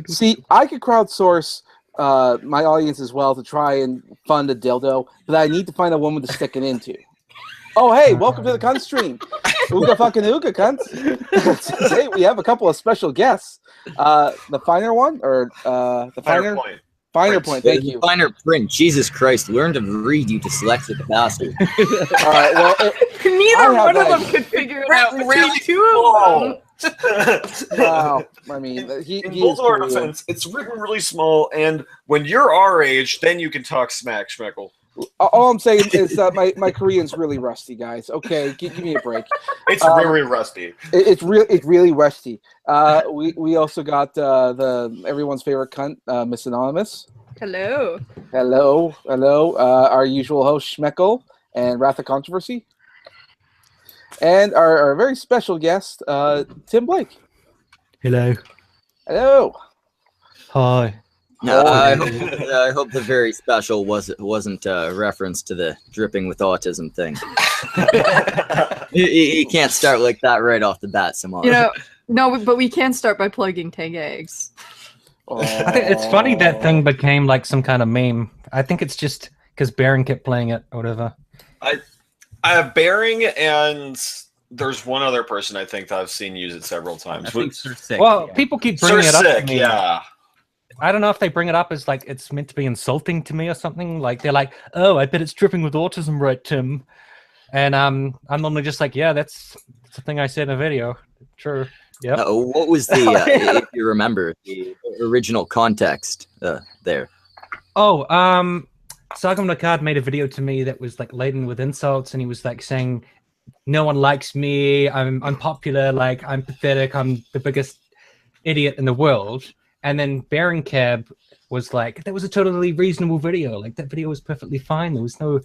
See, I could crowdsource my audience as well to try and fund a dildo, but I need to find a woman to stick it into. Oh, hey, welcome to the cunt stream. Ooga fucking ooga, cunts. Today we have a couple of special guests. The finer one, or the finer point. Finer point, thank you. Finer print. Jesus Christ, learn to read, you dyslexic bastard. All right, well, neither one of them could figure it out. Really, two of them. Wow, I mean, in Bulldog defense, it's written really small, and when you're our age, then you can talk smack, Schmeckle. All I'm saying is that my Korean's really rusty, guys. Okay, give me a break. It's really rusty. It's really rusty. We also got the everyone's favorite cunt, Miss Anonymous. Hello. Hello. Our usual host Schmeckle and Wrath of Controversy, and our very special guest, Tim Blake. Hello. Hello. Hi. No, I hope the very special wasn't a reference to the dripping with autism thing. you can't start like that right off the bat, Samara. You know, no, but we can start by plugging Tag Eggs. It's funny that thing became like some kind of meme. I think it's just because Baron kept playing it or whatever. I have Bearing, and there's one other person I think that I've seen use it several times. I think Sir Sick, well, yeah. People keep bringing it up to me. Yeah. I don't know if they bring it up as like it's meant to be insulting to me or something. Like they're like, "Oh, I bet it's dripping with autism, right, Tim?" And I'm normally just like, "Yeah, that's the thing I said in a video." True. Yeah. What was the if you remember the original context there? Oh, Sargon Nakad made a video to me that was like laden with insults, and he was like saying, "No one likes me. I'm unpopular. Like I'm pathetic. I'm the biggest idiot in the world." And then Baron Cab was like, that was a totally reasonable video. Like, that video was perfectly fine. There was no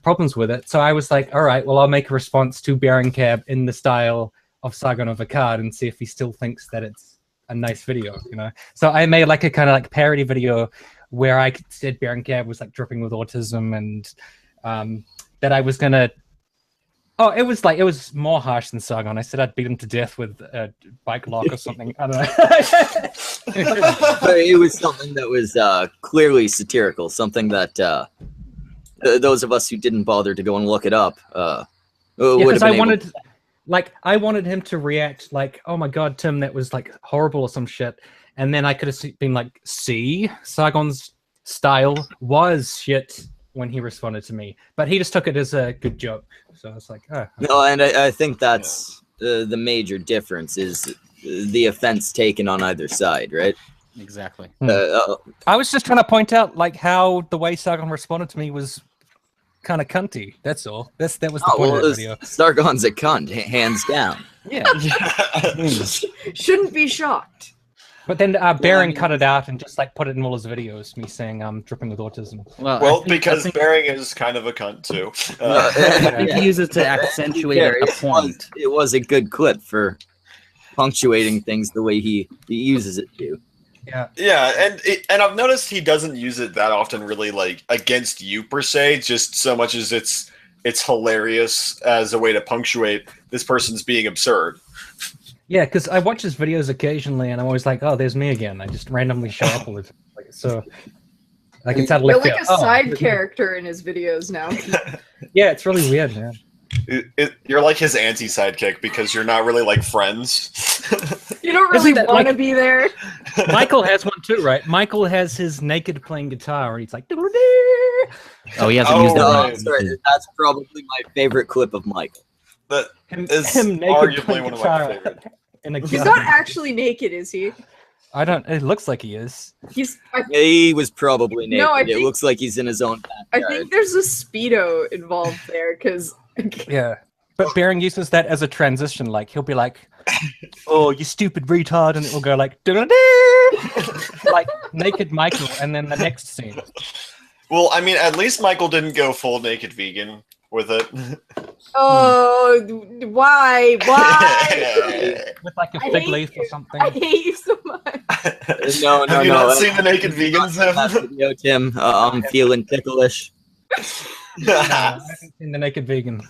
problems with it. So I was like, all right, well, I'll make a response to Baron Cab in the style of Sargon of Akkad and see if he still thinks that it's a nice video, you know? So I made like a kind of like parody video where I said Baron Cab was like dripping with autism and that I was going to... Oh, it was more harsh than Sargon. I said I'd beat him to death with a bike lock or something. I don't know. It was something that was clearly satirical, something that those of us who didn't bother to go and look it up would have been I wanted him to react like, "Oh my God, Tim, that was like horrible" or some shit, and then I could have been like, "See, Sargon's style was shit." When he responded to me, but he just took it as a good joke. So I was like, oh. No, and I think that's the major difference is the offense taken on either side, right? Exactly. I was just trying to point out like how the way Sargon responded to me was kind of cunty. That's all. That was the point of the video. Sargon's a cunt, hands down. Yeah. Shouldn't be shocked. But then Baron cut it out and just like put it in all his videos, me saying I'm dripping with autism. Well, because Baring is kind of a cunt too. I think he uses it to accentuate a point. It was a good clip for punctuating things the way he uses it to. Yeah. Yeah, and I've noticed he doesn't use it that often, really, like against you per se, just so much as it's hilarious as a way to punctuate this person's being absurd. Yeah, because I watch his videos occasionally, and I'm always like, "Oh, there's me again." I just randomly show up all the time. Like, so I can tell. You're like a side character in his videos now. Yeah, it's really weird, man. You're like his anti-sidekick because you're not really like friends. You don't really want to be there. Michael has one too, right? Michael has his naked playing guitar, and he's like, "Oh, he hasn't used that. Sorry, that's probably my favorite clip of Michael. That is him naked arguably one of my favorites. He's not actually naked, is he? I don't. It looks like he is. He was probably naked. No, it looks like he's in his own backyard. I think there's a Speedo involved there, because... Yeah, but Baron uses that as a transition. Like, he'll be like, "Oh, you stupid retard," and it will go like, like naked Michael, and then the next scene. Well, I mean, at least Michael didn't go full naked vegan with it. Oh, why? With like a fig leaf or something. I hate you so much. No. Have you not seen the naked vegans? Video, Tim. I'm feeling ticklish. I haven't seen The Naked Vegan.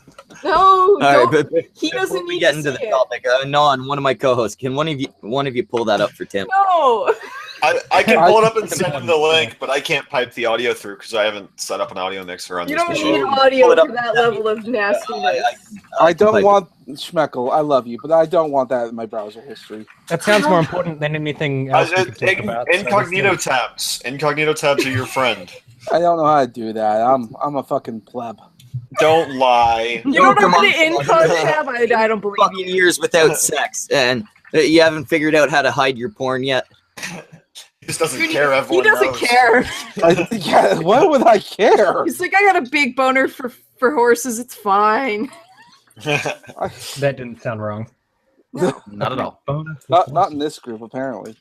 No, All right, don't. but He before doesn't we need get to into see the it. topic. Non, one of my co-hosts, can one of you pull that up for Tim? No. I can pull it up and send him the link, but I can't pipe the audio through because I haven't set up an audio mixer on You this don't machine. need Pull audio it up. for that level of nastiness. I don't pipe want Schmeckle. I love you, but I don't want that in my browser history. That sounds more important than anything else we could talk about. so Incognito let's tabs. Incognito tabs are your friend. I don't know how to do that. I'm a fucking pleb. Don't lie. You don't come know on, the income tab? I don't believe Fucking you. years without sex, and you haven't figured out how to hide your porn yet. He just doesn't Dude, care. he Everyone doesn't knows. care. Yeah, why would I care? He's like, I got a big boner for horses. It's fine. That didn't sound wrong. Not at all. Not in this group, apparently.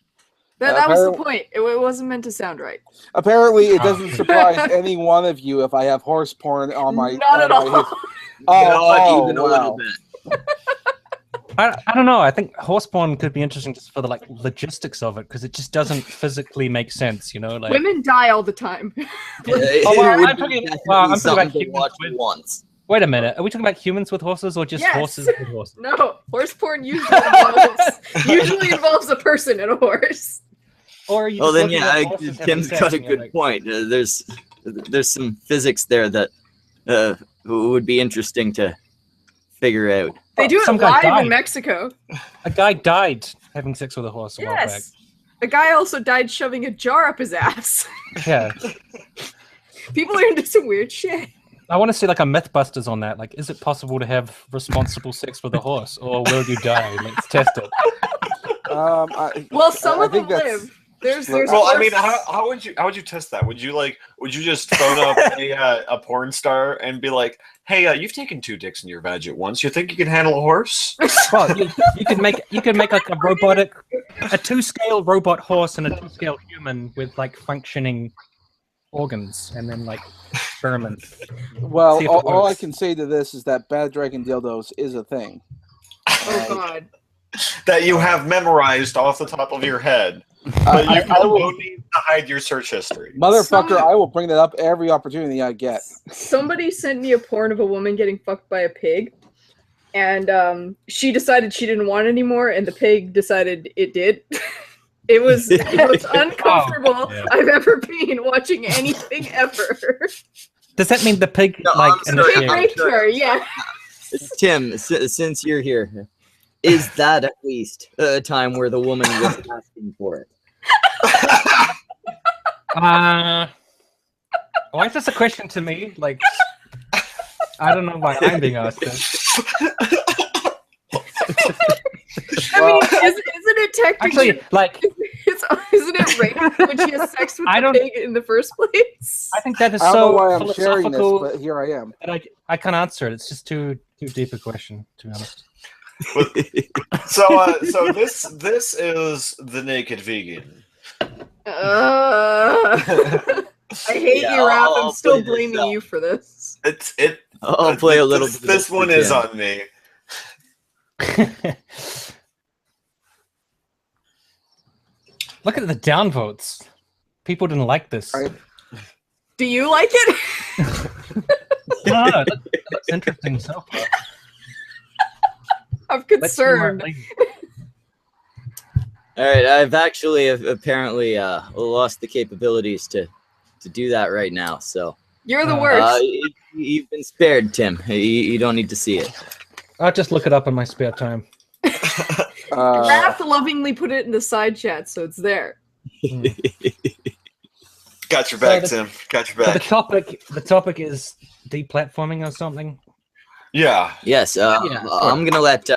That was the point. It wasn't meant to sound right. Apparently, it doesn't surprise any one of you if I have horse porn on my. Not at all. Not even a little bit. I don't know. I think horse porn could be interesting just for the like logistics of it because it just doesn't physically make sense, you know. Like, Women die all the time. I'm talking about something to humans watch with- once. wait a minute. Are we talking about humans with horses or just Yes. horses with horses? No, horse porn usually involves a person and a horse. Or are you Well, just then looking at yeah, horses having Tim's sex got a and you're good like, point. There's some physics there that would be interesting to figure out. They do it Some guy live died. in Mexico. A guy died having sex with a horse a while back. Yes. A guy also died shoving a jar up his ass. Yeah. People are into some weird shit. I want to see like a Mythbusters on that. Like, is it possible to have responsible sex with a horse, or will you die? Let's test it. Well, some I of them think that's- live. There's Well, I mean, horse- how would you test that? Would you just phone up a porn star and be like, "Hey, you've taken 2 dicks in your vag at once. You think you can handle a horse?" Well, you can make like a robotic, a 2-scale robot horse and a 2-scale human with like functioning organs, and then like experiment. Well, See if it all I works. can say to this is that bad dragon dildos is a thing. Oh god. That you have memorized off the top of your head. But you I will- don't need to hide your search history. Motherfucker, I will bring that up every opportunity I get. Somebody sent me a porn of a woman getting fucked by a pig, and she decided she didn't want it anymore, and the pig decided it did. It was the most uncomfortable yeah. I've ever been watching anything ever. Does that mean the pig No, like I'm sorry. It initiated? raped her, yeah. Tim, since you're here, is that at least a time where the woman was asking for it? Why is this a question to me? Like, I don't know why I'm being asked this. I mean, isn't it technically? Actually, like, Isn't it rape when she has sex with I the don't- pig in the first place? I think that is I don't know so why I'm sharing this, philosophical but here I am. that I can't answer it. It's just too deep a question, to be honest. So this is the Naked Vegan. I hate Yeah, you, Raph. I'm I'll still play this blaming out. you for this. I'll play a little This, bit. this one is on me. Look at the downvotes. People didn't like this. Right. Do you like it? No, that's interesting so far. I'm Let's see where it concerned. leads. All right, I've actually apparently lost the capabilities to do that right now. So You're the worst. you've been spared, Tim. You don't need to see it. I'll just look it up in my spare time. Raph lovingly put it in the side chat, so it's there. Got your back, So Tim. Got your So the back. topic is deplatforming or something. Yeah. Yes, Yeah, I'm gonna let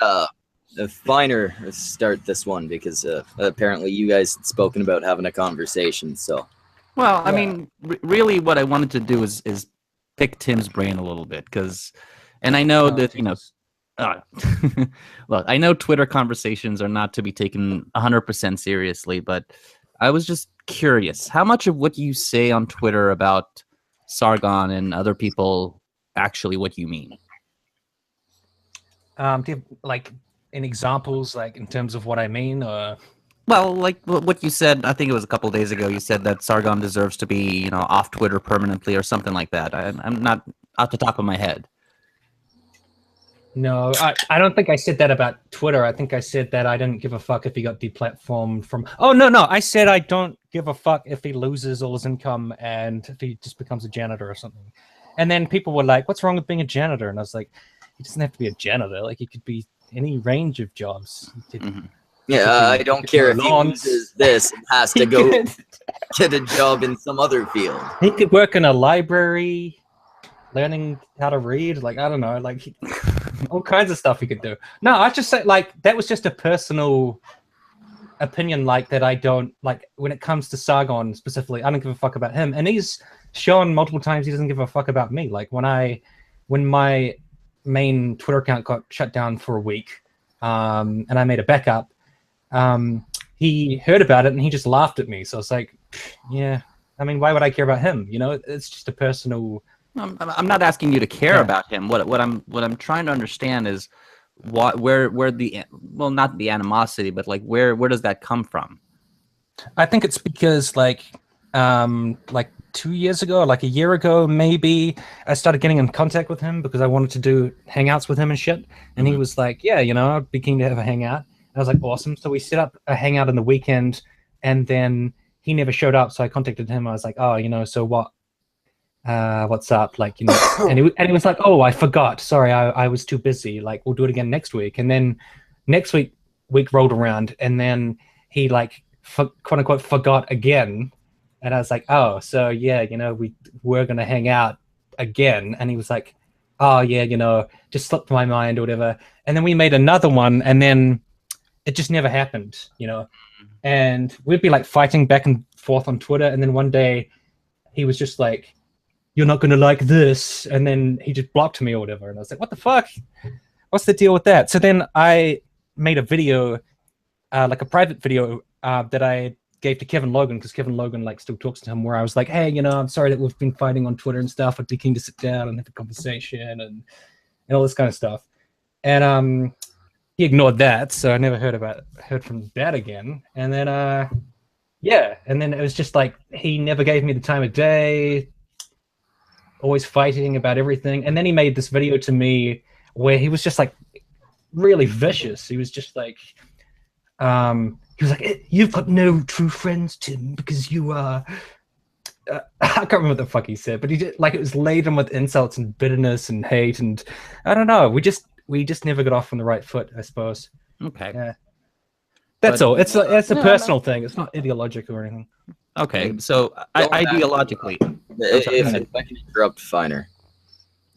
Finer start this one because apparently you guys had spoken about having a conversation. So Well, I Yeah. mean, really, what I wanted to do is pick Tim's brain a little bit and I know that look, I know Twitter conversations are not to be taken 100% seriously, but I was just curious, how much of what you say on Twitter about Sargon and other people actually what you mean? Do you have, like, any examples, like, in terms of what I mean, or... Well, like what you said, I think it was a couple days ago, you said that Sargon deserves to be, off Twitter permanently or something like that. I'm not off the top of my head. No, I don't think I said that about Twitter. I think I said that I didn't give a fuck if he got deplatformed from. Oh no, I said I don't give a fuck if he loses all his income and if he just becomes a janitor or something. And then people were like, "What's wrong with being a janitor?" And I was like, "He doesn't have to be a janitor. Like he could be any range of jobs." Yeah, I don't care if he loses this and has to go get a job in some other field. He could work in a library, learning how to read. Like I don't know, like all kinds of stuff he could do. No, I just say like that was just a personal opinion, like that I don't like when it comes to Sargon specifically. I don't give a fuck about him, and he's shown multiple times he doesn't give a fuck about me. Like when my main Twitter account got shut down for a week, and I made a backup. He heard about it and he just laughed at me. So it's like, yeah, I mean, why would I care about him? You know, it's just a personal. I'm not asking you to care about him. What I'm trying to understand is where the, well, not the animosity, but like where does that come from? I think it's because like 2 years ago, like a year ago, maybe I started getting in contact with him because I wanted to do hangouts with him and shit. And he was like, yeah, you know, I'd be keen to have a hangout. I was like, awesome. So we set up a hangout on the weekend, and then he never showed up. So I contacted him. I was like, oh, you know, so what's up? Like, you know, and he was like, oh, I forgot. Sorry, I was too busy. Like, we'll do it again next week. And then next week rolled around, and then he like quote unquote forgot again. And I was like, oh, so yeah, you know, we're gonna hang out again. And he was like, oh yeah, you know, just slipped my mind or whatever. And then we made another one, and then it just never happened, you know. And we'd be like fighting back and forth on Twitter, and then one day he was just like, you're not gonna like this, and then he just blocked me or whatever. And I was like, what the fuck? What's the deal with that? So then I made a video, like a private video that I gave to Kevin Logan, because Kevin Logan like still talks to him, where I was like, hey, you know, I'm sorry that we've been fighting on Twitter and stuff. I'd be keen to sit down and have a conversation and all this kind of stuff. And he ignored that, so I never heard from that again. And then yeah, and then it was just like he never gave me the time of day, always fighting about everything. And then he made this video to me where he was just like really vicious. He was just like he was like, you've got no true friends, Tim, because you are I can't remember what the fuck he said, but he did, like, it was laden with insults and bitterness and hate, and I don't know, we just never got off on the right foot, I suppose. Okay. Yeah. That's all. It's a personal thing. It's not ideological or anything. Okay, so ideologically, if I can interrupt, Finer.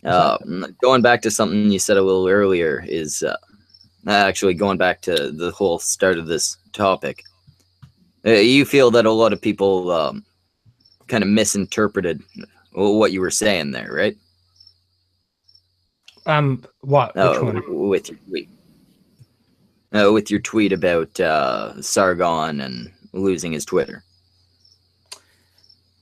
Going back to something you said a little earlier is actually going back to the whole start of this topic. You feel that a lot of people kind of misinterpreted what you were saying there, right? What? Which one? With your tweet. With your tweet about Sargon and losing his Twitter.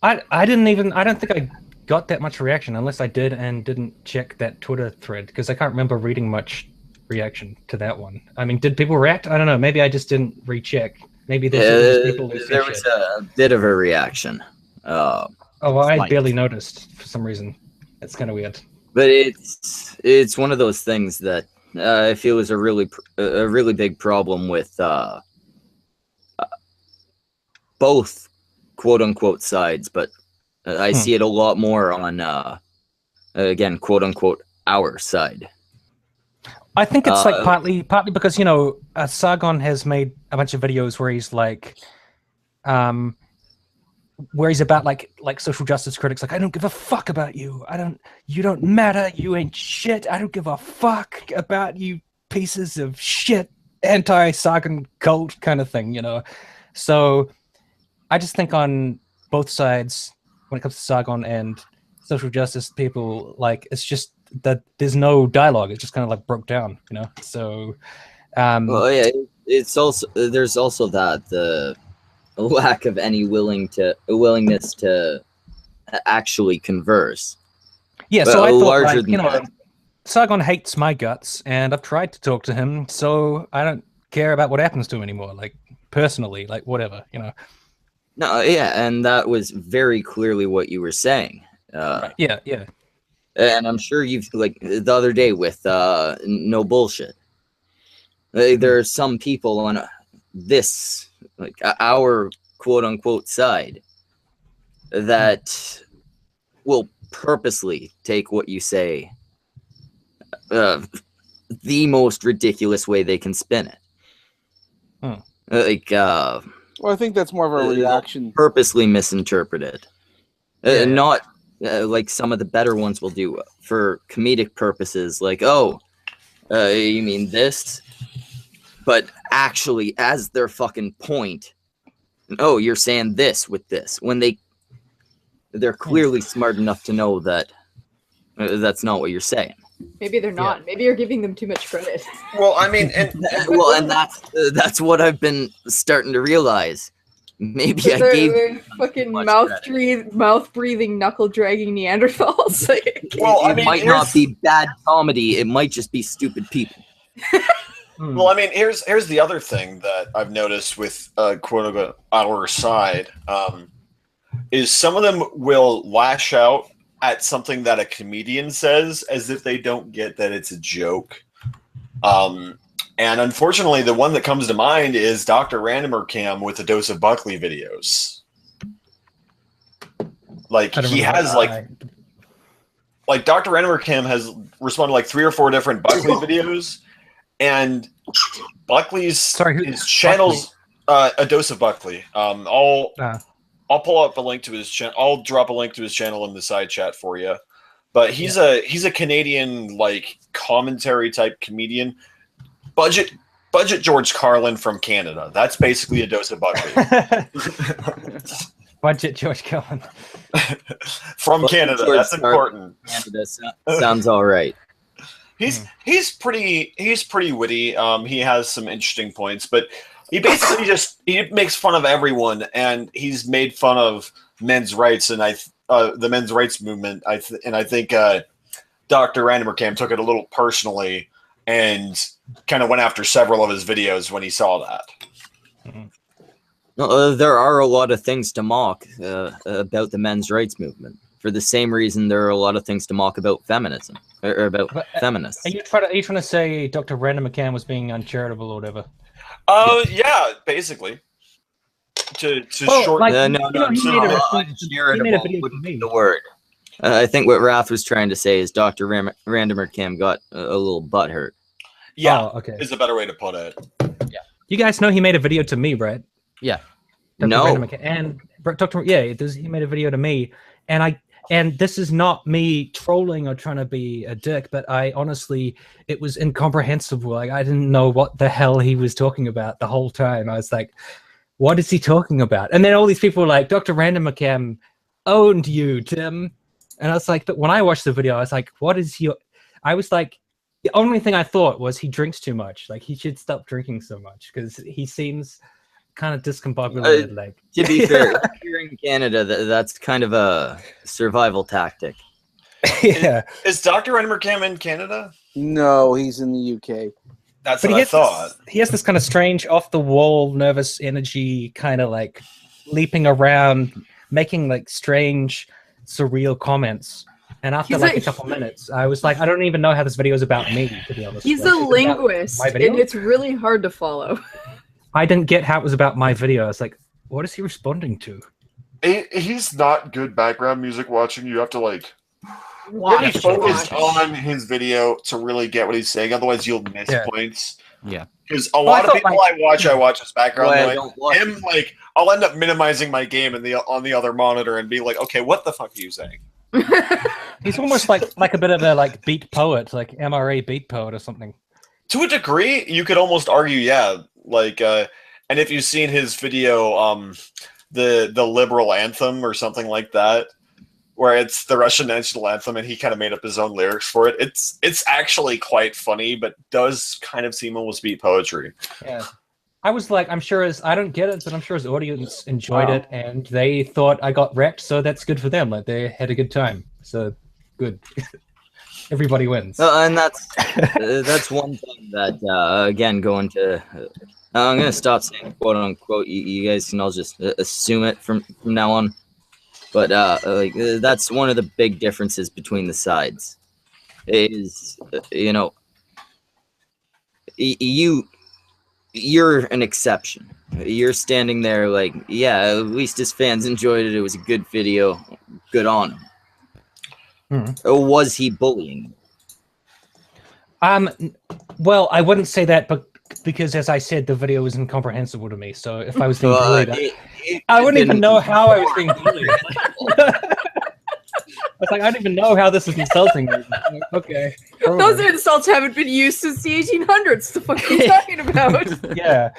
I don't think I got that much reaction, unless I did and didn't check that Twitter thread, because I can't remember reading much reaction to that one. I mean, did people react? I don't know. Maybe I just didn't recheck. Maybe there's people who there was a bit of a reaction. Oh, well, I barely noticed for some reason. It's kind of weird. But it's one of those things that I feel is a really big problem with both quote unquote sides, but I see it a lot more on again, quote unquote, our side. I think it's like partly because, you know, Sargon has made a bunch of videos where he's like where he's about like social justice critics, like, I don't give a fuck about you. You don't matter. You ain't shit. I don't give a fuck about you pieces of shit. Anti-Sargon cult kind of thing, you know? So I just think on both sides, when it comes to Sargon and social justice people, like, it's just that there's no dialogue. It's just kind of like broke down, you know? So, well, yeah, it's also, there's also that, the lack of any willingness to actually converse. Yeah, so I thought, like, you know, Sargon hates my guts, and I've tried to talk to him, so I don't care about what happens to him anymore, like, personally, like, whatever, you know. No, yeah, and that was very clearly what you were saying. Right. Yeah. And I'm sure you've like the other day with no bullshit. There are some people on this, like our quote unquote side, that will purposely take what you say the most ridiculous way they can spin it. Well, I think that's more of a reaction. Purposely misinterpret it. Not like some of the better ones will do for comedic purposes, like, oh, you mean this? But actually, as their fucking point, oh, you're saying this with this, when they're clearly smart enough to know that that's not what you're saying. Maybe they're not. Maybe you're giving them too much credit. Well, I mean, and that's what I've been starting to realize. Maybe I gave they're fucking mouth breathing, knuckle dragging Neanderthals. well, I it mean, might not be bad comedy. It might just be stupid people. Well, I mean, here's the other thing that I've noticed with quote unquote our side, is some of them will lash out at something that a comedian says as if they don't get that it's a joke. And unfortunately, the one that comes to mind is Dr. Randomer Cam with the Dose of Buckley videos. Like he has like Dr. Randomer Cam has responded to like 3 or 4 different Buckley videos, and Buckley's his channels a Dose of Buckley. I'll pull up a link to his channel. I'll drop a link to his channel in the side chat for you. But he's a Canadian like commentary type comedian. Budget George Carlin from Canada. That's basically a Dose of Buckley. Budget George Carlin from Canada. George That's important. Canada sounds all right. He's pretty witty. He has some interesting points, but he basically he makes fun of everyone, and he's made fun of men's rights and the men's rights movement. I think Dr. Randomer Cam took it a little personally and kind of went after several of his videos when he saw that. There are a lot of things to mock about the men's rights movement. For the same reason, there are a lot of things to mock about feminism or about feminists. Are you trying to say Dr. Randomer Cam was being uncharitable or whatever? Yeah, basically. To Well, shorten. Charitable would be the word. I think what Wrath was trying to say is Dr. Randomer Cam got a little butthurt. Yeah, okay. Is a better way to put it. Yeah. You guys know he made a video to me, right? Yeah. Dr. No. Randomer Cam. And he made a video to me, and this is not me trolling or trying to be a dick, but I honestly, it was incomprehensible. Like, I didn't know what the hell he was talking about the whole time. I was like, what is he talking about? And then all these people were like, Dr. Randomer Cam owned you, Tim. And I was like, but when I watched the video, I was like, I was like, the only thing I thought was he drinks too much. Like, he should stop drinking so much because he seems kind of discombobulated. To be fair, here in Canada, that's kind of a survival tactic. Yeah. Is Dr. Randomer Cam in Canada? No, he's in the UK. That's what I thought. He has this kind of strange, off-the-wall, nervous energy, kind of like leaping around, making like strange, surreal comments. And after a couple minutes, I was like, I don't even know how this video is about me, to be honest. He's a linguist, and it's really hard to follow. I didn't get how it was about my video. I was like, what is he responding to? He's not good background music watching. You have to like really focus on his video to really get what he's saying. Otherwise, you'll miss points. Yeah. Because a lot of people I watch his background noise. I'll end up minimizing my game on the other monitor and be like, okay, what the fuck are you saying? He's almost like a bit of a beat poet, like MRA beat poet or something. To a degree, you could almost argue, yeah. And if you've seen his video, the liberal anthem or something like that, where it's the Russian national anthem, and he kind of made up his own lyrics for it. It's actually quite funny, but does kind of seem almost beat poetry. Yeah. I was like, I don't get it, but I'm sure his audience enjoyed it, and they thought I got wrecked, so that's good for them. Like, they had a good time. So, good. Everybody wins. And that's one thing that, again, I'm going to stop saying quote unquote. You guys can all just assume it from now on. But like that's one of the big differences between the sides. Is you know, you're an exception. You're standing there like, yeah, at least his fans enjoyed it. It was a good video. Good on him. Or was he bullying? Well, I wouldn't say that, but because as I said, the video was incomprehensible to me. So if I was being bullied, I wouldn't even know how I was being bullied. It's like, I don't even know how this is insulting me. Okay. Those insults haven't been used since the 1800s. The fuck are you talking about? Yeah.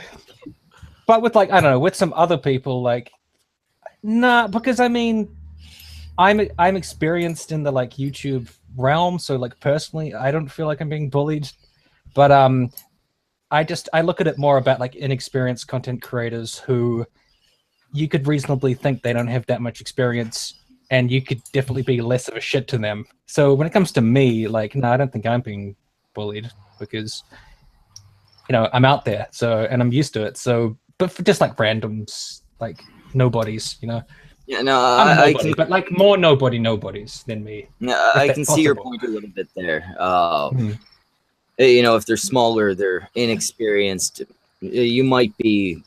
But with, like, I don't know, with some other people, like, nah, because I mean, I'm experienced in the, like, YouTube realm, so, like, personally, I don't feel like I'm being bullied. But I look at it more about, like, inexperienced content creators who you could reasonably think they don't have that much experience, and you could definitely be less of a shit to them. So when it comes to me, like, no, I don't think I'm being bullied because, you know, I'm out there, so, and I'm used to it. So, but for just like randoms, like nobodies, you know. Yeah, no, I can, but like more nobodies than me. Yeah, I can see your point a little bit there. You know, if they're smaller, they're inexperienced, you might be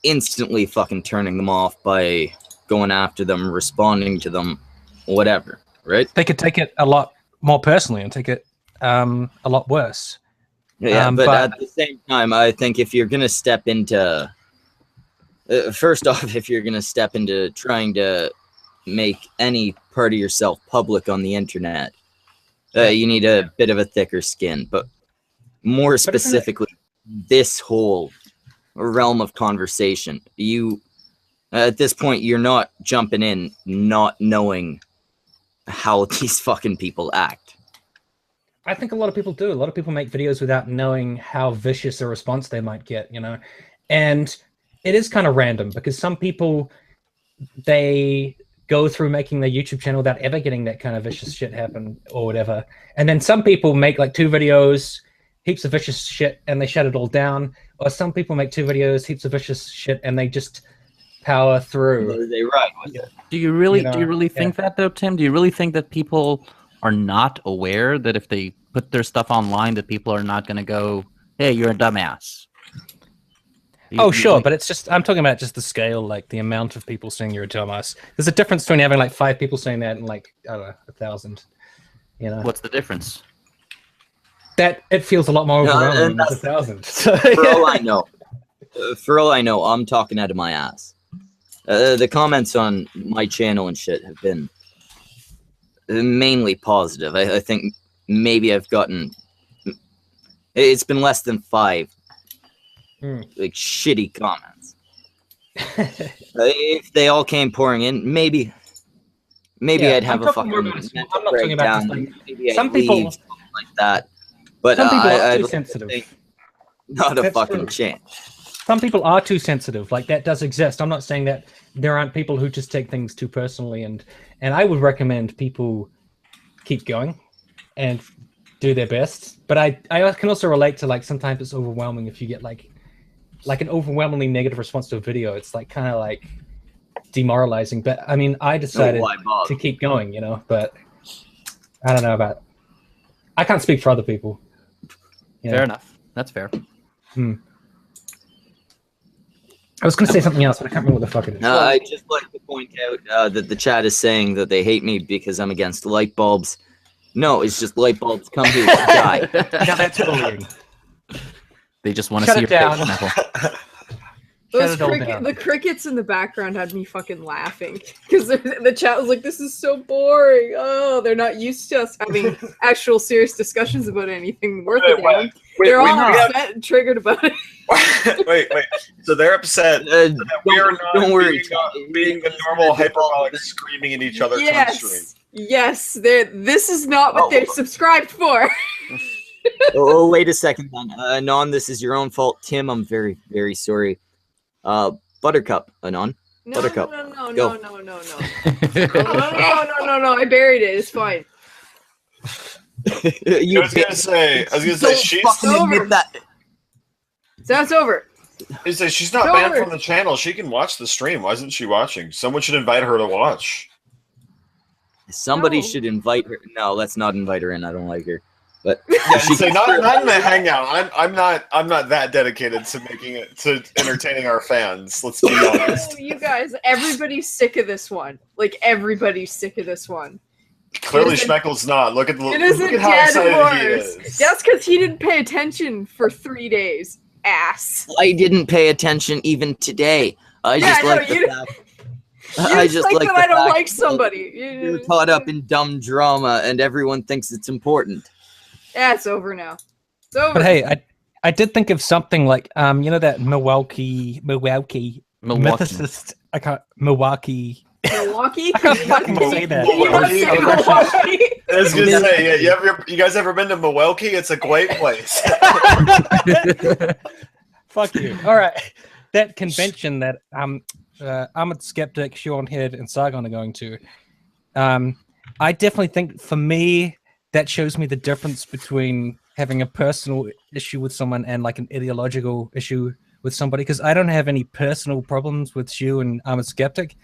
instantly fucking turning them off by going after them, responding to them, whatever, right? They could take it a lot more personally and take it a lot worse. Yeah, but at the same time, I think if you're gonna step into, first off, if you're gonna step into trying to make any part of yourself public on the internet, you need a bit of a thicker skin. But more specifically, this whole realm of conversation, you. At this point, you're not jumping in, not knowing how these fucking people act. I think a lot of people do. A lot of people make videos without knowing how vicious a response they might get, you know? And it is kind of random because some people, they go through making their YouTube channel without ever getting that kind of vicious shit happen or whatever. And then some people make like 2 videos, heaps of vicious shit, and they shut it all down. Or some people make 2 videos, heaps of vicious shit, and they just power through. They right. Do you really think that though, Tim? Do you really think that people are not aware that if they put their stuff online, that people are not going to go, "Hey, you're a dumbass"? Sure, but it's just, I'm talking about just the scale, like the amount of people saying you're a dumbass. There's a difference between having like 5 people saying that and like, I don't know, 1,000. You know, what's the difference? That it feels a lot more overwhelming than 1,000. For all I know, I'm talking out of my ass. The comments on my channel and shit have been mainly positive. I think maybe I've gotten, it's been less than 5 like shitty comments. If they all came pouring in, maybe I'd have a fucking mental breakdown. Some people like that, but some people are too sensitive. Not a fucking chance. Some people are too sensitive. Like, that does exist. I'm not saying that there aren't people who just take things too personally, and I would recommend people keep going and do their best. But I can also relate to, like, sometimes it's overwhelming if you get like an overwhelmingly negative response to a video. It's like kind of like demoralizing. But I mean, I decided to keep going, you know, but I don't know about, I can't speak for other people. Fair enough. That's fair. I was going to say something else, but I can't remember what the fuck it is. No, I just like to point out that the chat is saying that they hate me because I'm against light bulbs. No, it's just light bulbs come here to die. Yeah, that's bullying. They just want to see your face, Neville. The crickets in the background had me fucking laughing because the chat was like, "This is so boring." Oh, they're not used to us having actual serious discussions about anything worth a damn. They're all upset and triggered about it. wait. So they're upset that we are not being the normal hyperbolic screaming at each other. Yes. This is not what they're subscribed for. Oh, wait a second, then. Non, this is your own fault. Tim, I'm very, very sorry. Buttercup, Anon. Buttercup. No. I buried it. It's fine. I was gonna say, she's over. That's over. Is that she's not banned from the channel. She can watch the stream. Why isn't she watching? Someone should invite her to watch. Somebody should invite her. No, let's not invite her in. I don't like her. But yeah, so not in the hangout. I'm not that dedicated to making it to entertaining our fans. Let's be honest. You guys, everybody's sick of this one. Like everybody's sick of this one. Clearly, Schmeckle's not. Look at how excited he is. That's because he didn't pay attention for 3 days. Ass. I didn't pay attention even today. I just like the fact. I just like that I don't like somebody. You're caught up in dumb drama, and everyone thinks it's important. Yeah, it's over now. It's over. But hey, I did think of something like you know that Milwaukee mythicist. I can't Milwaukee. Milwaukee? I can't fucking say that. I was gonna say, yeah, you guys ever been to Milwaukee? It's a great place. Fuck you. All right, that convention that Ahmed Skeptic, Sean Head, and Sargon are going to. I definitely think for me that shows me the difference between having a personal issue with someone and like an ideological issue with somebody, because I don't have any personal problems with Shu and Ahmed Skeptic.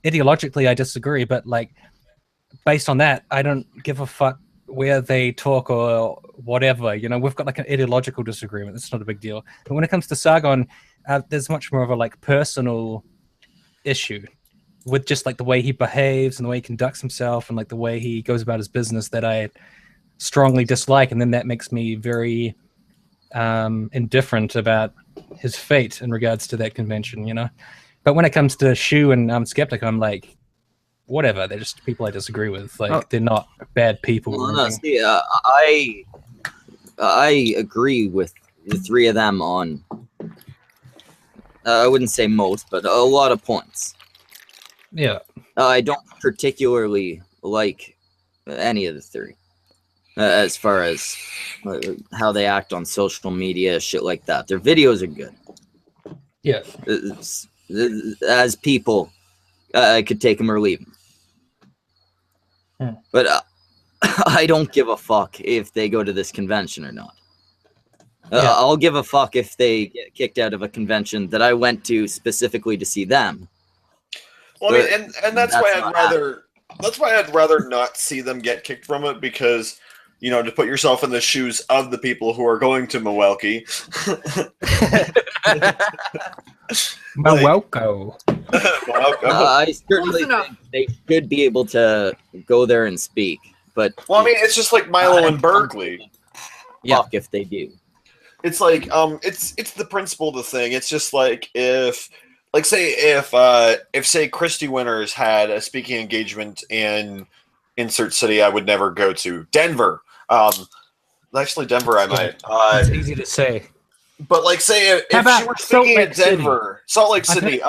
Ideologically, I disagree, but like based on that, I don't give a fuck where they talk or whatever. You know, we've got like an ideological disagreement. It's not a big deal. But when it comes to Sargon, there's much more of a like personal issue with just like the way he behaves and the way he conducts himself and like the way he goes about his business that I strongly dislike, and then that makes me very indifferent about his fate in regards to that convention, you know. But when it comes to Shu and Skeptic, I'm like, whatever. They're just people I disagree with. Like they're not bad people. Well, no, see, I agree with the three of them on. I wouldn't say most, but a lot of points. Yeah. I don't particularly like any of the three. As far as how they act on social media, shit like that. Their videos are good. Yeah. As people, I could take them or leave them. But I don't give a fuck if they go to this convention or not. I'll give a fuck if they get kicked out of a convention that I went to specifically to see them. Well, I mean, and that's why I'd rather not see them get kicked from it, because, you know, to put yourself in the shoes of the people who are going to Milwaukee. Milwaukee. I certainly think they should be able to go there and speak, but well, I mean, it's just like Milo and Berkeley. Fuck if they do. It's like it's the principle of the thing. It's just like if say Christy Winters had a speaking engagement in insert city I would never go to. Denver. Actually Denver I might. It's easy to say. But like say if she were speaking at Denver, Salt Lake City.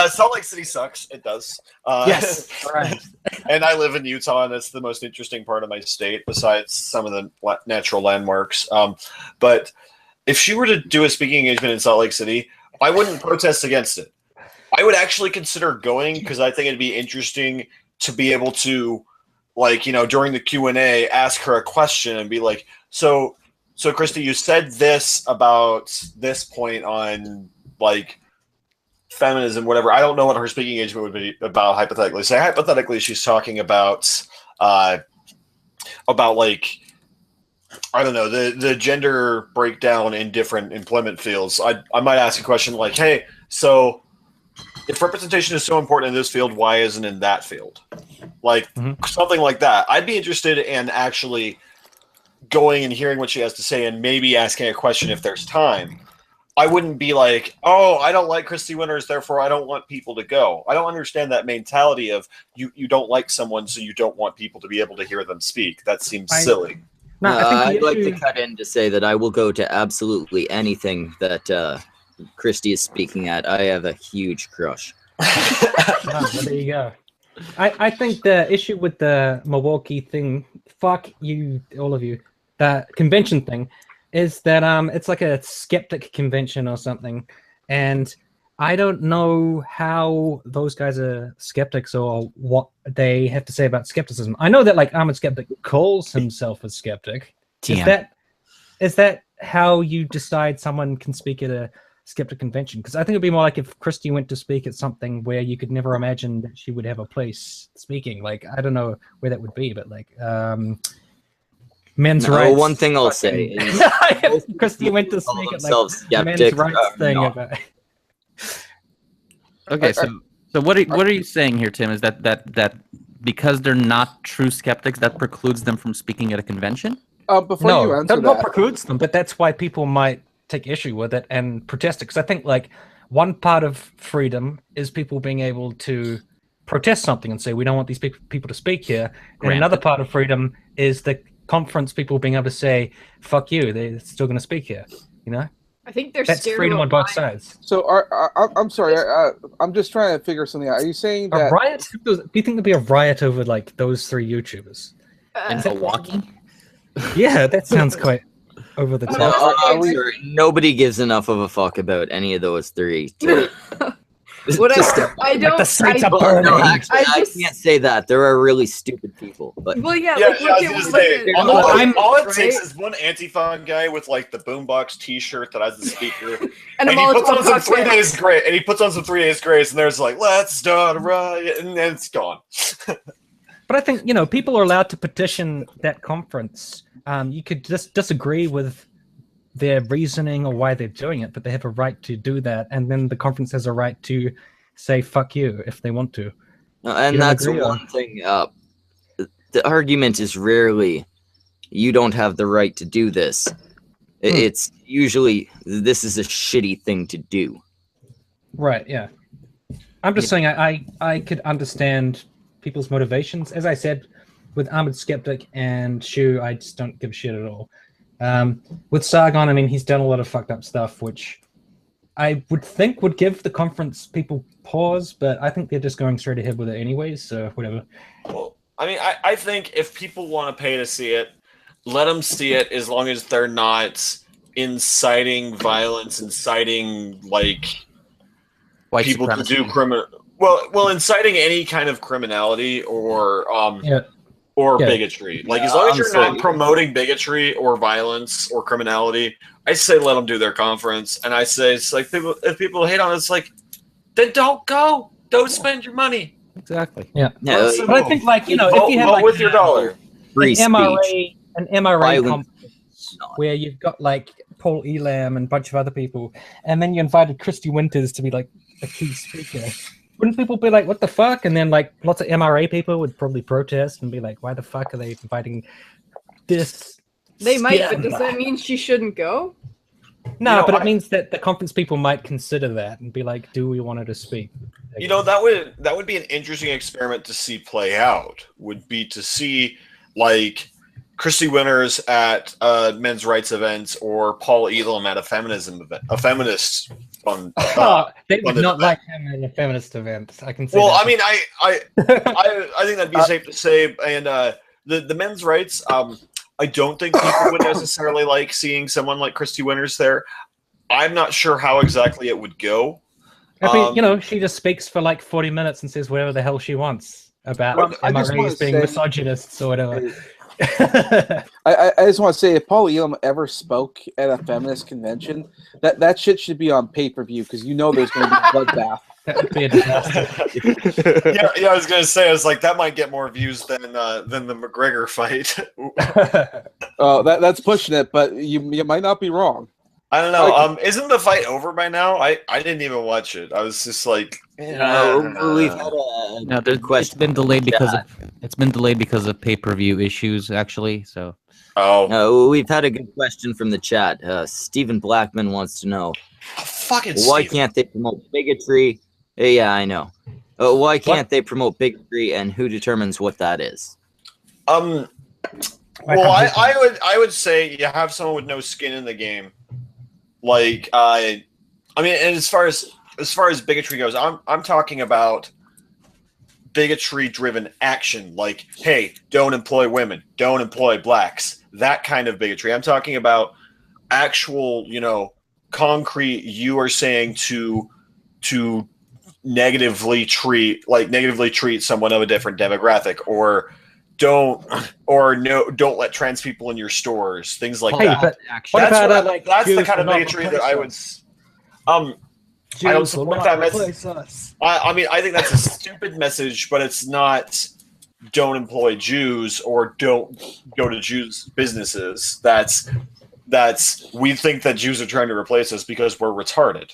Salt Lake City sucks. It does. Yes. Right. And I live in Utah, and it's the most interesting part of my state, besides some of the natural landmarks. But if she were to do a speaking engagement in Salt Lake City, I wouldn't protest against it. I would actually consider going, because I think it'd be interesting to be able to, like, you know, during the Q&A, ask her a question and be like, so Christy, you said this about this point on, like, feminism, whatever. I don't know what her speaking engagement would be about, hypothetically. Say, hypothetically, she's talking about like, I don't know, the gender breakdown in different employment fields. I might ask a question like, hey, so if representation is so important in this field, why isn't it in that field? Like, something like that. I'd be interested in actually going and hearing what she has to say and maybe asking a question if there's time. I wouldn't be like, oh, I don't like Christy Winters, therefore I don't want people to go. I don't understand that mentality of you don't like someone, so you don't want people to be able to hear them speak. That seems silly. No, I'd like to cut in to say that I will go to absolutely anything that Christy is speaking at. I have a huge crush. Well, there you go. I think the issue with the Milwaukee thing, fuck you, all of you, the convention thing, is that it's like a skeptic convention or something, and I don't know how those guys are skeptics or what they have to say about skepticism. I know that like Ahmed Skeptic calls himself a skeptic. Is that how you decide someone can speak at a skeptic convention. Because I think it'd be more like if Christy went to speak at something where you could never imagine that she would have a place speaking. Like, I don't know where that would be, but like men's rights. One thing I'll say is Christy went to speak at like men's skeptic, rights thing about. Okay, so what are you saying here, Tim? Is that because they're not true skeptics, that precludes them from speaking at a convention? Before you answer that not precludes them, but that's why people might take issue with it and protest it. Because I think like one part of freedom is people being able to protest something and say we don't want these people to speak here, and another part of freedom is the conference people being able to say fuck you, they're still going to speak here. You know, I think they're that's freedom on both sides. So I'm sorry, I'm just trying to figure something out. Are you saying that a riot? Do you think there'd be a riot over like those 3 YouTubers in Milwaukee? Yeah, that sounds quite over the top. Nobody gives enough of a fuck about any of those 3. I don't. The sites are burning. No, actually, I can't say that. There are really stupid people. But well, yeah. I was gonna say, all it takes right? is one Antifa guy with like the boombox T-shirt that has the speaker, and he puts on some 3 Days Grace, and he puts on some 3 Days Grace, and there's like, let's start a riot, and then it's gone. But I think, you know, people are allowed to petition that conference. You could just disagree with their reasoning or why they're doing it, but they have a right to do that. And then the conference has a right to say, fuck you, if they want to. And that's one thing. The argument is rarely, you don't have the right to do this. It's usually, this is a shitty thing to do. Right, yeah. I'm just saying I could understand people's motivations. As I said, with Armored Skeptic and Shu, I just don't give a shit at all. With Sargon, I mean, he's done a lot of fucked up stuff, which I would think would give the conference people pause, but I think they're just going straight ahead with it anyways, so whatever. Well, I mean, I think if people want to pay to see it, let them see it as long as they're not inciting violence, inciting, like, White people supremacy. to do criminal... Well, inciting any kind of criminality or bigotry. Like, as long as you're not promoting bigotry or violence or criminality, I say let them do their conference. And I say, it's like, if people hate on it, it's like, then don't go. Don't spend your money. Exactly. Yeah. But I think, like, you know, vote, if you have like with your dollar. Free an MRA Violence. conference where you've got like Paul Elam and a bunch of other people, and then you invited Christy Winters to be like a key speaker. Wouldn't people be like, what the fuck? And then like lots of MRA people would probably protest and be like, why the fuck are they inviting this? They might, but does that mean she shouldn't go? No, but it means that the conference people might consider that and be like, do we want her to speak? You know, that would be an interesting experiment to see play out. Would be to see like Christy Winters at men's rights events or Paul Elam at a feminism event, a feminist fun. They would not like him at a feminist event. I can say. Well, that. I mean, I think that'd be safe to say. And the men's rights, I don't think people would necessarily like seeing someone like Christy Winters there. I'm not sure how exactly it would go. I mean, you know, she just speaks for like 40 minutes and says whatever the hell she wants about MRAs being misogynists or whatever. I just want to say, if Paul Elam ever spoke at a feminist convention, that shit should be on pay-per-view, because you know there's going to be a bloodbath. That would be a disaster. yeah, I was going to say, I was like, that might get more views than the McGregor fight. Oh, that's pushing it, but you might not be wrong. I don't know. Isn't the fight over by now? I didn't even watch it. I was just like, we've had a question. It's been delayed because of pay-per-view issues, actually. So, we've had a good question from the chat. Stephen Blackman wants to know, why can't they promote bigotry? Yeah, I know. Why can't they promote bigotry, and who determines what that is? Well, I would say you have someone with no skin in the game. Like, I mean, and as far as bigotry goes, I'm talking about bigotry-driven action. Like, hey, don't employ women, don't employ blacks, that kind of bigotry. I'm talking about actual, you know, concrete. You are saying to negatively treat someone of a different demographic, or don't let trans people in your stores, things like Hey, that. but what about like that's the Jews kind of will not bigotry that replace I would. us? I don't Jews will support not that message. replace us. I mean, I think that's a stupid message, but it's not. Don't employ Jews or don't go to Jews businesses. That's we think that Jews are trying to replace us because we're retarded.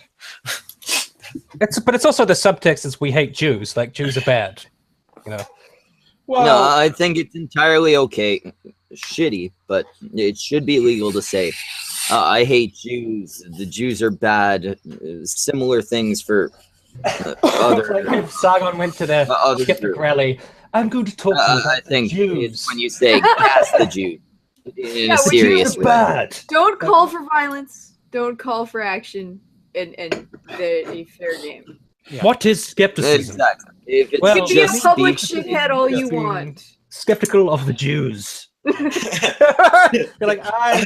But it's also the subtext is we hate Jews. Like Jews are bad. You know. Well, No, I think it's entirely okay. Shitty, but it should be legal to say, I hate Jews. The Jews are bad. Similar things for other. Like if Sargon went to the other skeptic group. rally, I'm going to talk to you about I think the Jews. it's when you say gas the Jews in a which serious is way. bad. Don't call for violence. Don't call for action. And a fair game. Yeah. What is skepticism? Exactly. If it's Well, You can be a just public speech, shithead all you Being want. Skeptical of the Jews. You're like, I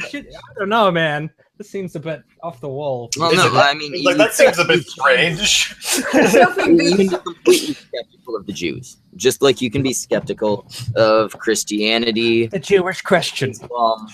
don't know, man. This seems a bit off the wall. well, no, I mean, Like that seems a bit strange. You can be completely skeptical of the Jews, just like you can be skeptical of Christianity, The Jewish question. Islam.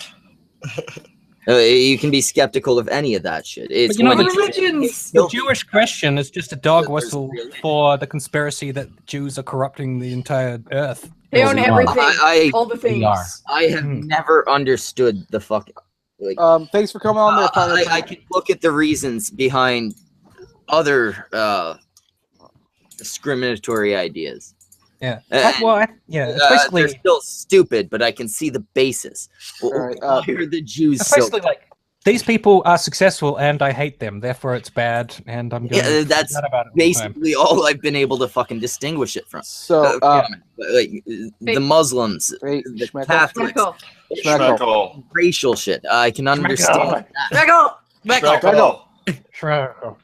You can be skeptical of any of that shit. It's you know, when the religions. The Jewish question is just a dog whistle for the conspiracy that Jews are corrupting the entire earth. They own everything. All the We things. are. I have never understood the fucking. Like, thanks for coming on there. I can look at the reasons behind other discriminatory ideas. Yeah. And, It's basically they're still stupid, but I can see the basis. Alright, Why are the Jews it's so? basically like these people are successful and I hate them, therefore it's bad, and I'm going Yeah, to that's forget about it all the time. basically all I've been able to fucking distinguish it from. So, Like the Muslims, hey, the Schmeckle. Catholics, Schmeckle. Schmeckle. racial shit. I can understand. Schmeckle. Schmeckle. Sure.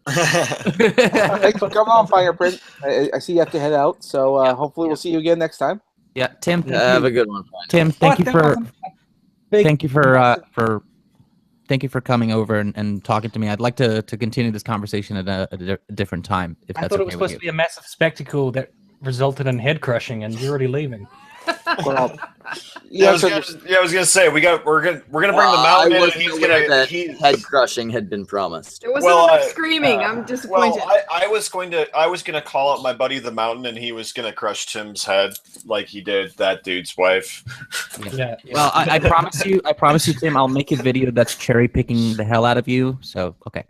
Thanks for coming on, Fingerprint. I see you have to head out, so hopefully we'll see you again next time. Yeah, Tim. Have a good one. Tim, thank you for Big- thank you for coming over and talking to me. I'd like to continue this conversation at a different time, if I that's thought it okay was with supposed you. to be a massive spectacle that resulted in head crushing, and you're already leaving. Well, Yeah, I was yeah, gonna say we're gonna bring the mountain in, and he's gonna Head crushing had been promised. There wasn't Well, enough screaming. I'm disappointed. Well, I was gonna call out my buddy the Mountain, and he was gonna crush Tim's head like he did that dude's wife. Yeah. Well, I promise you, Tim, I'll make a video that's cherry picking the hell out of you. So, okay.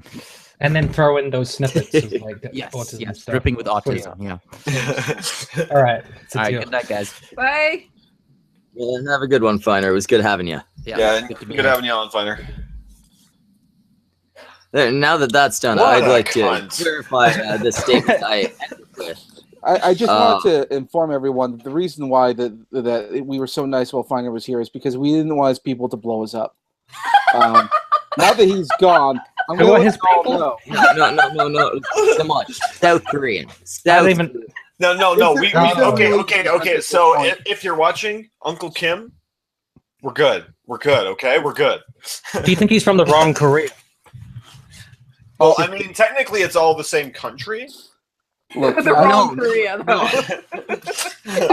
And then throw in those snippets of like Yes, autism yes, stuff. dripping with Please. autism. Yeah. All right. It's a All right. deal. Good night, guys. Bye. Yeah, have a good one, Finer. It was good having you. Yeah, good to be good here. having you on, Finder. There, now that that's done, What I'd a like to cunt. clarify the statement I ended with. I just wanted to inform everyone that the reason why that we were so nice while Finder was here is because we didn't want his people to blow us up. Now that he's gone, I'm Who going are to his let you all people? know. No. Come on. South Korean. Not South even. No. We okay. So if you're watching, Uncle Kim, we're good. Okay, we're good. Do you think he's from the wrong Korea? Well, I mean, technically, it's all the same country. Look, The I wrong know- Korea, though.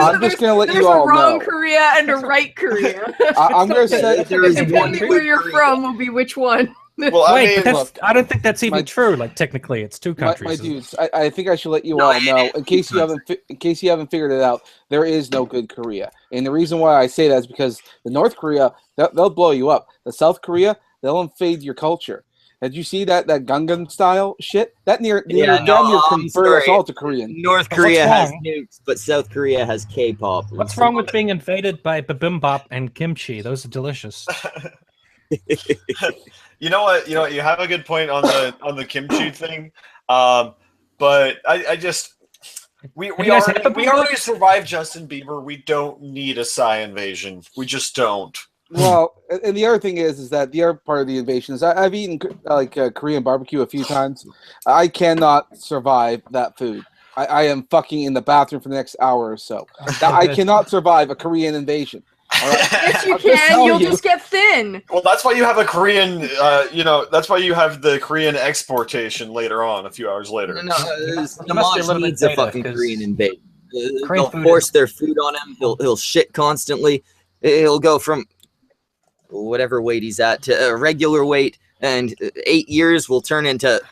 I'm just going to let There's you a all wrong know. Korea and a right Korea. I'm going to say There is Depending one where you're Korea. from will be which one. Well, I Wait, mean, but that's, look, I don't think that's even my- true. Like technically, it's two my countries. dudes. I think I should let you No, all it know is in case you haven't figured it out. There is no good Korea, and the reason why I say that is because the North Korea they'll blow you up. The South Korea they'll invade your culture. Did you see that Gangnam style shit? That damn near I'm converted us sorry. all to Korean. North Korea has wrong? nukes, but South Korea has K-pop. What's wrong with being invaded by bibimbap and kimchi? Those are delicious. you know what? You have a good point on the kimchi thing. But I just we you guys had already survived Justin Bieber. We don't need a Psy invasion. We just don't. Well, and the other thing is that the other part of the invasion is I've eaten Korean barbecue a few times. I cannot survive that food. I am fucking in the bathroom for the next hour or so. I cannot survive a Korean invasion. All right? Yes, you I'm just can. telling You'll you. just get thin. Well, that's why you have a Korean. That's why you have the Korean exportation later on, a few hours later. No, must be a Namaj little bit needs a beta, fucking 'cause- Korean invasion. they'll force their food on him. He'll shit constantly. He'll go from whatever weight he's at to a regular weight, and 8 years will turn into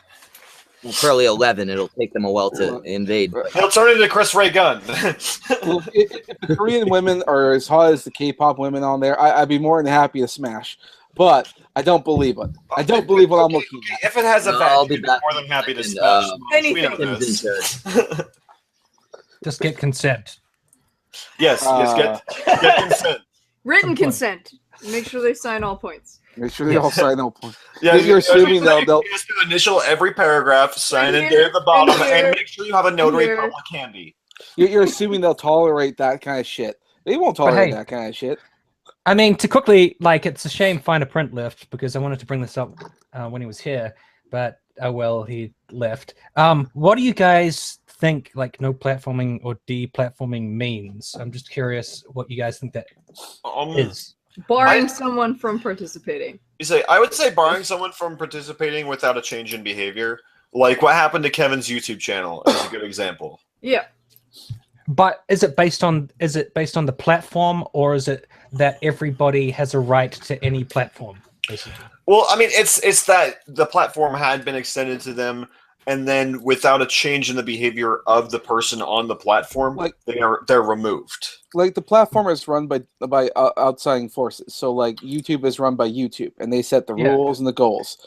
probably 11. It'll take them a while to invade. He'll turn into Chris Ray Gunn. Well, if the Korean women are as hot as the K-pop women on there, I'd be more than happy to smash. But I don't believe it. I don't believe what I'm looking at. If it has a veg, I'll be you'd be back more than happy to smash. anything. Just get consent. Yes, get consent. Written consent. Make sure they sign all points. Make sure they all sign no point. Yeah, You're assuming they'll just initial every paragraph, sign in there at the bottom, and make sure you have a notary public handy. You're assuming they'll tolerate that kind of shit. They won't tolerate that kind of shit. I mean, to quickly, like, it's a shame Fine Print left because I wanted to bring this up when he was here, but oh well, he left. What do you guys think, like, no platforming or deplatforming means? I'm just curious what you guys think that is. Barring someone from participating. I would say barring someone from participating without a change in behavior, like what happened to Kevin's YouTube channel is a good example. Yeah. But is it based on the platform, or is it that everybody has a right to any platform, basically? Well, I mean, it's that the platform had been extended to them, and then without a change in the behavior of the person on the platform, like they're removed. Like the platform is run by outside forces. So like YouTube is run by YouTube, and they set the rules and the goals.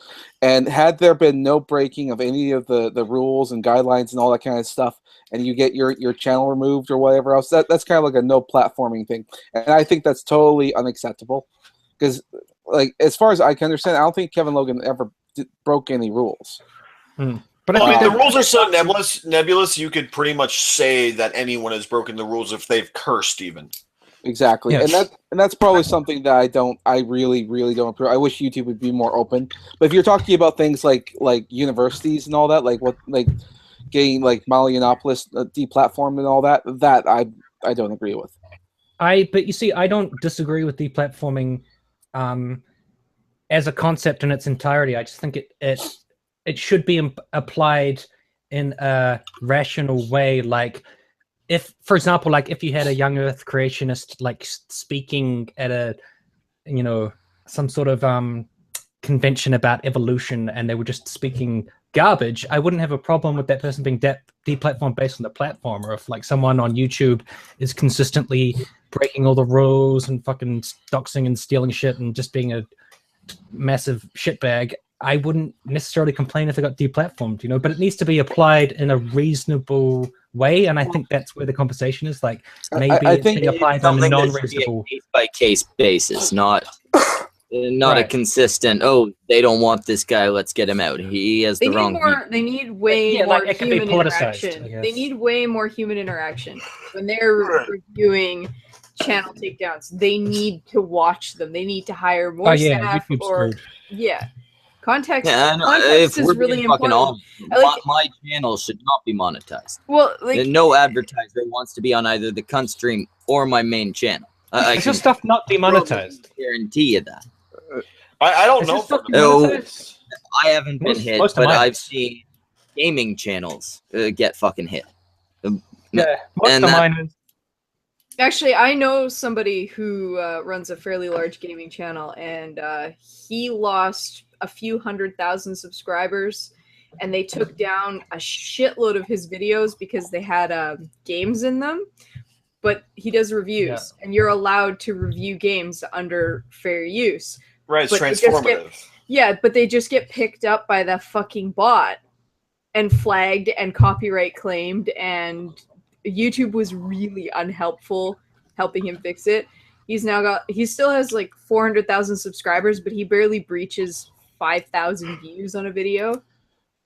And had there been no breaking of any of the rules and guidelines and all that kind of stuff, and you get your channel removed or whatever else, that's kind of like a no platforming thing. And I think that's totally unacceptable. Because like as far as I can understand, I don't think Kevin Logan ever broke any rules. But I mean, the rules are so nebulous. You could pretty much say that anyone has broken the rules if they've cursed, even. Exactly, and that's probably something that I really don't approve. I wish YouTube would be more open. But if you're talking about things like universities and all that, like getting like Molly Yiannopoulos deplatformed and all that, I don't agree with. But you see, I don't disagree with deplatforming as a concept in its entirety. I just think it should be applied in a rational way. Like, if, for example, like if you had a young Earth creationist like speaking at a, some sort of convention about evolution, and they were just speaking garbage, I wouldn't have a problem with that person being deplatformed based on the platform. Or if like someone on YouTube is consistently breaking all the rules and fucking doxing and stealing shit and just being a massive shitbag, I wouldn't necessarily complain if it got deplatformed, but it needs to be applied in a reasonable way, and I think that's where the conversation is. Like, maybe I think it's applied on a non-reasonable case-by-case basis, not a consistent. Oh, they don't want this guy. Let's get him out. He has the wrong. They need way more human interaction. They need way more human interaction when they're reviewing channel takedowns. They need to watch them. They need to hire more staff. Context, context is really important. My channel should not be monetized. Well, no advertiser wants to be on either the cunt stream or my main channel. Is your stuff not demonetized? Guarantee you that. I don't know. I haven't been hit, but I've seen gaming channels get fucking hit. Mine is. Actually, I know somebody who runs a fairly large gaming channel, and he lost a few 100,000 subscribers, and they took down a shitload of his videos because they had games in them. But he does reviews, and you're allowed to review games under fair use. Right, it's transformative. But they just get picked up by the fucking bot and flagged and copyright claimed, and YouTube was really unhelpful helping him fix it. He still has like 400,000 subscribers, but he barely breaches 5,000 views on a video.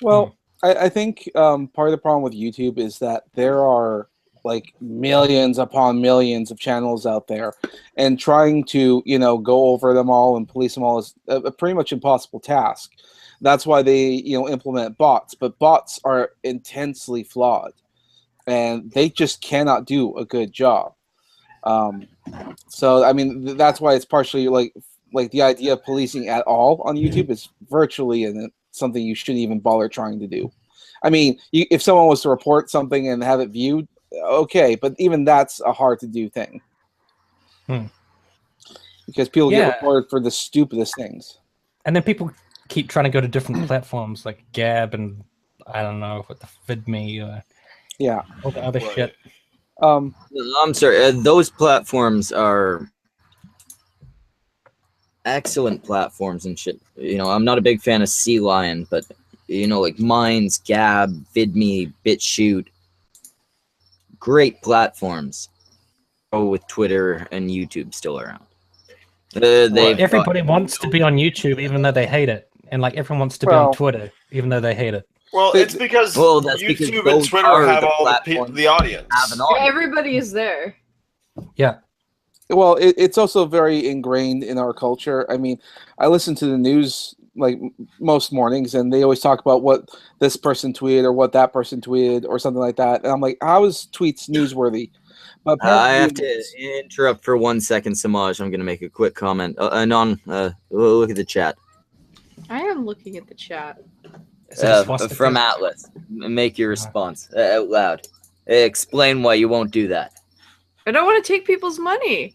Well, I think part of the problem with YouTube is that there are like millions upon millions of channels out there, and trying to go over them all and police them all is a pretty much impossible task. That's why they implement bots, but bots are intensely flawed, and they just cannot do a good job. So I mean, that's why it's partially like the idea of policing at all on YouTube is virtually something you shouldn't even bother trying to do. I mean, if someone was to report something and have it viewed, okay, but even that's a hard to do thing. Because people get reported for the stupidest things. And then people keep trying to go to different platforms like Gab and I don't know what the FidMe or all the other shit. I'm sorry. Those platforms are excellent platforms and shit. You know, I'm not a big fan of Sea Lion, but you know, like Minds, Gab, FidMe, BitChute, great platforms. Oh, with Twitter and YouTube still around. Everybody wants to be on YouTube even though they hate it, and like everyone wants to be on Twitter even though they hate it. Well, it's because YouTube and Twitter have all the audience. Everybody is there. Yeah. Well, it's also very ingrained in our culture. I mean, I listen to the news like most mornings, and they always talk about what this person tweeted or what that person tweeted or something like that. And I'm like, how is tweets newsworthy? But I have to interrupt for 1 second, Samaj. I'm going to make a quick comment. Anon, look at the chat. I am looking at the chat. From Atlas. Make your response out loud. Explain why you won't do that. I don't want to take people's money.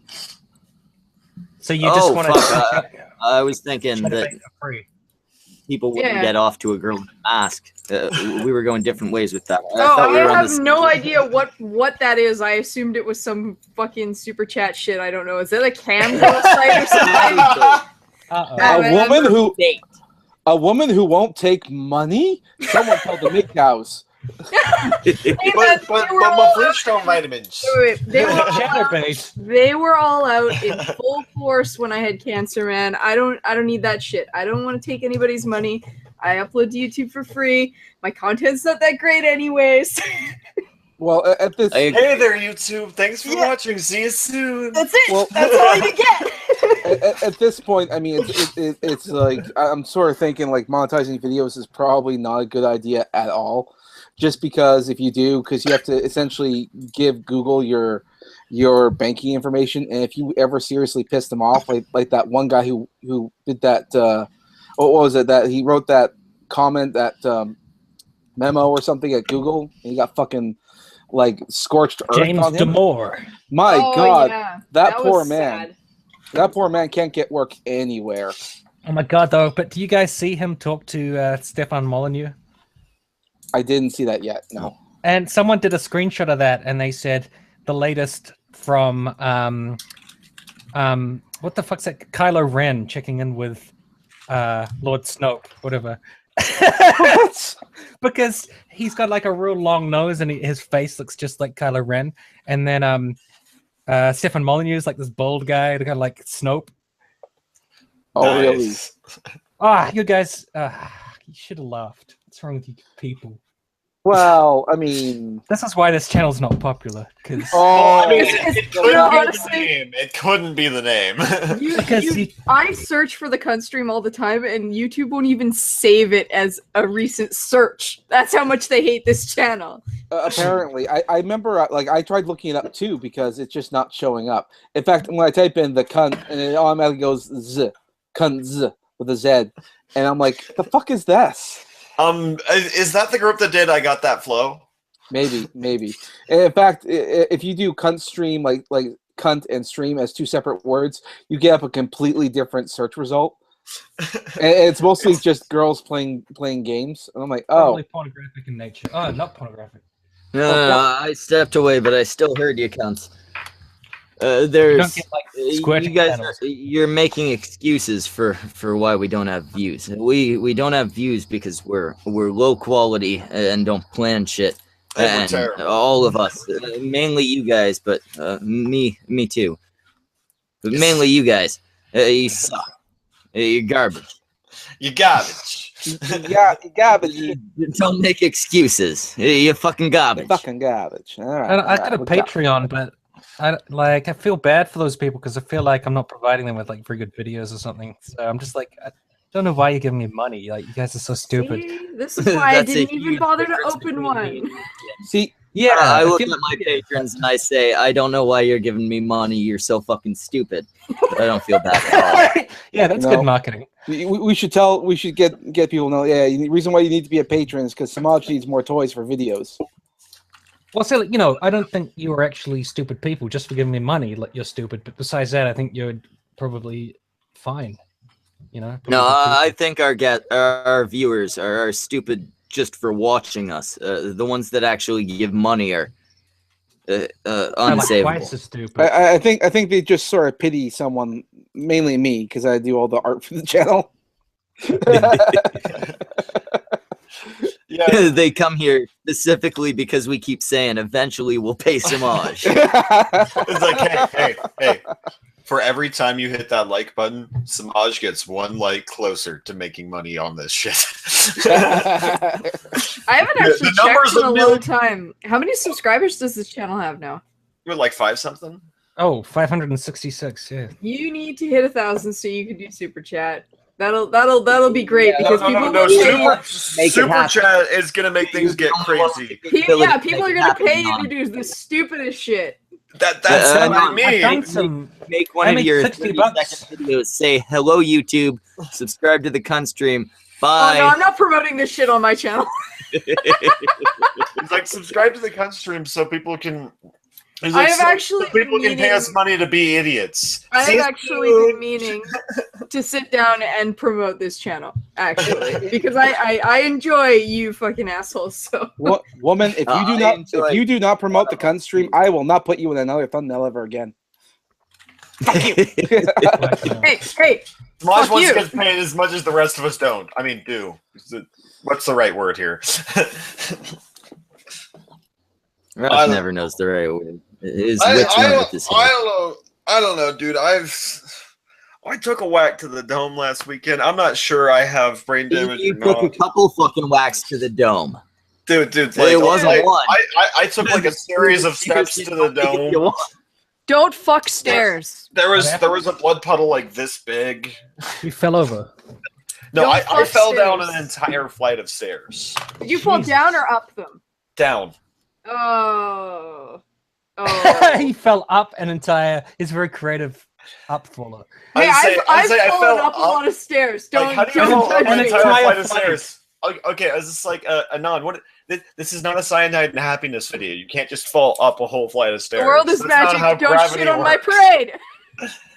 So you just want to... I was thinking that people wouldn't get off to a girl mask. We were going different ways with that. I have no idea what that is. I assumed it was some fucking super chat shit. I don't know. Is that a cam girl site or something? A woman who won't take money? Someone told the McDow's. but my Flintstone vitamins. They were all out in full force when I had cancer, man. I don't need that shit. I don't want to take anybody's money. I upload to YouTube for free. My content's not that great anyways. Well, at this... Hey there, YouTube. Thanks for watching. See you soon. That's it. Well, that's all you get. At this point, I mean, it's like, I'm sort of thinking like monetizing videos is probably not a good idea at all. Just because if you do, because you have to essentially give Google your banking information, and if you ever seriously piss them off, like that one guy who did that, what was it, that he wrote that comment, that memo or something at Google, and he got fucking like scorched earth James on him. Damore. My God, yeah. that poor man. Sad. That poor man can't get work anywhere. Oh my God, though! But do you guys see him talk to Stefan Molyneux? I didn't see that yet. No. And someone did a screenshot of that, and they said the latest from what the fuck's that? Kylo Ren checking in with Lord Snoke, whatever. Because he's got like a real long nose, and his face looks just like Kylo Ren. And then Stefan Molyneux is like this bald guy, kind of like Snoke. Oh, really? You guys, you should have laughed. What's wrong with you people? Well, I mean, this is why this channel's not popular. Because I mean, it couldn't be the name. It couldn't be the name. I search for the Cunt Stream all the time, and YouTube won't even save it as a recent search. That's how much they hate this channel. Apparently, I remember like I tried looking it up too because it's just not showing up. In fact, when I type in the cunt, and it automatically goes z, cunt z with a Z, and I'm like, the fuck is this? Is that the group that did I Got That Flow? Maybe. In fact, if you do cunt stream, like cunt and stream as two separate words, you get up a completely different search result. And it's mostly just girls playing games. And I'm like, oh. Probably pornographic in nature. Oh, not pornographic. No, I stepped away, but I still heard you, cunts. There's you guys you're making excuses for why we don't have views. We don't have views because we're low quality and don't plan shit. And all of us, mainly you guys, but me too. But mainly you guys, you suck. You're garbage. You garbage. Yeah, garbage. Don't make excuses. You're fucking garbage. You're fucking garbage. All right. I got a Patreon, but I feel bad for those people because I feel like I'm not providing them with like very good videos or something. So I'm just like, I don't know why you're giving me money. Like, you guys are so stupid. See? This is why I didn't even bother to open one. See, yeah, I look at my patrons and I say, I don't know why you're giving me money. You're so fucking stupid. But I don't feel bad at all. Yeah, that's good marketing. We should get people to know. Yeah, the reason why you need to be a patron is because Samaj needs more toys for videos. Well, so you know, I don't think you are actually stupid people just for giving me money. Like you're stupid, but besides that, I think you're probably fine. You know. No, I think our viewers are stupid just for watching us. The ones that actually give money are unsavable. Twice as stupid. I think they just sort of pity someone, mainly me, because I do all the art for the channel. Yeah. They come here specifically because we keep saying eventually we'll pay homage. It's like, hey. For every time you hit that like button, Samaj gets 1 like closer to making money on this shit. I haven't actually checked in a long time. How many subscribers does this channel have now? We're like 5 something. Oh, 566. Yeah. You need to hit 1,000 so you can do super chat. That'll be great because people no, super chat is gonna make things get crazy. People are gonna pay you to do the stupidest shit. That's not me. Make one of your 30-second videos. Say hello, YouTube. Subscribe to the Cunt Stream. Bye. Oh no, I'm not promoting this shit on my channel. It's like subscribe to the Cunt Stream so people can. I have actually people can pay us money to be idiots. I have actually been meaning to sit down and promote this channel, actually, because I enjoy you fucking assholes. So, woman, if you do not promote the Cunt Stream, I will not put you in another thumbnail ever again. Fuck you. hey. Samaj wants to get paid as much as the rest of us don't. I mean, do. What's the right word here? Rush never knows the right word. I don't know, dude. I took a whack to the dome last weekend. I'm not sure I have brain damage. You took a couple fucking whacks to the dome. Dude, like, it wasn't one. I took like a series of steps to the dome. Don't fuck stairs. There was a blood puddle like this big. You fell over. No, I fell down an entire flight of stairs. Did you fall down or up them? Down. Oh. He fell up an entire. He's very creative. Up faller. Hey, I've fallen up a lot of stairs. Don't judge an entire flight of stairs. Okay, I was just like, Anon, what? This is not a cyanide and happiness video. You can't just fall up a whole flight of stairs. The world is magic. Don't shit on my parade.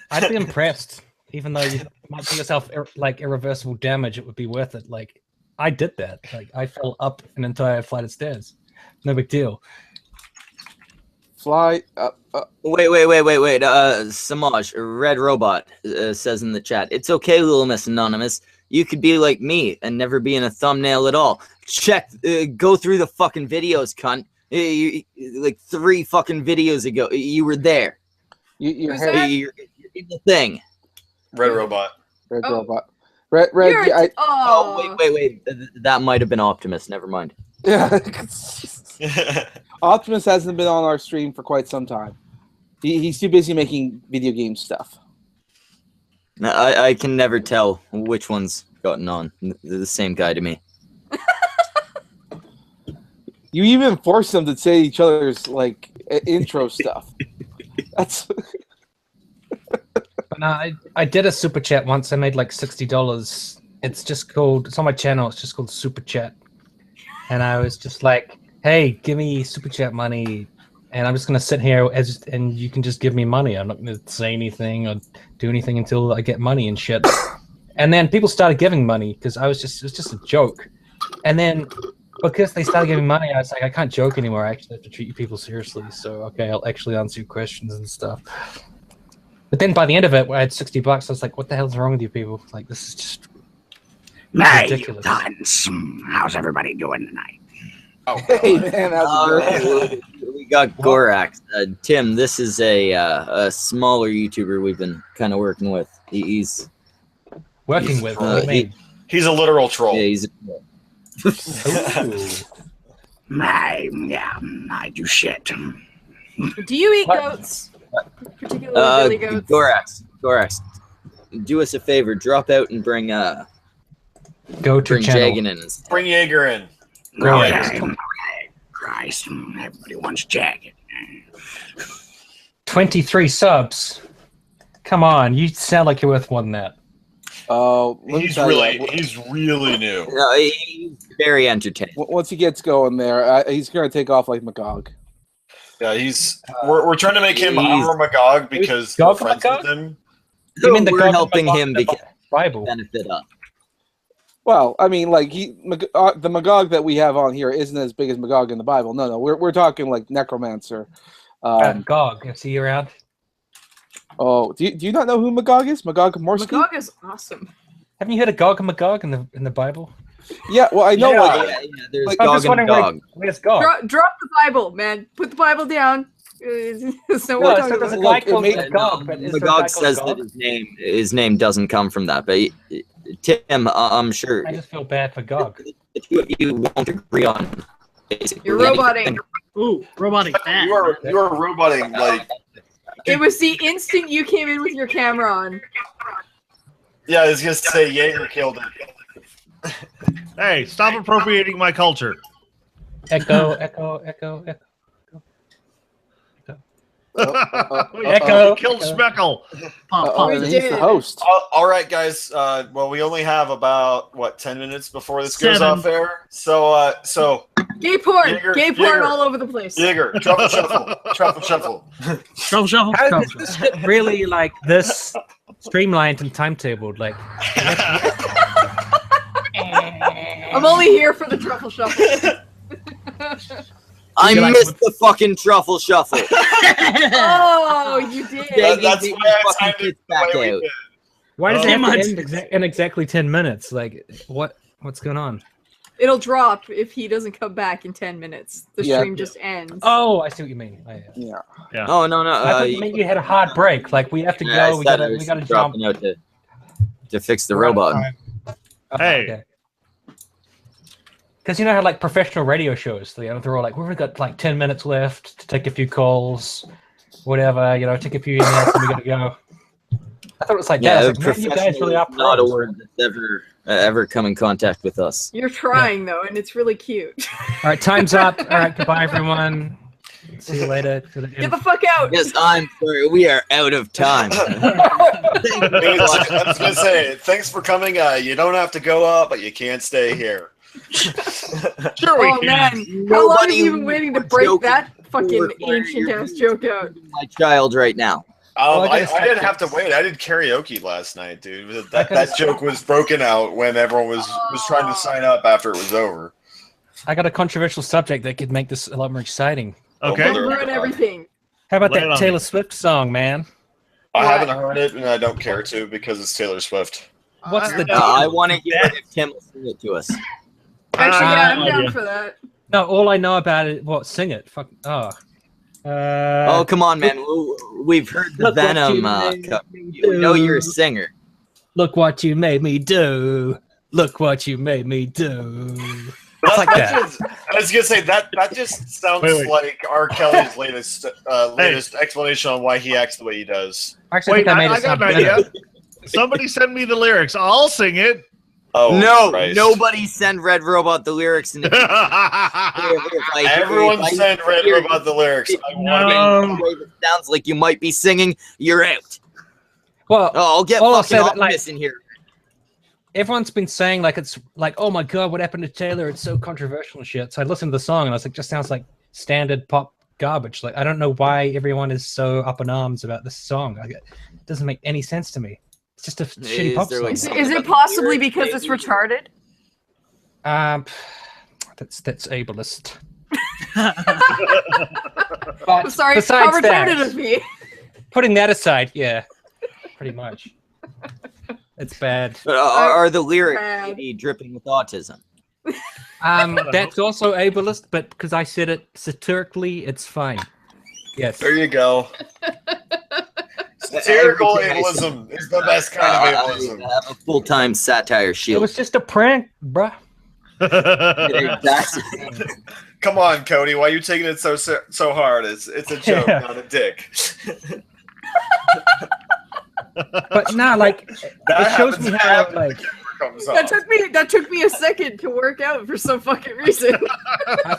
I'd be impressed, even though you might do yourself like irreversible damage. It would be worth it. Like I did that. Like I fell up an entire flight of stairs. No big deal. Fly. Wait. Samaj, Red Robot says in the chat, it's okay, little Miss Anonymous. You could be like me and never be in a thumbnail at all. Check, go through the fucking videos, cunt. Like 3 fucking videos ago, you were there. You're in the thing. Red Robot. Red Oh. Robot. Red. Yeah, Oh, wait. That might have been Optimus. Never mind. yeah. Optimus hasn't been on our stream for quite some time. He's too busy making video game stuff. I can never tell which one's gotten on. They're the same guy to me. You even force them to say each other's like intro stuff. That's. No, I did a super chat once. I made like $60. It's on my channel. It's just called Super Chat, and I was just like, "Hey, give me super chat money, and I'm just gonna sit here and you can just give me money. I'm not gonna say anything or do anything until I get money and shit." And then people started giving money because it was just a joke, and then because they started giving money, I was like, I can't joke anymore. I actually have to treat you people seriously. So okay, I'll actually answer your questions and stuff. But then by the end of it, when I had $60, I was like, what the hell's wrong with you people? Like, this is just ridiculous. How's everybody doing tonight? Oh, Hey man, that's We got Gorax. Tim, this is a smaller YouTuber we've been kind of working with. He's Working with. What do you mean? he's a literal troll. Yeah, he's. I do shit. Do you eat goats? Particularly billy goats? Gorax, do us a favor. Drop out and bring Go to bring channel. Jagan in. Bring Jaeger in. Okay. Christ, everybody wants jacket. 23 subs. Come on, you sound like you're worth more than that. Oh, He's really new. He's very entertaining. Once he gets going there, he's gonna take off like Magog. Yeah, he's. We're trying to make him our Magog because we're friends with him. You mean we're helping him Bible benefit us? Well, I mean, like the Magog that we have on here isn't as big as Magog in the Bible. No, we're talking like necromancer. Gog, is he around? Oh, do you not know who Magog is? Magog Morsky? Magog is awesome. Haven't you heard of Gog and Magog in the Bible? Yeah, well, I know. There's like, Gog and Magog. Where's Gog? Drop the Bible, man. Put the Bible down. So there's a guy called Gog. Magog says that his name doesn't come from that, but Tim, I'm sure. I just feel bad for Gog. The two of you won't agree on basically. You're roboting. Ooh, roboting. You are roboting like. It was the instant you came in with your camera on. Yeah, I was gonna say Jaeger killed it. Hey, stop appropriating my culture. Echo. Echo killed Speckle. He's the host. All right, guys. Well, we only have about 10 minutes before this goes off air. So gay porn, Jaeger, all over the place. Jaeger, truffle shuffle, truffle shuffle, truffle shuffle. How is this shit really like this streamlined and timetabled? Like, I'm only here for the truffle shuffle. I missed the fucking truffle shuffle. Oh, you did. That's why I timed it back out. Why does it have to end in exactly 10 minutes? Like, what's going on? It'll drop if he doesn't come back in 10 minutes. The stream just ends. Oh, I see what you mean. Yeah. Oh no. I thought you meant you had a hard break. Like we have to go. We gotta jump out to fix the robot. Hey. Okay. Because you know how like professional radio shows, they're all like, we've got like 10 minutes left to take a few calls, whatever, take a few emails and we gotta go. I thought it was like that. Yeah, like, you guys really are not a word that's ever come in contact with us. You're trying though, and it's really cute. All right, time's up. All right, goodbye everyone. See you later. Get the fuck out. Yes, I'm sorry. We are out of time. I was gonna say, thanks for coming. You don't have to go up, but you can't stay here. Sure we Oh can. man, how long have you been waiting to break that fucking ancient ass joke out? My child right now. I didn't have to wait. I did karaoke last night, dude. That joke was broken out when everyone was trying to sign up after it was over. I got a controversial subject that could make this a lot more exciting. Okay. Ruin everything. How about that Taylor Swift song, man? I haven't heard it, and I don't care to because it's Taylor Swift. What's the I want to hear it if Tim will sing it to us. Actually, yeah, I'm down for that. No, all I know about it. Sing it. Fuck. Oh, come on, man. We've heard the Venom cover. We know you're a singer. Look what you made me do. Look what you made me do. I was gonna say that just sounds like R. Kelly's latest explanation on why he acts the way he does. Actually, I got an idea. Somebody send me the lyrics. I'll sing it. Oh no! Christ. Nobody send Red Robot the lyrics. Everyone send Red Robot the lyrics. It sounds like you might be singing. You're out. Well, I'll get fucking Optimus in here. Everyone's been saying it's like, oh my god, what happened to Taylor? It's so controversial and shit. So I listened to the song and I was like, just sounds like standard pop garbage. Like I don't know why everyone is so up in arms about this song. Like, it doesn't make any sense to me. It's just a shitty pop song. Is it possibly because it's retarded? That's ableist. I'm sorry, how retarded of me. Putting that aside, yeah, pretty much. It's bad. But are the lyrics maybe dripping with autism? That's also ableist, but because I said it satirically, it's fine. Yes. There you go. Satirical ableism is the best kind of ableism. I have a full-time satire shield. It was just a prank, bruh. Come on, Cody. Why are you taking it so hard? It's a joke, not a dick. But nah, like it shows me how that took me a second to work out for some fucking reason. I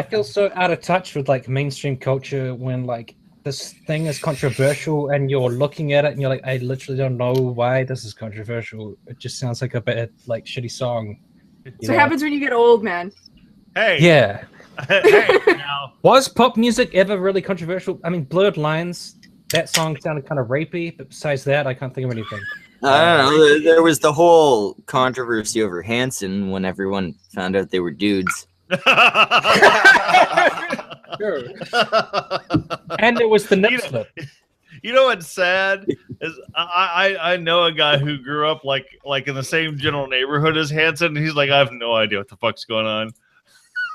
feel so out of touch with like mainstream culture when like this thing is controversial and you're looking at it and you're like, I literally don't know why this is controversial. It just sounds like a bit like shitty song. So it happens when you get old, man. Hey. Yeah. Hey, now. Was pop music ever really controversial? I mean, Blurred Lines, that song sounded kind of rapey, but besides that, I can't think of anything. I don't know. There was the whole controversy over Hanson when everyone found out they were dudes. Sure. And there was the nip slip. You know what's sad is I know a guy who grew up like in the same general neighborhood as Hanson, and he's like, I have no idea what the fuck's going on.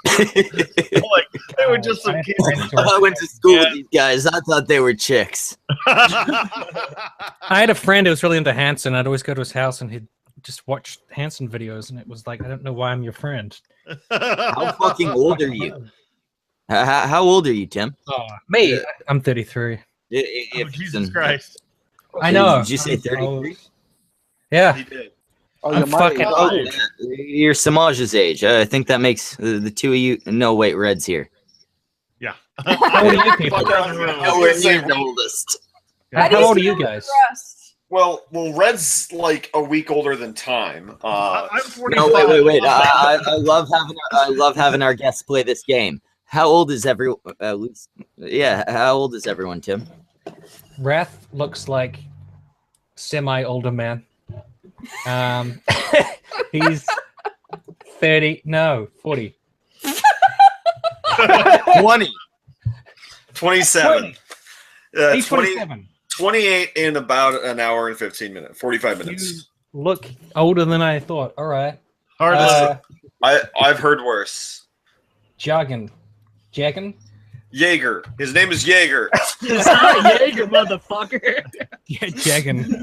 Like they were just some kids. I went to school with these guys. I thought they were chicks. I had a friend who was really into Hanson. I'd always go to his house and he'd just watch Hanson videos, and it was like, I don't know why I'm your friend. How fucking old are you? How old are you, Tim? Oh, me? I'm 33. Jesus Christ. I know. Did you say 33? Yeah. He did. Oh, I'm you're my fucking age. old. You're Samaj's age. I think that makes the two of you. No, wait, Red's here. Yeah. How old are you people? Nowhere near the oldest. How old are you guys? Well, Red's like a week older than Time. I'm 45. No, wait. I love having our guests play this game. How old is everyone? At least, yeah. How old is everyone, Tim? Wrath looks like semi-older man. He's 30. No, 40. 20. 27. He's 27. 28 in about an hour and 15 minutes. 45 minutes. You look older than I thought. All right. I've heard worse. Jagan. Jaeger. His name is Jaeger. It's not Jaeger, motherfucker. Yeah, Jagan.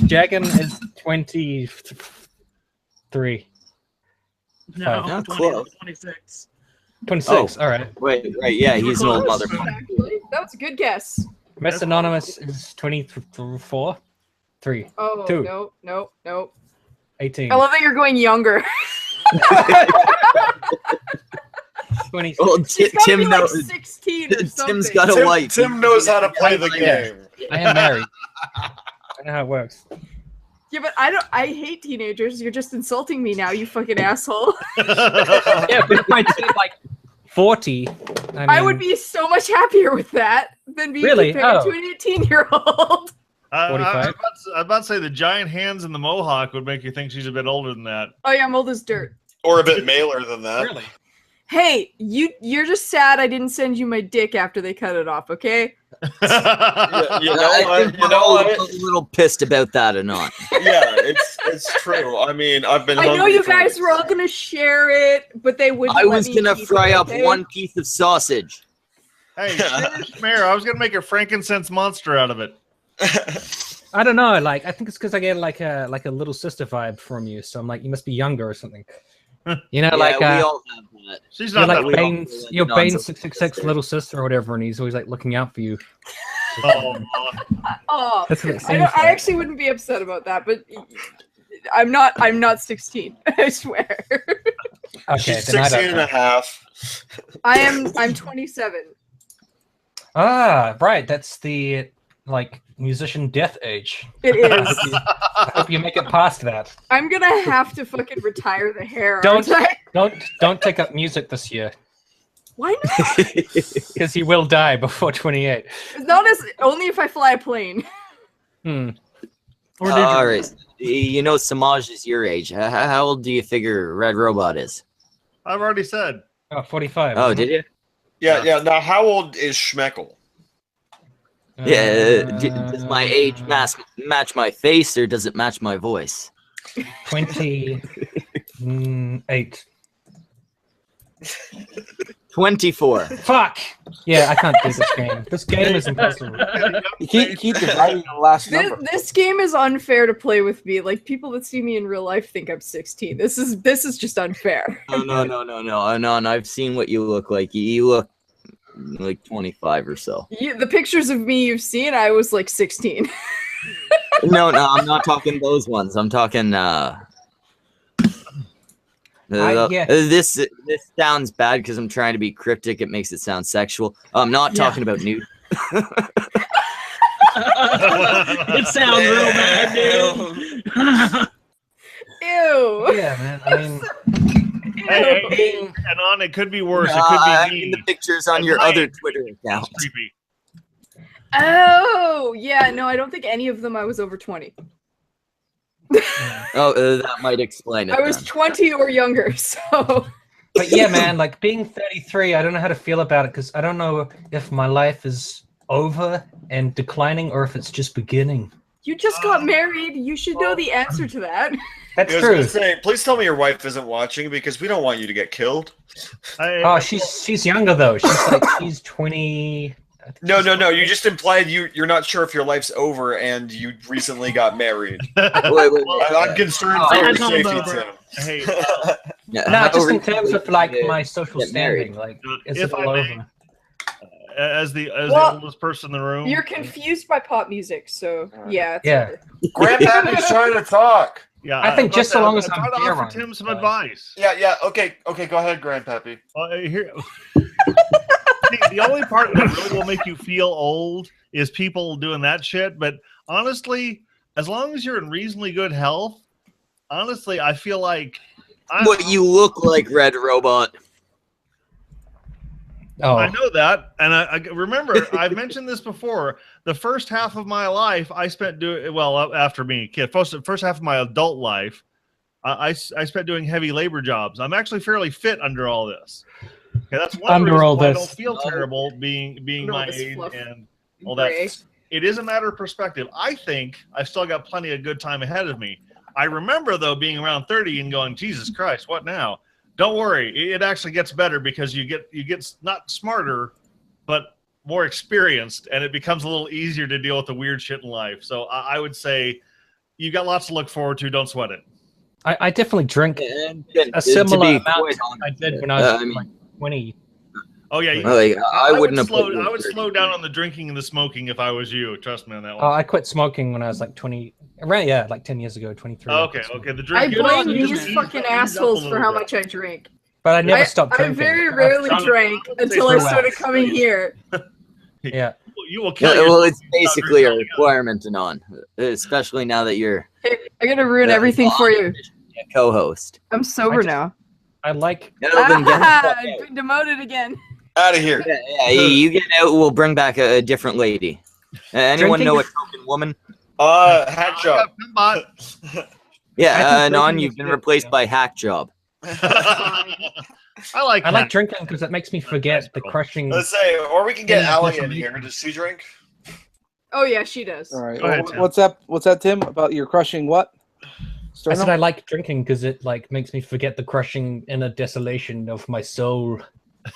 Jagan is 23. No, Not 20, close. 26. 26. All right. Wait, right? Yeah, he's an old motherfucker. Actually, that was a good guess. Miss Anonymous is 24. 3. Oh, 2. no. 18. I love that you're going younger. 26. Well, She's gotta Tim be like knows. 16 or something. Tim's got a wife. Tim knows how to play the game. I am married. I know how it works. Yeah, but I hate teenagers. You're just insulting me now, you fucking asshole. Yeah, but if I did like 40, I would be so much happier with that than being Really? compared Oh. to an 18-year-old. I'm 45? about to say the giant hands and the mohawk would make you think she's a bit older than that. Oh yeah, I'm old as dirt. Or a bit maler than that. Really? Hey, you're just sad I didn't send you my dick after they cut it off, okay? Yeah, I think we're all a little pissed about that or not. Yeah, it's true. I mean, I've been. I know hungry you for guys weeks. were all gonna share it, but they wouldn't. I let was me gonna keep fry it, up okay? one piece of sausage. Hey, Mayor, I was gonna make a frankincense monster out of it. I don't know. Like, I think it's because I get like a little sister vibe from you. So I'm like, you must be younger or something. You know, Yeah, like we all have that. She's you're not like that young. Bane's, you're Bane's 666 little sister or whatever, and he's always like looking out for you. Oh, Oh, That's what it I, seems don't- I like. actually wouldn't be upset about that, but I'm not 16. I swear. Okay, She's then I 16 don't and know. a half. I'm 27. Ah, right. That's the like musician death age. It is. I hope you make it past that. I'm gonna have to fucking retire the hair. Don't aren't I? don't take up music this year Why not? because you will die before 28. It's not as only if I fly a plane. Hmm. Or did you? All right. You know, Samaj is your age. How old do you figure Red Robot is? I've already said. Oh, 45. Oh, isn't did it? you? Yeah. Now, how old is Schmeckel? Yeah. Does my age match my face, or does it match my voice? 28. 24. Fuck! Yeah, I can't do this game. This game is impossible. You keep dividing the last number. This game is unfair to play with me. Like people that see me in real life think I'm 16. This is just unfair. No. I've seen what you look like. You look like 25 or so. The pictures of me you've seen, I was like 16. No, I'm not talking those ones. I'm talking Yeah. This sounds bad because I'm trying to be cryptic. It makes it sound sexual. I'm not talking about nude. It sounds real bad, dude. Ew. Yeah, man. I mean, Hey, Anon, it could be worse. It could I be mean me. the pictures on your other Twitter account. It's creepy. Oh, yeah. No, I don't think any of them I was over 20. Oh, that might explain it. I was then. 20 or younger, so. But yeah, man, like being 33, I don't know how to feel about it because I don't know if my life is over and declining or if it's just beginning. You just got married. You should know the answer to that. That's I was true. gonna say, please tell me your wife isn't watching because we don't want you to get killed. Oh, she's younger though. She's 20. No. You just implied you're not sure if your life's over and you recently got married. Wait. I'm concerned for your safety, Tim. Hey, No, just in terms of like my social get married? standing, like is if it all I may, over? as the Well, oldest person in the room, You're confused by pop music, so yeah. It's Yeah. over. Grandpappy's trying to talk. yeah, I think just so long as I'm I'm trying to here offer on Tim it, some so- advice. Yeah. Okay, go ahead, Grandpappy. Here. The only part that really will make you feel old is people doing that shit. But honestly, as long as you're in reasonably good health, honestly, I feel like What you look like, Red Robot. Oh, I know that, and I remember I've mentioned this before. The first half of my life, I spent doing after being a kid. First half of my adult life, I spent doing heavy labor jobs. I'm actually fairly fit under all this. Okay, that's one Under reason all why I this. don't feel terrible being Under all my this age fluff and all Gray. that. It is a matter of perspective. I think I've still got plenty of good time ahead of me. I remember though being around 30 and going, Jesus Christ, what now? Don't worry, it actually gets better because you get not smarter, but more experienced, and it becomes a little easier to deal with the weird shit in life. So I would say you got lots to look forward to. Don't sweat it. I definitely drink And a to similar be amount quite I honest, did when I was I mean, like 20. Oh yeah, like, I wouldn't have. put you I would in slow down on the drinking and the smoking if I was you. Trust me on that one. Oh, I quit smoking when I was like 20. Right, yeah, like 10 years ago, 23. Oh, okay. The I drinking. blame You these just fucking ease up a assholes for little how bit. much I drink. But I never I, stopped I drinking. very rarely Jonathan, drank I would say until I for started wax. coming here. Yeah. You will kill Yeah, yourself well, it's if you stop basically a drinking. requirement to non, especially now that you're Hey, I'm gonna ruin everything for you. a co-host. I'm sober I just- now. I like. Yeah, then get the fuck out. I've been demoted again. Out of here. Yeah, you get out. We'll bring back a different lady. Anyone Drinking- know a token woman? Hack I job. got Yeah, I think non, drinking you've is been good, replaced yeah. by Hack Job. I like. I like that. drinking because it makes me forget the crushing. Let's say, or we can get Yeah, Allie in definitely. here. Does she drink? Oh yeah, she does. All right. Go ahead, Well, Tim. what's that, Tim? About your crushing what? I said I like drinking because it like makes me forget the crushing inner desolation of my soul.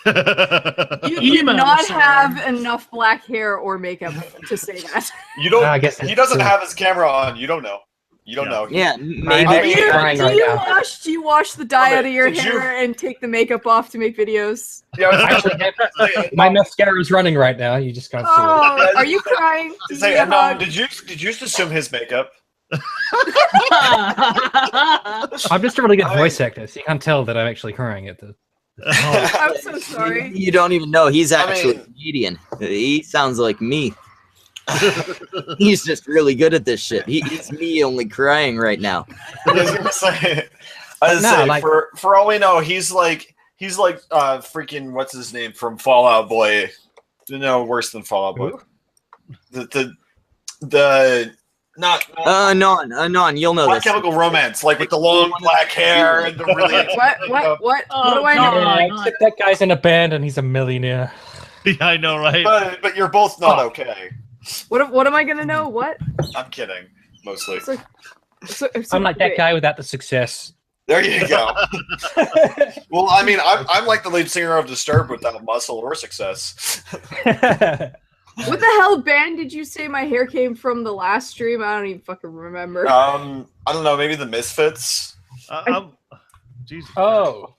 You do Emo, not sorry. have enough black hair or makeup to say that. You don't. I guess He that's doesn't true. have his camera on. You don't know. You don't Yeah. know. Yeah, I'm maybe. actually mean, crying Do right you now. do you wash the dye out of your Did you- hair and take the makeup off to make videos? Yeah, I was Actually, gonna say, my mascara is running right now. You just can't see it. Oh, are you crying? Do you say, need a no, hug? did you just assume his makeup? I'm just a really good voice actor, so you can't tell that I'm actually crying at the. I'm so sorry. You don't even know. He's I actually mean- Canadian. He sounds like me. He's just really good at this shit. He's me only crying right now. I was gonna say, No, like- for all we know, he's like freaking what's his name from Fallout Boy. No, worse than Fallout Boy. The not Non, you'll know My this. Chemical Romance, like with the long black hair and the really. What Oh, do I God. know? Yeah, except that guy's in a band and he's a millionaire. Yeah, I know, right? But you're both not okay. What am I gonna know? What? I'm kidding, mostly. So, I'm like that guy without the success. There you go. Well, I mean, I'm like the lead singer of Disturbed without muscle or success. What the hell band did you say my hair came from the last stream? I don't even fucking remember. I don't know, maybe the Misfits. Jesus. Oh.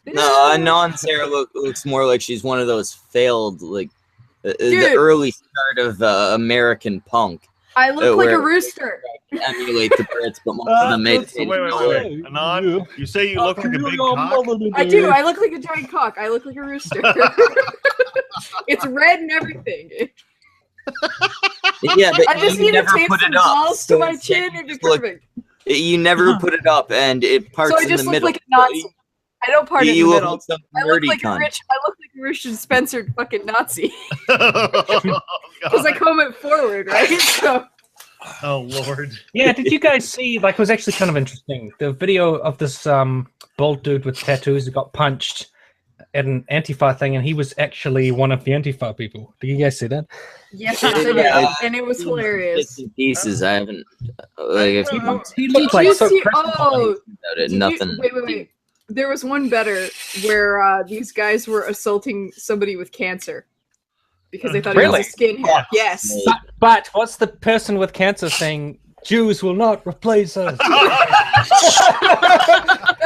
No, non-Sarah looks more like she's one of those failed, like the Dude. early start of American punk. I look like a where- rooster. Emulate the Brits, but most of them made So wait. Anon, you say you look like a big cock? I do. I look like a giant cock. I look like a rooster. It's red and everything. Yeah, but I just you need to never tape put some it up. balls to So my instead chin you and be just look- perfect. You never put it up, and it parts So I in just the look middle. like a Nazi. I don't part in You the look middle. like some I look nerdy like cunt. I look like a Richard Spencer fucking Nazi Oh, because I God. comb it forward, right? So Oh, Lord. Yeah, did you guys see? Like, it was actually kind of interesting. The video of this bald dude with tattoos who got punched at an Antifa thing, and he was actually one of the Antifa people. Did you guys see that? yes, I did, Yeah. and it was Bits hilarious. and pieces. I haven't. Like, if He you looked- He Did looked like you so see? crestfallen. Oh, about it, did nothing. you, wait. There was one better where these guys were assaulting somebody with cancer because they thought he Really? was a skinhead. Yes. But what's the person with cancer saying? Jews will not replace us. A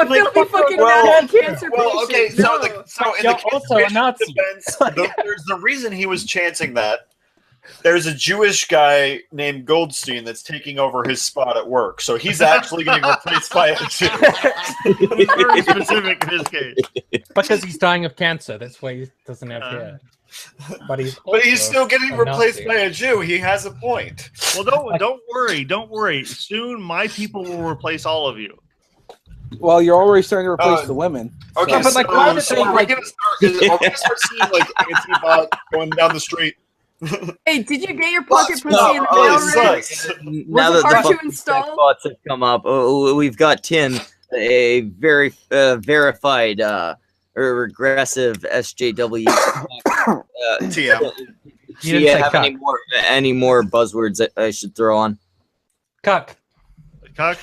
filthy fucking Nazi cancer Well, okay, patient. so No. so in You're the also a Christian Nazi. defense, there's the reason he was chanting that. There's a Jewish guy named Goldstein that's taking over his spot at work, so he's actually getting replaced by a Jew. Very specific in this case. Because he's dying of cancer. That's why he doesn't have hair. But he's also still getting a replaced Nazi. by a Jew. He has a point. Well, don't worry. Soon my people will replace all of you. Well, you're already starting to replace the women. Okay, Yeah, but, like, why did so they, are we like- gonna start seeing like Antifa going down the street? Hey, did you get your pocket pussy No, in the oh, mail it already? sucks. Now Was it that the hard to fucking install? sex bots have come up, we've got Tim, a very verified regressive SJW. TM. Do didn't you say have cuck. any more buzzwords that I should throw on? Cuck. Cock.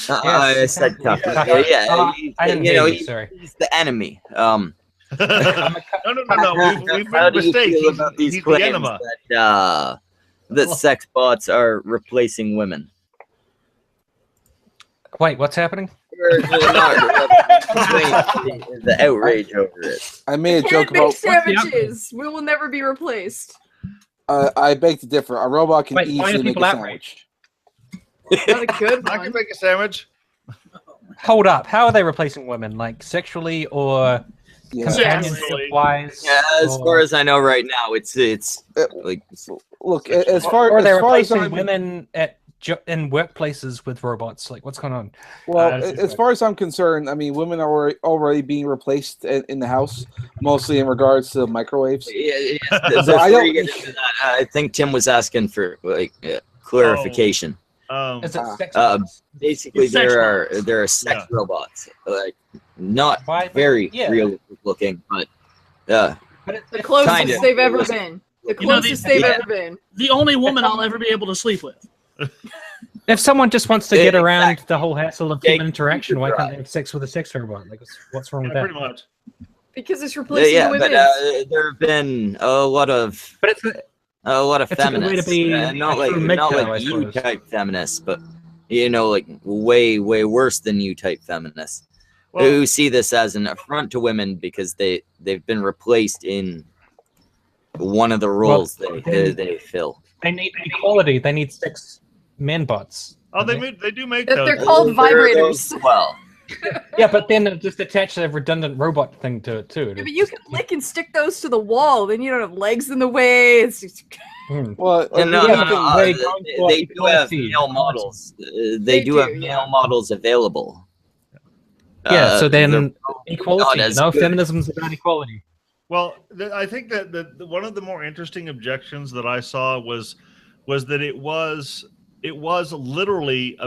I said cuck. Yeah. Yeah, I didn't you hear know, you, sorry. he's the enemy. No. We've How made do you mistakes. feel about these He's the claims enema. that sex bots are replacing women? Wait, what's happening? The outrage over it. I made a Can't joke make about. sandwiches. We will never be replaced. I beg to differ. A robot can Wait, why are easily make people a outraged? sandwich. Not a good I one. can make a sandwich. Hold up. How are they replacing women? Like sexually or Yeah. companionship-wise? Yeah, as or- far as I know right now, it's like Look, as far or are they as far as replacing I'm women in workplaces with robots? Like, what's going on? well, That's just as far as I'm concerned, I mean, women are already being replaced in the house, mostly in regards to microwaves. before you get into that, I think Tim was asking for like clarification. Is it sex Uh, bots? Basically, It's sex there are sex Yeah. robots, like not Why- very yeah. realistic looking, but The closest Kinda. they've ever been. The You know, closest they've yeah. ever been. The only woman I'll ever be able to sleep with. If someone just wants to get around Exactly. the whole hassle of Yeah, human interaction, why can't right. they have sex with a sex robot? Like, what's wrong Yeah, with that? pretty much. Because it's replacing yeah, the women. but there have been a lot of But it's of It's a good way to feminists, be not a like true not MGTOW, I like you suppose. type feminists, but like way worse than you type feminists, Well, who see this as an affront to women because they've been replaced in one of the roles they fill. They need equality. They need sex men bots. oh, don't they do make That those. they're called There are those vibrators. as well. Yeah, but then it just attach a redundant robot thing to it too. Yeah, but you can lick and stick those to the wall. Then you don't have legs in the way. It's just... Hmm. Well, And the no, other thing- they they, going for they do have equality. male models. They They do do, have yeah. male models available. Yeah, so they're then equality. not as No, good. feminism's about equality. Well, I think that one of the more interesting objections that I saw was that it was literally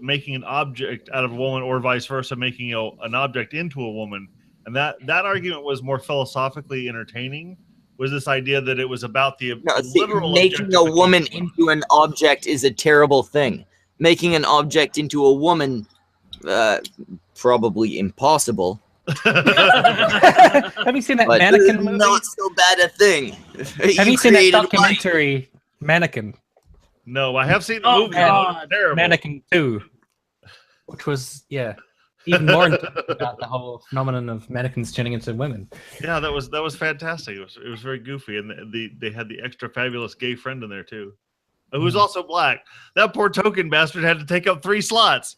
making an object out of a woman, or vice versa, making an object into a woman, and that argument was more philosophically entertaining. Was this idea that it was about the No, see, literal making a woman objectification. into an object is a terrible thing. Making an object into a woman, probably impossible. Have you seen that But mannequin movie? not so bad a thing. Have you seen that created light. documentary, Mannequin? No, I have seen the Oh, movie. God. It's terrible. Mannequin 2, which was even more intense about the whole phenomenon of mannequins turning into women. Yeah, that was fantastic. It was very goofy, and they had the extra fabulous gay friend in there too, who was also black. That poor token bastard had to take up 3 slots.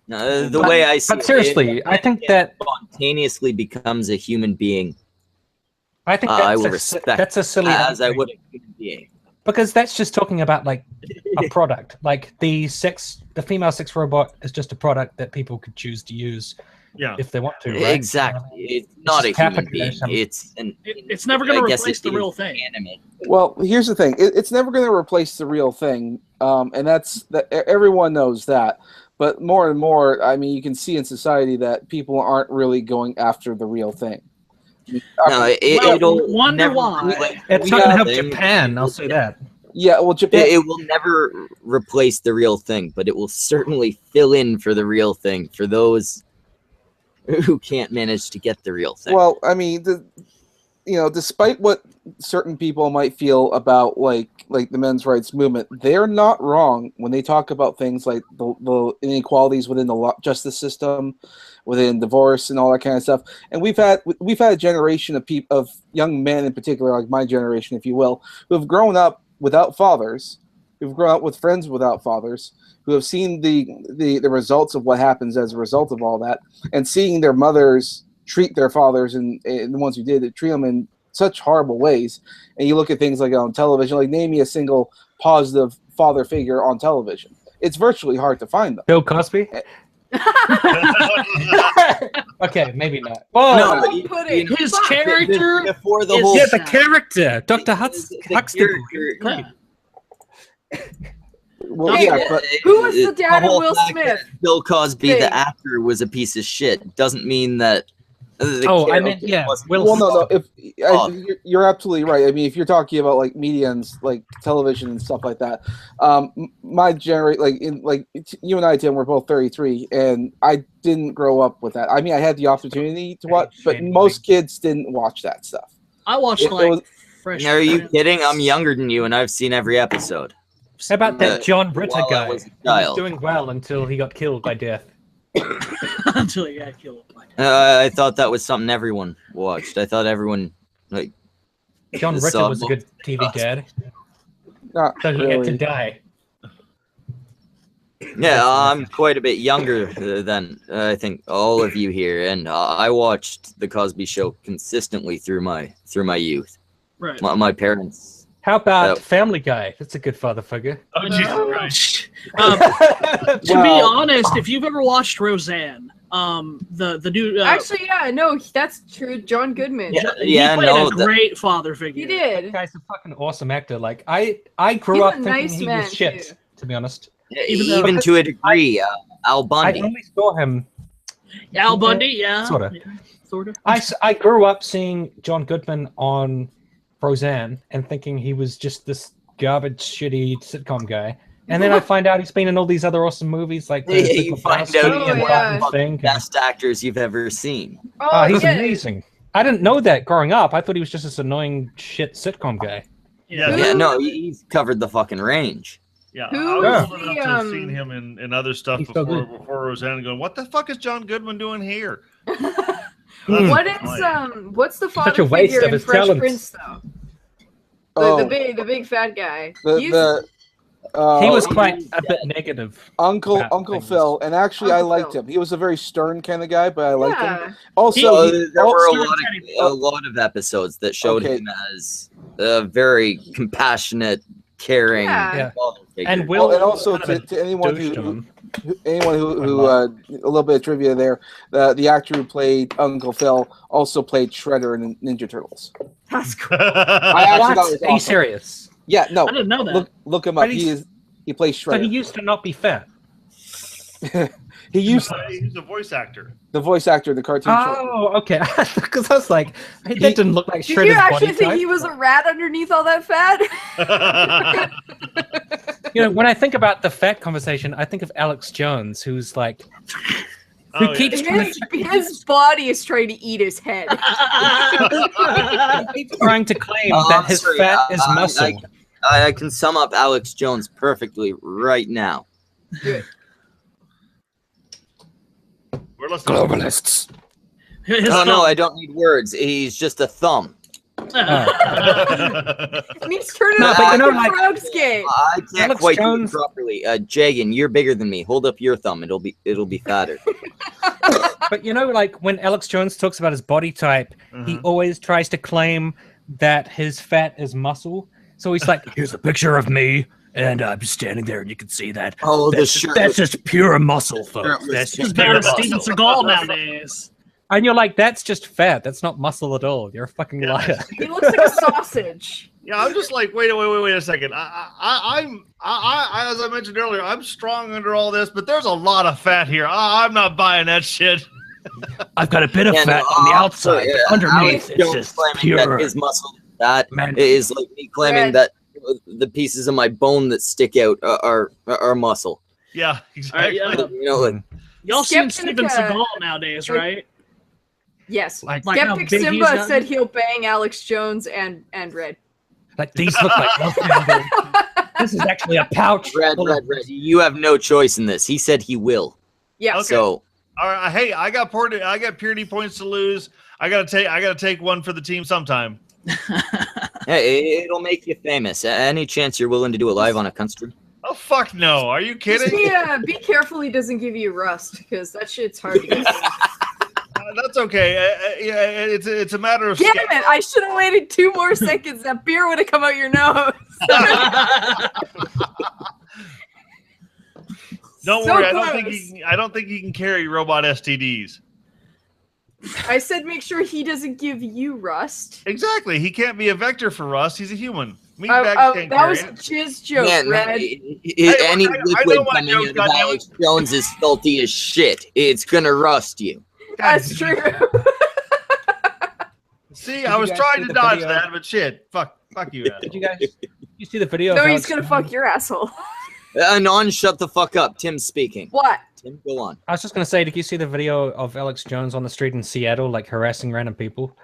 The way I see But seriously, I think that spontaneously becomes a human being, I think I that's will a respect that's a silly as I argument, would a human being. because that's just talking about like a product. Like the female sex robot is just a product that people could choose to use. Yeah. if they want to. Right? Exactly. It's not a just human happened being. to some- It's never going I to guess replace the it real is thing. animate. Well, here's the thing. It's never going to replace the real thing, and that's that. Everyone knows that. But more and more, I mean, you can see in society that people aren't really going after the real thing. No, it'll wonder never why. replace It's the not real gonna help thing. Japan. I'll say that. Yeah, well, Japan. It will never replace the real thing, but it will certainly fill in for the real thing for those who can't manage to get the real thing. Well, I mean, despite what certain people might feel about like the men's rights movement, they're not wrong when they talk about things like the inequalities within the justice system, within divorce and all that kind of stuff. And we've had a generation of young men in particular, like my generation, if you will, who have grown up without fathers, who've grown up with friends without fathers, who have seen the results of what happens as a result of all that, and seeing their mothers treat their fathers and the ones who did it, treat them in such horrible ways. And you look at things like on television, like name me a single positive father figure on television. It's virtually hard to find them. Bill Cosby? Okay, maybe not. Oh, No, Don't put it. His Fuck. character before the is- whole yeah, the character, Dr. Huxtable. character- Well, Hey, yeah, but Who was the dad of whole Will fact Smith? that Bill Cosby, Thing. the actor, was a piece of shit doesn't mean that. The Oh, I character meant, yeah, wasn't- Will well, no. Oh. You're absolutely right. I mean, if you're talking about like media and like television and stuff like that, my generation, you and I, Tim, we're both 33, and I didn't grow up with that. I mean, I had the opportunity to watch, but most kids didn't watch that stuff. I watched It like was- Fresh. Are you Prince. kidding? I'm younger than you, and I've seen every episode. How about that John Ritter while I guy? was a He was child. doing well until he got killed by death. Until he got killed. I thought that was something everyone watched. I thought everyone like. John Ritter saw was a most- good TV dad. Not So he had to really. die. Yeah, I'm quite a bit younger than I think all of you here, and I watched the Cosby Show consistently through my youth. Right. My parents. How about Oh. Family Guy? That's a good father figure. Oh, Jesus Christ. To be Well- honest, if you've ever watched Roseanne, the new Actually, yeah, no, that's true. John Goodman. Yeah, he played no, a great father figure. He did. That guy's a fucking awesome actor. Like I grew He's up a thinking nice he man, was shit. too. To be honest, Even to a degree, Al I Bundy. only saw him. Al Bundy, yeah. Sorta. Yeah, sorta. I grew up seeing John Goodman on Roseanne and thinking he was just this garbage, shitty sitcom guy. And then I find out he's been in all these other awesome movies like Yeah, Big you Lebowski find out Oh, he's and one yeah. of the Thing. best actors you've ever seen. Oh, He's yeah. amazing. I didn't know that growing up. I thought he was just this annoying shit sitcom guy. Yeah, Yeah, no, he's covered the fucking range. yeah. Who I was was old the, enough to have seen him in other stuff He's so before Roseanne, going, "What the fuck is John Goodman doing here?" What is what's the father Such a waste figure of in his Fresh talents. Prince though? Oh. The big fat guy. The He was Oh, quite a bit negative. Uncle about things. Phil, and actually I Uncle liked Phil. him. He was a very stern kind of guy, but I liked him. Yeah. Also, So he- there were also- a lot of episodes that showed Okay. him as a very compassionate, caring Yeah. father figure. And Will, well, and also kind of a to anyone douche to who him. who a little bit of trivia there, the actor who played Uncle Phil also played Shredder in Ninja Turtles. That's cool. I actually What? thought it was Are you awesome. serious? Yeah, no, I didn't know that. look him up. But he's- He plays So he Shredder. used to not be fat. He used He's a voice actor. the voice actor in the cartoon show. Oh, okay. Because I was like, that He- didn't look like Did Shredder's you actually body think type. he was a rat underneath all that fat? You know, when I think about the fat conversation, I think of Alex Jones, who's like, who Oh, keeps trying his body is trying to eat his head. to claim Oh, that I'm his sorry, fat is muscle. I can sum up Alex Jones perfectly right now. We're listening. Globalists. Oh no, I don't need words. He's just a thumb. And he's turning No, it but you know, into like- frog skate. I can't Alex quite Jones- do it properly. Jagan, you're bigger than me. Hold up your thumb. It'll be fatter. But you know, like when Alex Jones talks about his body type, he Mhm. always tries to claim that his fat is muscle. So he's like, here's a picture of me. And I'm just standing there, and you can see that. Oh, that's just pure muscle, folks. That's He's just better pure than Steven muscle. Seagal nowadays. And you're like, that's just fat. That's not muscle at all. You're a fucking liar. He looks like a sausage. Yeah, I'm just like, wait a second. I'm as I mentioned earlier, I'm strong under all this, but there's a lot of fat here. I'm not buying that shit. I've got a bit of fat on the outside, but underneath it's just pure. His muscle that Man. is like me claiming that the pieces of my bone that stick out are muscle. Yeah, exactly. You know, like, Y'all seen Steven Skeptic, Seagal nowadays, right? Yes. Like how Skeptic big he's Simba gotten? said he'll bang Alex Jones and Red. Like these look like. This is actually a pouch. Red. You have no choice in this. He said he will. Yeah. Okay. So All right, hey, I got purity points to lose. I gotta take one for the team sometime. hey, it'll make you famous. Any chance you're willing to do it live on a country? Oh fuck no! Are you kidding? Just be careful he doesn't give you rust, because that shit's hard to get. That's okay. Yeah, it's a matter of. Damn it! I should have waited 2 more seconds. That beer would have come out your nose. Don't So worry. close. I don't think he can carry robot STDs. I said make sure he doesn't give you rust. Exactly. He can't be a vector for us. He's a human. Meatbags can't That carry was a it. jizz joke, Man, Red. any I know liquid my coming joke, out of goddammit. Alex Jones is salty as shit. It's gonna rust you. That's true. See, Did I you was guys trying see to the dodge video? that, but shit. Fuck you. Did you guys? You see the video? No, of he's Alex gonna Jones? fuck your asshole. Non, shut the fuck up. Tim's speaking. What? Tim, go on. I was just gonna say, did you see the video of Alex Jones on the street in Seattle, like harassing random people?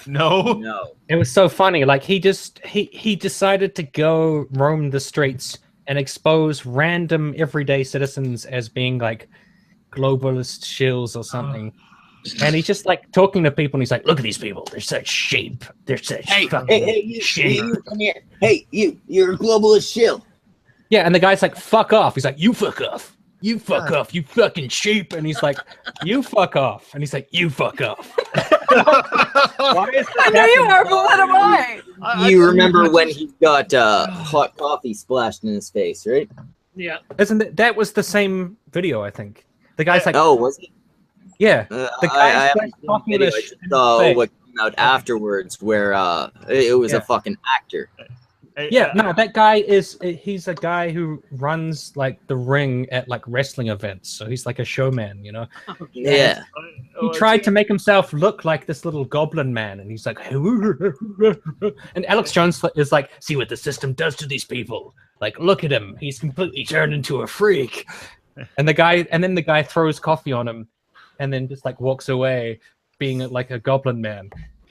No. It was so funny. Like he decided to go roam the streets and expose random everyday citizens as being like globalist shills or something. And he's just like talking to people, and he's like, "Look at these people. They're such sheep. They're such fucking sheep." you come here. Hey, you're a globalist shill. Yeah, and the guy's like, "Fuck off." He's like, "You fuck off. You fuck off. You fucking sheep." And he's like, "You fuck off." And he's like, "You fuck off." Why is I know you are, but what am I? You remember when he got hot coffee splashed in his face, right? Yeah. Isn't that was the same video? I think the guy's like, Oh, was it? yeah. The guy's I haven't seen the video. I just saw what came out afterwards, where it was a fucking actor. Yeah, no, that guy he's a guy who runs like the ring at like wrestling events. So he's like a showman, you know? Yeah. He tried to make himself look like this little goblin man, and he's like, and Alex Jones is like, see what the system does to these people. Like, look at him. He's completely turned into a freak. And then the guy throws coffee on him and then just like walks away being like a goblin man.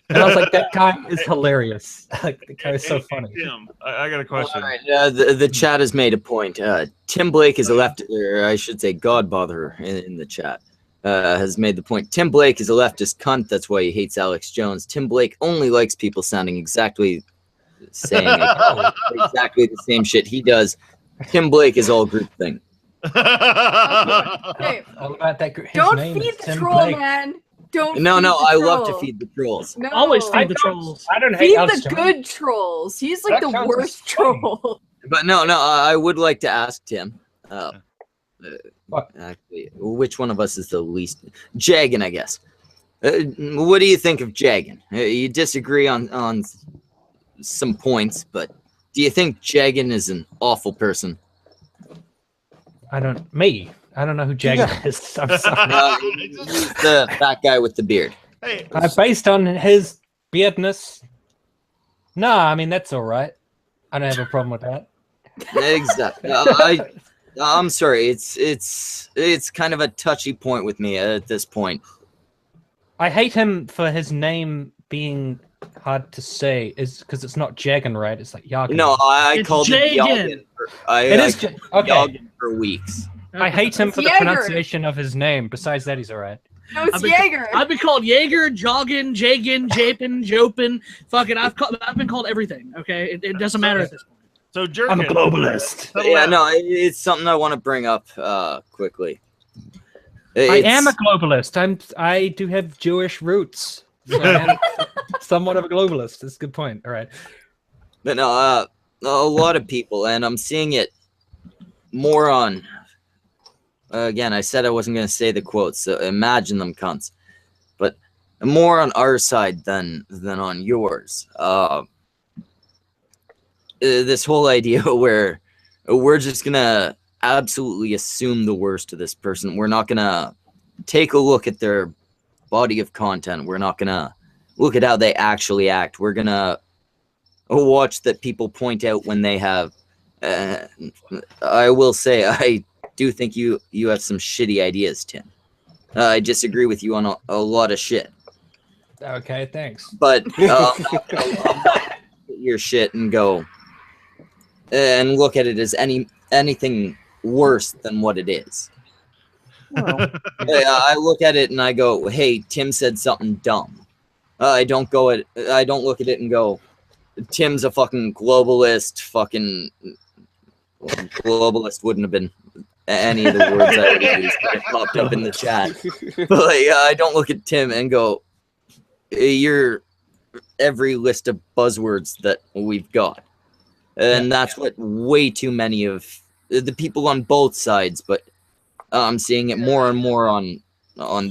And I was like, that guy is hilarious. Like, the guy is so funny. Tim, I got a question. All right, the chat has made a point. Tim Blake is a left, or I should say, Godbother in the chat has made the point. Tim Blake is a leftist cunt. That's why he hates Alex Jones. Tim Blake only likes people sounding exactly saying exactly the same shit he does. Tim Blake is all groupthink. Hey, All about that. His don't name feed is the Tim troll, Blake. man. Don't. No, feed no, the I troll. love to feed the trolls. No, Always feed the trolls. I don't hate Feed Alex the Jones. good trolls. He's like That the sounds worst funny. troll. But no, I would like to ask Tim. What? Actually, which one of us is the least? Jagan, I guess. What do you think of Jagan? You disagree on some points, but do you think Jagan is an awful person? I don't know who Jagger is. I'm sorry. He's the fat guy with the beard. Hey, Based on his beardness, no, I mean that's all right. I don't have a problem with that. Exactly. I'm sorry. It's kind of a touchy point with me at this point. I hate him for his name being hard to say, is because it's not Jagan, right? It's like Yagan. No, I It's called it Jagan. Yagan. It is called it okay. Yagan for weeks. I hate him It's for the Jaeger. pronunciation of his name. Besides that, he's all right. No, it's I've been- Jaeger. I've been called Jaeger, Joggin, Jagan, Japin, Jopin. Fucking, I've been called everything. Okay, it doesn't matter at this point. so Jerkin, I'm a globalist. Yeah, no, it's something I want to bring up quickly. I am a globalist. I do have Jewish roots. So I am somewhat of a globalist. That's a good point. All right. But no, lot of people, and I'm seeing it more on. Again, I said I wasn't going to say the quotes, so imagine them, cunts. But more on our side than on yours. This whole idea where we're just gonna absolutely assume the worst of this person. We're not gonna take a look at their body of content. We're not gonna look at how they actually act. We're gonna watch that people point out when they have. I will say, I do think you have some shitty ideas, Tim. I disagree with you on a lot of shit. Okay, thanks. But your shit and go and look at it as anything worse than what it is. Well, I look at it and I go, "Hey, Tim said something dumb." I don't look at it and go, "Tim's a fucking globalist." Fucking globalist wouldn't have been any of the words I would have used that popped up in the chat. But I don't look at Tim and go, "You're every list of buzzwords that we've got." And that's what way too many of the people on both sides, but I'm seeing it more and more on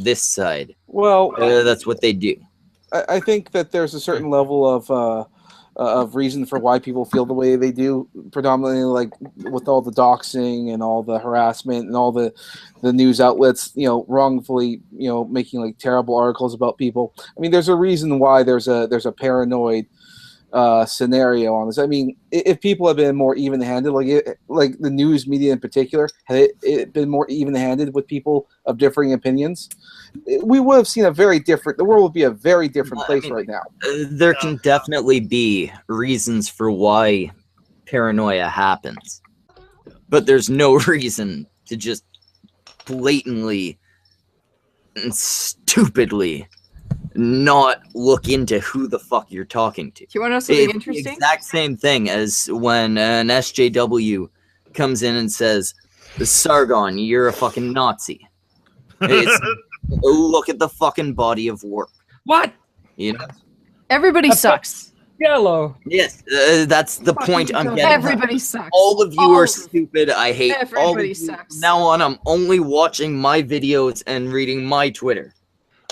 this side. Well, that's what they do. I think that there's a certain level of reason for why people feel the way they do, predominantly like with all the doxing and all the harassment and all the news outlets, wrongfully, making like terrible articles about people. I mean, there's a reason why there's a paranoid scenario on this. I mean, if people had been more even-handed, like the news media in particular, had it been more even-handed with people of differing opinions, we would have seen the world would be a very different place right now. There can definitely be reasons for why paranoia happens, but there's no reason to just blatantly and stupidly not look into who the fuck you're talking to. Do you want to know something It's interesting? the exact same thing as when an SJW comes in and says, "Sargon, you're a fucking Nazi." It's look at the fucking body of work. What? Everybody sucks. Yellow. Yes, that's the point I'm getting. Everybody sucks. All of you are stupid. I hate all of Everybody you. sucks. From now on, I'm only watching my videos and reading my Twitter.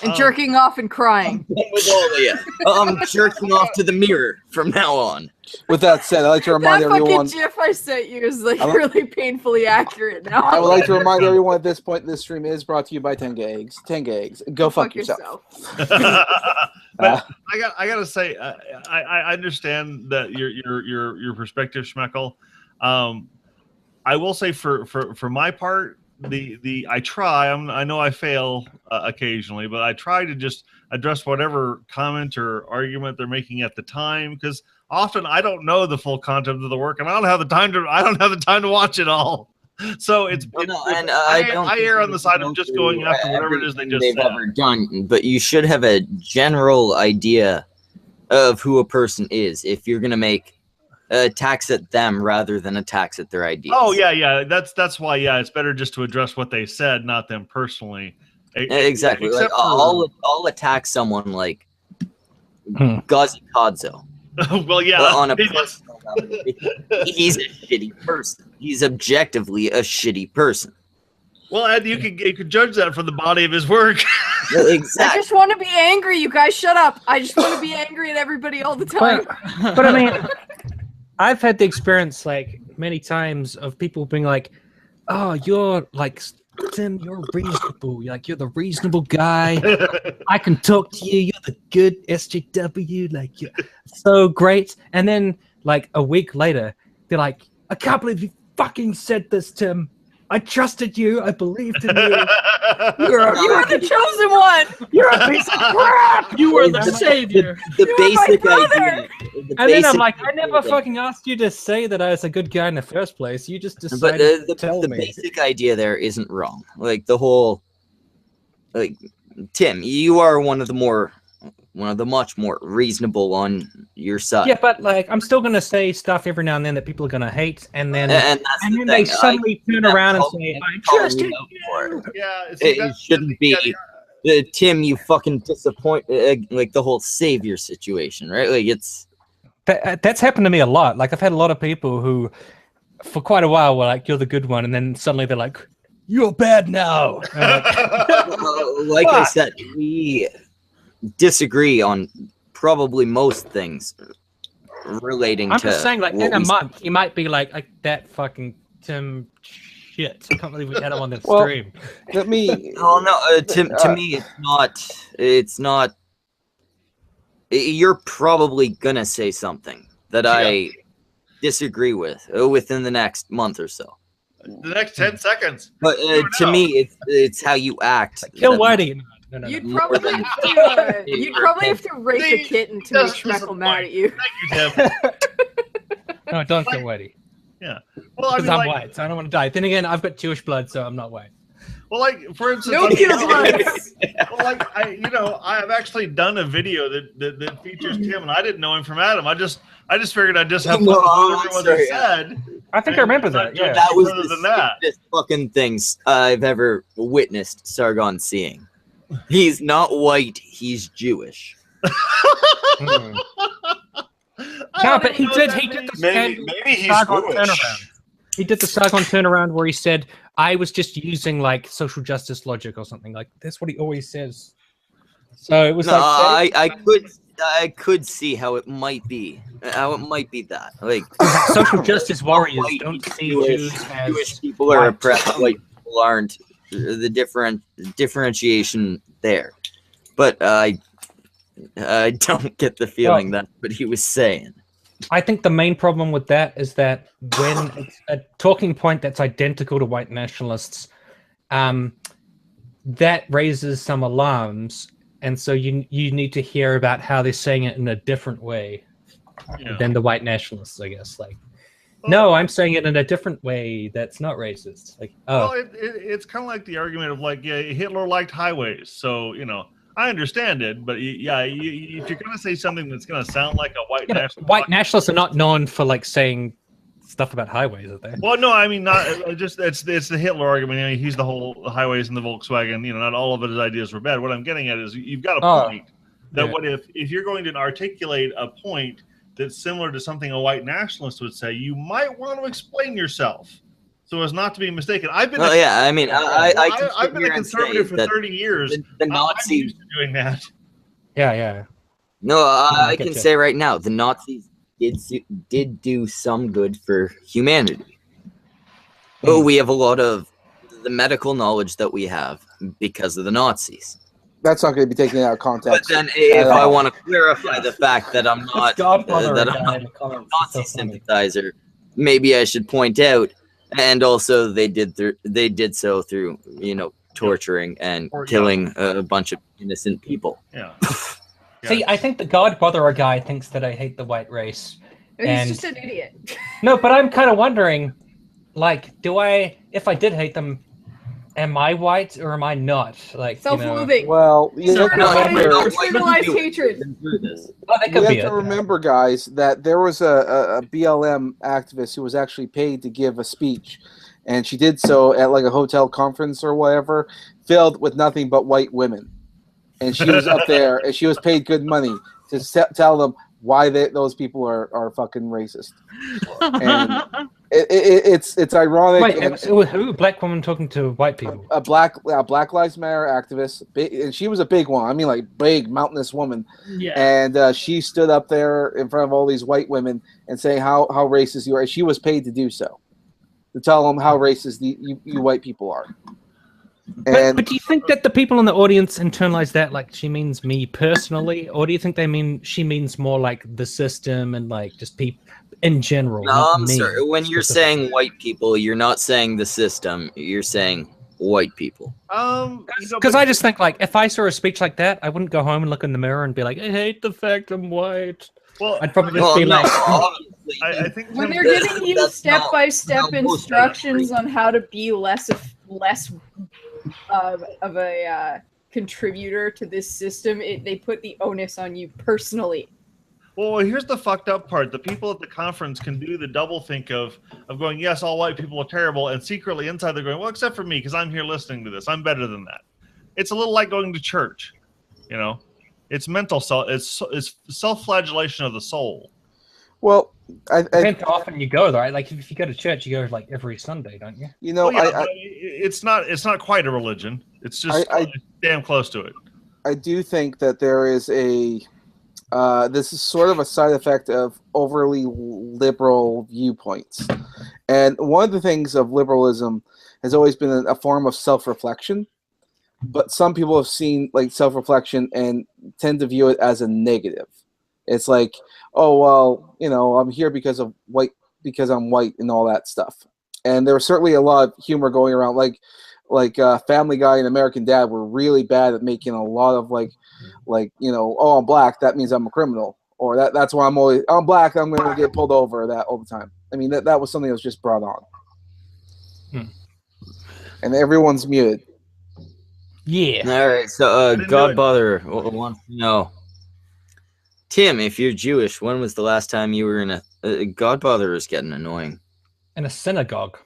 And jerking off and crying. With all of you. I'm jerking off to the mirror from now on. With that said, I'd like to remind that everyone. fucking GIF I sent you is like really painfully accurate now. I would like to remind everyone at this point, this stream is brought to you by Tenga Eggs. Tenga Eggs. Go fuck yourself. But I gotta say, I understand that your perspective, Schmeckle. I will say for my part, I know I fail occasionally, but I try to just address whatever comment or argument they're making at the time, because often I don't know the full content of the work, and I don't have the time to watch it all. So I err on the side of just going after whatever it is they just said. Ever done, but you should have a general idea of who a person is if you're gonna make attacks at them rather than attacks at their ideas. Oh yeah. That's why it's better just to address what they said, not them personally. Exactly. Like I'll attack someone like Gazi Kadzo. Well, yeah. On a personal level, he's a shitty person. He's objectively a shitty person. Well, Ed, you could judge that from the body of his work. Exactly. I just want to be angry. You guys, shut up. I just want to be angry at everybody all the time. But I mean, I've had the experience like many times of people being like, "Oh, you're like Tim, you're reasonable. You're the reasonable guy. I can talk to you. You're the good SJW. Like you're so great." And then like a week later, they're like, "I can't believe you fucking said this, Tim. I trusted you. I believed in you. You were the chosen one. You're a piece of crap. You were the savior. The basic idea. And then I'm like, I never fucking asked you to say that I was a good guy in the first place. You just decided to tell me. The basic idea there isn't wrong. Like the whole, like Tim, you are one of the much more reasonable on your side. Yeah, but like I'm still gonna say stuff every now and then that people are gonna hate, and then they suddenly turn around and say, "I trusted you." Yeah, it shouldn't be. Tim, you fucking disappoint. Like the whole savior situation, right? Like That's happened to me a lot. Like I've had a lot of people who, for quite a while, were like, "You're the good one," and then suddenly they're like, "You're bad now." Like I said, we disagree on probably most things relating to. I'm just saying, like in a month, he might be like that fucking Tim shit. I can't believe we had him on the stream. Let me. Oh no, to me, it's not. You're probably gonna say something that I disagree with within the next month or so. The next 10 seconds. But to me, it's how you act. Kill Whitey. No. You'd probably have to rape a kitten to make Schmeckle mad at you. Thank you, Tim. No, don't kill Whitey. Yeah. Well, I Because mean, I'm white, so I don't want to die. Then again, I've got Jewish blood, so I'm not white. well, like for instance, No pure blood. well, like I've actually done a video that features Tim, and I didn't know him from Adam. I just figured I'd just have fun with everyone that said. I think I remember that. Yeah, that was Further the than that. stupidest fucking things I've ever witnessed Sargon seeing. He's not white. He's Jewish. No, but he did the Maybe he's Sargon Jewish. turnaround. He did the Sargon turnaround where he said, "I was just using like social justice logic or something." Like that's what he always says. So it was No, like I could see how it might be. How it might be that. Like social justice warriors white don't see Jewish, Jews as Jewish people are white. oppressed. White people aren't. The differentiation there. But I don't get the feeling that's what he was saying. I think the main problem with that is that when it's a talking point that's identical to white nationalists, that raises some alarms, and so you need to hear about how they're saying it in a different way than the white nationalists, I guess. Like, no, I'm saying it in a different way that's not racist. Like, Well, it's kind of like the argument of like, yeah, Hitler liked highways, so I understand it, but if you're going to say something that's going to sound like a white nationalist, white nationalists are not known for like saying stuff about highways, are they? Well, no, I mean not just it's the Hitler argument. He's the whole highways and the Volkswagen. Not all of his ideas were bad. What I'm getting at is you've got a point that what if you're going to articulate a point that's similar to something a white nationalist would say, you might want to explain yourself so as not to be mistaken. I've been I mean, I've been a conservative for 30 years. The Nazis I'm used to doing that. Yeah. No, I can say right now, the Nazis did do some good for humanity. Oh, we have a lot of the medical knowledge that we have because of the Nazis. That's not going to be taken out of context. But then, if I want to clarify the fact that I'm not a Nazi sympathizer, maybe I should point out, and also they did so through torturing and killing a bunch of innocent people. Yeah. See, I think the Godbrother guy thinks that I hate the white race. He's just an idiot. No, but I'm kind of wondering, like, if I did hate them, am I white or am I not? Like, self-loathing. Well, you have internalized hatred. to remember, guys, that there was a BLM activist who was actually paid to give a speech, and she did so at like a hotel conference or whatever, filled with nothing but white women, and she was up there and she was paid good money to tell them why those people are fucking racist. And it's ironic. Wait, who? Black woman talking to white people? A Black Lives Matter activist, and she was a big one. I mean, like big mountainous woman. Yeah. And she stood up there in front of all these white women and saying how racist you are. And she was paid to do so, to tell them how racist you white people are. But do you think that the people in the audience internalize that like she means me personally, or do you think she means more like the system and like just people in general? No, I'm sorry. When you're saying white people, you're not saying the system. You're saying white people. Because I just think like if I saw a speech like that, I wouldn't go home and look in the mirror and be like, I hate the fact I'm white. Well, I'd probably just be like, I think when they're giving you step-by-step instructions on how to be less of a contributor to this system, they put the onus on you personally. Well, here's the fucked up part. The people at the conference can do the double think of going, yes, all white people are terrible, and secretly inside they're going, well, except for me, because I'm here listening to this. I'm better than that. It's a little like going to church, It's mental it's self-flagellation of the soul. Well, depends how often you go, though. Right? Like if you go to church, you go like every Sunday, don't you? You know, it's not quite a religion. It's just damn close to it. I do think that there is a this is sort of a side effect of overly liberal viewpoints, and one of the things of liberalism has always been a form of self-reflection. But some people have seen like self-reflection and tend to view it as a negative. It's like, oh well, you know, I'm here because I'm white and all that stuff. And there was certainly a lot of humor going around, like Family Guy and American Dad were really bad at making a lot of like you know, oh, I'm black, that means I'm a criminal, or that's why I'm black, I'm going to get pulled over, that all the time. I mean, that was something that was just brought on, and everyone's muted. Yeah. All right. So, Godfather wants to know, Tim, if you're Jewish, when was the last time you were in a Godfather is getting annoying? In a synagogue.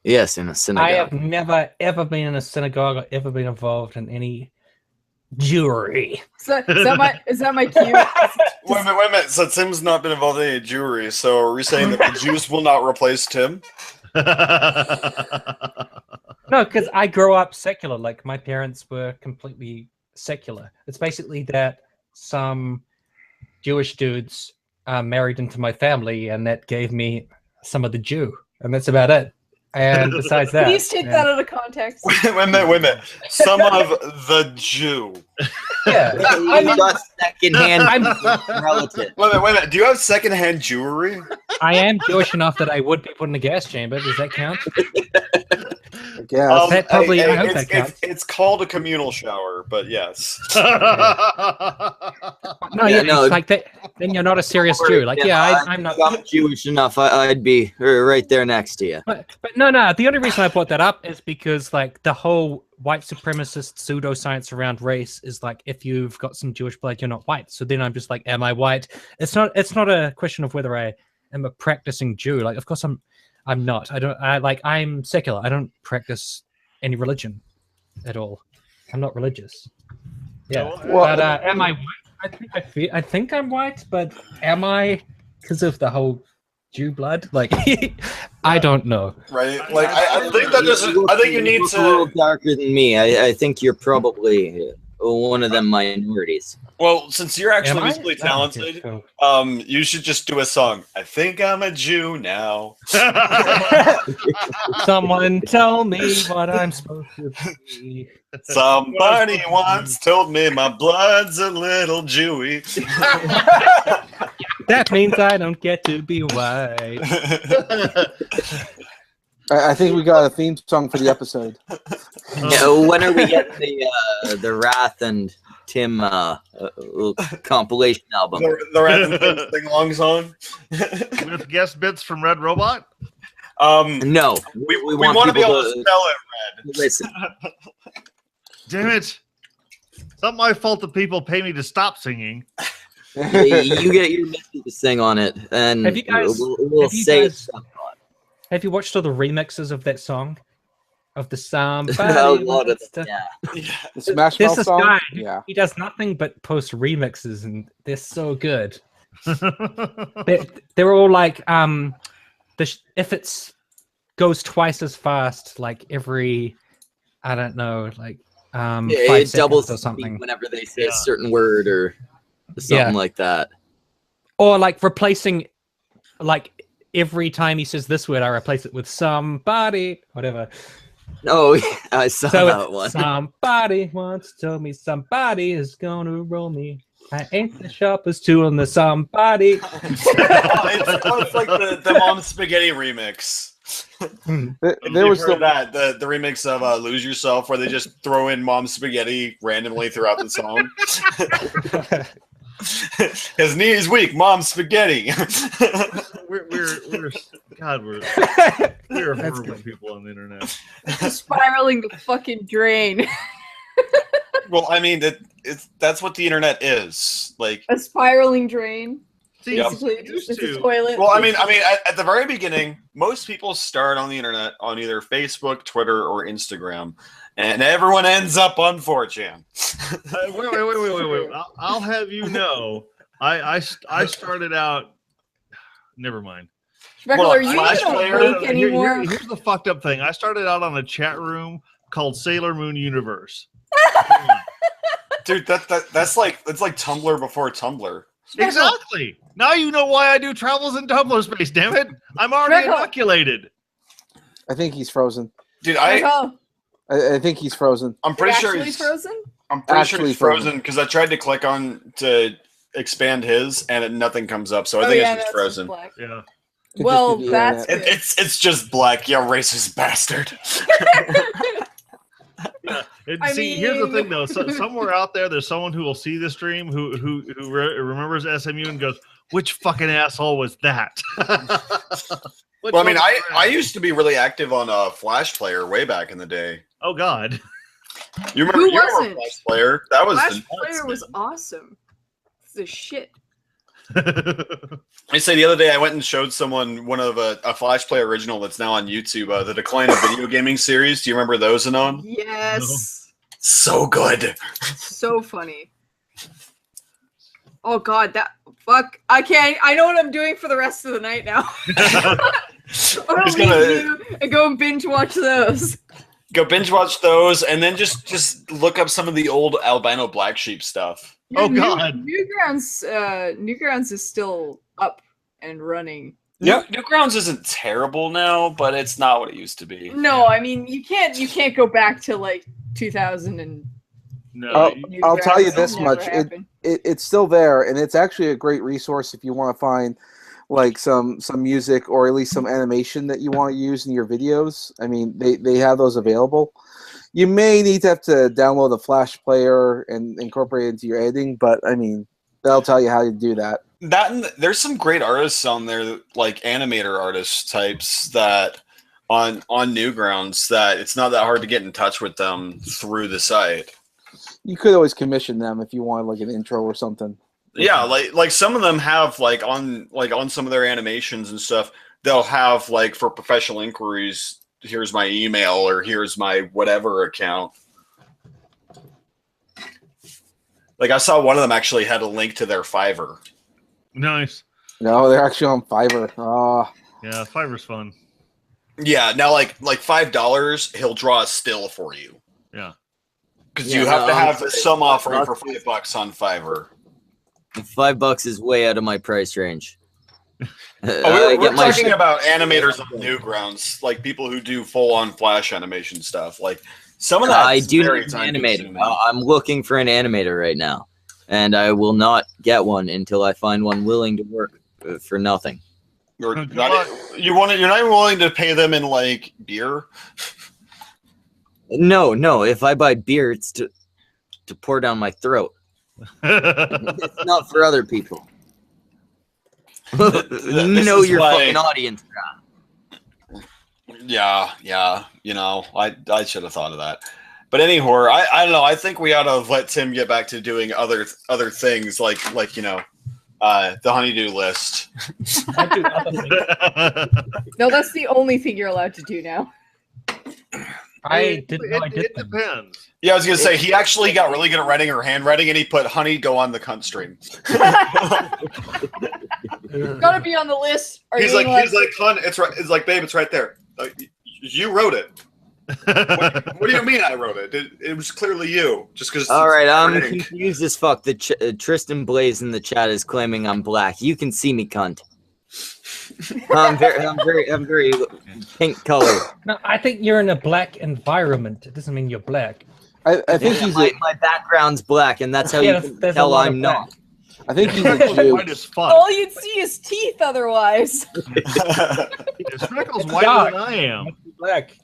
Yes, in a synagogue. I have never ever been in a synagogue or ever been involved in any Jewry. Is that my cue? Wait a minute. So Tim's not been involved in any Jewry. So are we saying that the Jews will not replace Tim? No, because I grew up secular. Like my parents were completely secular. It's basically that some Jewish dudes married into my family, and that gave me some of the Jew, and that's about it. And besides that, please take that out of context. Wait a minute. Some of the Jew. Yeah, I mean, got secondhand relative. Wait a minute. Do you have secondhand jewelry? I am Jewish enough that I would be put in a gas chamber. Does that count? Yeah, that probably. I hope that counts. It's called a communal shower, but yes. No, it's like that. Then you're not a serious Jew. Like, I'm not. I'm Jewish enough. I'd be right there next to you. But no. The only reason I brought that up is because like the whole white supremacist pseudoscience around race is like if you've got some Jewish blood, you're not white. So then I'm just like, am I white? It's not a question of whether I am a practicing Jew. Like, of course I'm not. I'm secular. I don't practice any religion at all. I'm not religious. Yeah. But am I white? I think I'm white, but am I because of the whole Jew blood? Like, I don't know. Right. Like, I think that I think you need to. A little darker than me. I think you're probably one of them minorities. Well, since you're actually musically talented, you should just do a song. I think I'm a Jew now. Someone tell me what I'm supposed to be. Somebody once told me my blood's a little Jewy. That means I don't get to be white. I think we got a theme song for the episode. Yeah, when are we getting the Wrath and Tim compilation album? The Wrath and Tim sing-along song? With guest bits from Red Robot? No. We want to be able to spell it, Red. Listen. Damn it. It's not my fault that people pay me to stop singing. You get your missus to sing on it, and have you guys, have you watched all the remixes of that song? Of the somebody the Smash Mouth song? Guy, yeah. He does nothing but post remixes, and they're so good. they're all like, if it's goes twice as fast, like every, I don't know, like 5 it doubles or something whenever they say a certain word or something like that, or like replacing, like every time he says this word, I replace it with somebody, whatever. Oh, I saw that one. Somebody once told me somebody is gonna roll me. I ain't the sharpest tool in the somebody. It's like the Mom Spaghetti remix. There was the remix of Lose Yourself, where they just throw in Mom Spaghetti randomly throughout the song. His knee is weak, Mom Spaghetti. we're horrible people on the internet. Spiraling the fucking drain. Well, I mean that's what the internet is, like a spiraling drain. Basically, yep. Just a toilet. Well, I mean, at the very beginning, most people start on the internet on either Facebook, Twitter, or Instagram, and everyone ends up on 4chan. Wait. I'll have you know, I started out Never mind. Schmeckle, are you Flash even player? awake anymore? Here's the fucked up thing. I started out on a chat room called Sailor Moon Universe. Dude, that's like Tumblr before Tumblr. Exactly. Now you know why I do travels in Tumblr space. Damn it! I'm already inoculated. I think he's frozen. Dude, Schmeckle, I think he's frozen. I'm pretty sure actually he's frozen. I'm pretty sure Actually he's frozen because I tried to click on to expand his and nothing comes up. So I think it's just frozen. Black. Yeah. Could Well, just be the that's internet. good. It's just black. You racist bastard. Yeah. And I see, here's the mean- thing though. So, somewhere out there's someone who will see the stream who remembers SMU and goes, "Which fucking asshole was that?" Well, I mean, I used to be really active on Flash Player way back in the day. Oh God. You remember? Who You remember wasn't? Flash Player? That was Flash the nuts, Player was man. awesome. It's the shit. I say the other day I went and showed someone one of a Flash Player original that's now on YouTube, the Decline of Video Gaming series. Do you remember those, Anon? Yes. So good. So funny. Oh God, that fuck! I can't. I know what I'm doing for the rest of the night now. I'm gonna He's leave gonna- you and go and binge watch those. Go binge watch those, and then just look up some of the old albino black sheep stuff. Oh, God. Newgrounds is still up and running. Newgrounds isn't terrible now, but it's not what it used to be. No, I mean you can't go back to like 2000 and. No. I'll tell you Newgrounds this never much: happened. it's still there, and it's actually a great resource if you want to find like some music or at least some animation that you want to use in your videos. I mean, they have those available. You may need to have to download the Flash Player and incorporate it into your editing, but I mean, they'll tell you how to do that. That and there's some great artists on there, like animator artist types that on Newgrounds that it's not that hard to get in touch with them through the site. You could always commission them if you want like an intro or something. Yeah, like some of them have like on some of their animations and stuff, they'll have like for professional inquiries, here's my email or here's my whatever account. Like I saw one of them actually had a link to their Fiverr. Nice. No, they're actually on Fiverr. Yeah, Fiverr's fun. Yeah, now like $5, he'll draw a still for you. Yeah. Because you have to have some offering for $5 on Fiverr. $5 is way out of my price range. We're talking about animators on Newgrounds, like people who do full-on Flash animation stuff. Like some of that. I do need an animator. I'm looking for an animator right now, and I will not get one until I find one willing to work for nothing. You're not even willing to pay them in like beer. No. If I buy beer, it's to pour down my throat. It's not for other people. Know your fucking audience. Yeah. You know, I should have thought of that. But anyhow, I don't know. I think we ought to let Tim get back to doing other things like you know, the honeydew list. No, that's the only thing you're allowed to do now. I didn't know I did It depends. Yeah, I was gonna say he actually got really good at writing her handwriting, and he put "honey, go on the cunt stream." Gotta be on the list. He's like, "Hun, it's right." It's like, "Babe, it's right there. You wrote it." What do you mean I wrote it? It was clearly you. Just because. All right, I'm confused as fuck. The Tristan Blaze in the chat is claiming I'm black. You can see me, cunt. I'm very pink color. No, I think you're in a black environment. It doesn't mean you're black. I think he's my background's black, and that's how you can tell I'm not. I think he's a Jew. White as fuck. All you'd see is teeth otherwise. Schmeckle's whiter than I am. Black.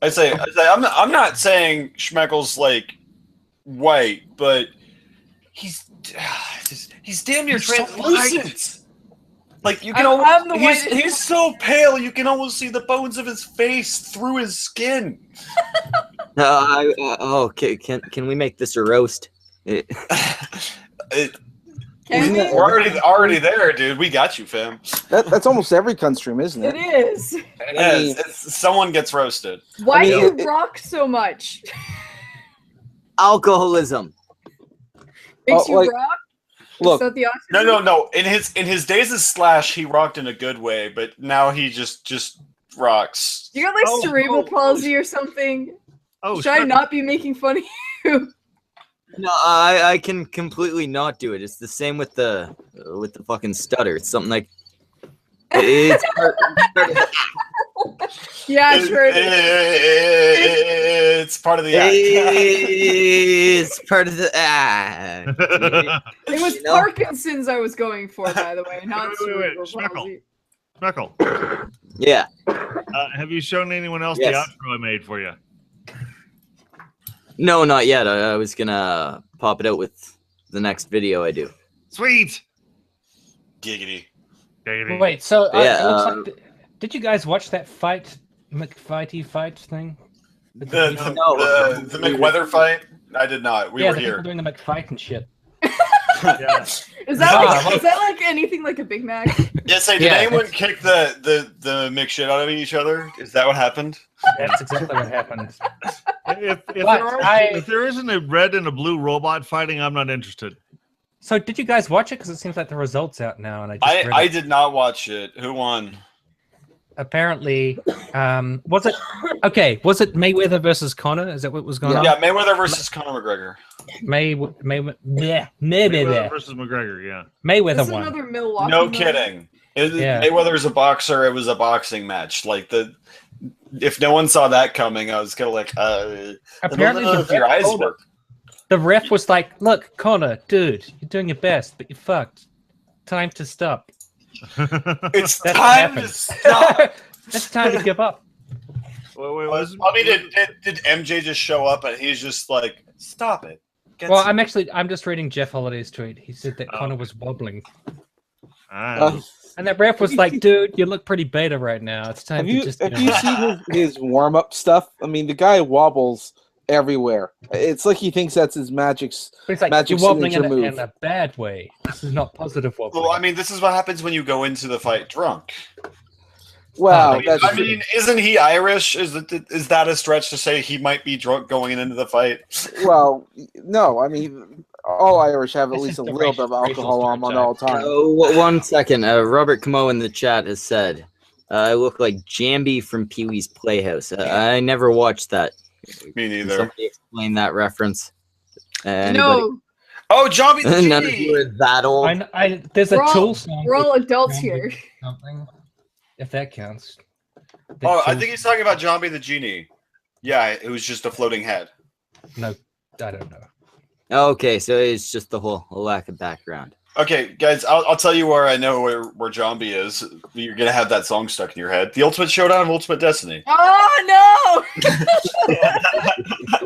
I say, I'm not saying Schmeckle's like white, but he's damn near translucent. Like you can he's so pale you can almost see the bones of his face through his skin. Okay, can we make this a roast? We're already there, dude. We got you, fam. That's almost every cunt stream, isn't it? It is. It is. Someone gets roasted. Why do you rock so much? Alcoholism. Makes you rock? Look, Is that the No. In his days as Slash, he rocked in a good way, but now he just rocks. You got like cerebral palsy or something? Should I not be making fun of you? No, I can completely not do it. It's the same with the fucking stutter. It's something like it's yeah, sure. It's part of the act. It's part of the act. It was Parkinson's I was going for, by the way, not cerebral palsy. Schmeckle. Yeah. Have you shown anyone else Yes. the outro I made for you? No, not yet. I was gonna pop it out with the next video I do. Sweet. Giggity. Wait, so Yeah, it looks like did you guys watch that McFighty fight thing? The McWeather fight? I did not. We were the here. people doing the McFight and shit. Yeah. Is that like anything like a Big Mac? Yes, did anyone kick the McShit out of each other? Is that what happened? That's exactly what happened. If there isn't a red and a blue robot fighting, I'm not interested. So did you guys watch it? Because it seems like the results out now, and I did not watch it. Who won? Apparently, was it Mayweather versus Conor? Is that what was going on? Yeah, Mayweather versus Conor McGregor. Mayweather versus McGregor, yeah. Mayweather This is won. another Milwaukee. No movie. kidding. Mayweather's a boxer. It was a boxing match. Like if no one saw that coming, I was kind of like, Apparently, the ref was like, "Look, Conor, dude, you're doing your best, but you're fucked. Time to stop." It's time to stop. It's time to give up. Did MJ just show up and he's just like, stop it? I'm just reading Jeff Holiday's tweet. He said that Conor was wobbling. And that ref was like, dude, you look pretty beta right now. It's time to just... Have you seen his warm-up stuff? I mean, the guy wobbles everywhere. It's like he thinks that's his magic you're wobbling move. in a bad way. This is not positive wobbling. Well, I mean, this is what happens when you go into the fight drunk. Well, I mean, isn't he Irish? Is that a stretch to say he might be drunk going into the fight? Well, no. I mean, all Irish have at least a little bit of alcohol on all the time. 1 second. Robert Camo in the chat has said, I look like Jambi from Pee-wee's Playhouse. I never watched that. Me neither. Can somebody explain that reference? No. Oh, Jambi the None of you are that old. There's a Tool song. We're all adults here. Something, if that counts. I think he's talking about Jambi the Genie. Yeah, it was just a floating head. No, I don't know. Okay, so it's just the whole lack of background. Okay, guys, I'll tell you where I know where Jambi is. You're gonna have that song stuck in your head. The Ultimate Showdown of Ultimate Destiny. Oh no!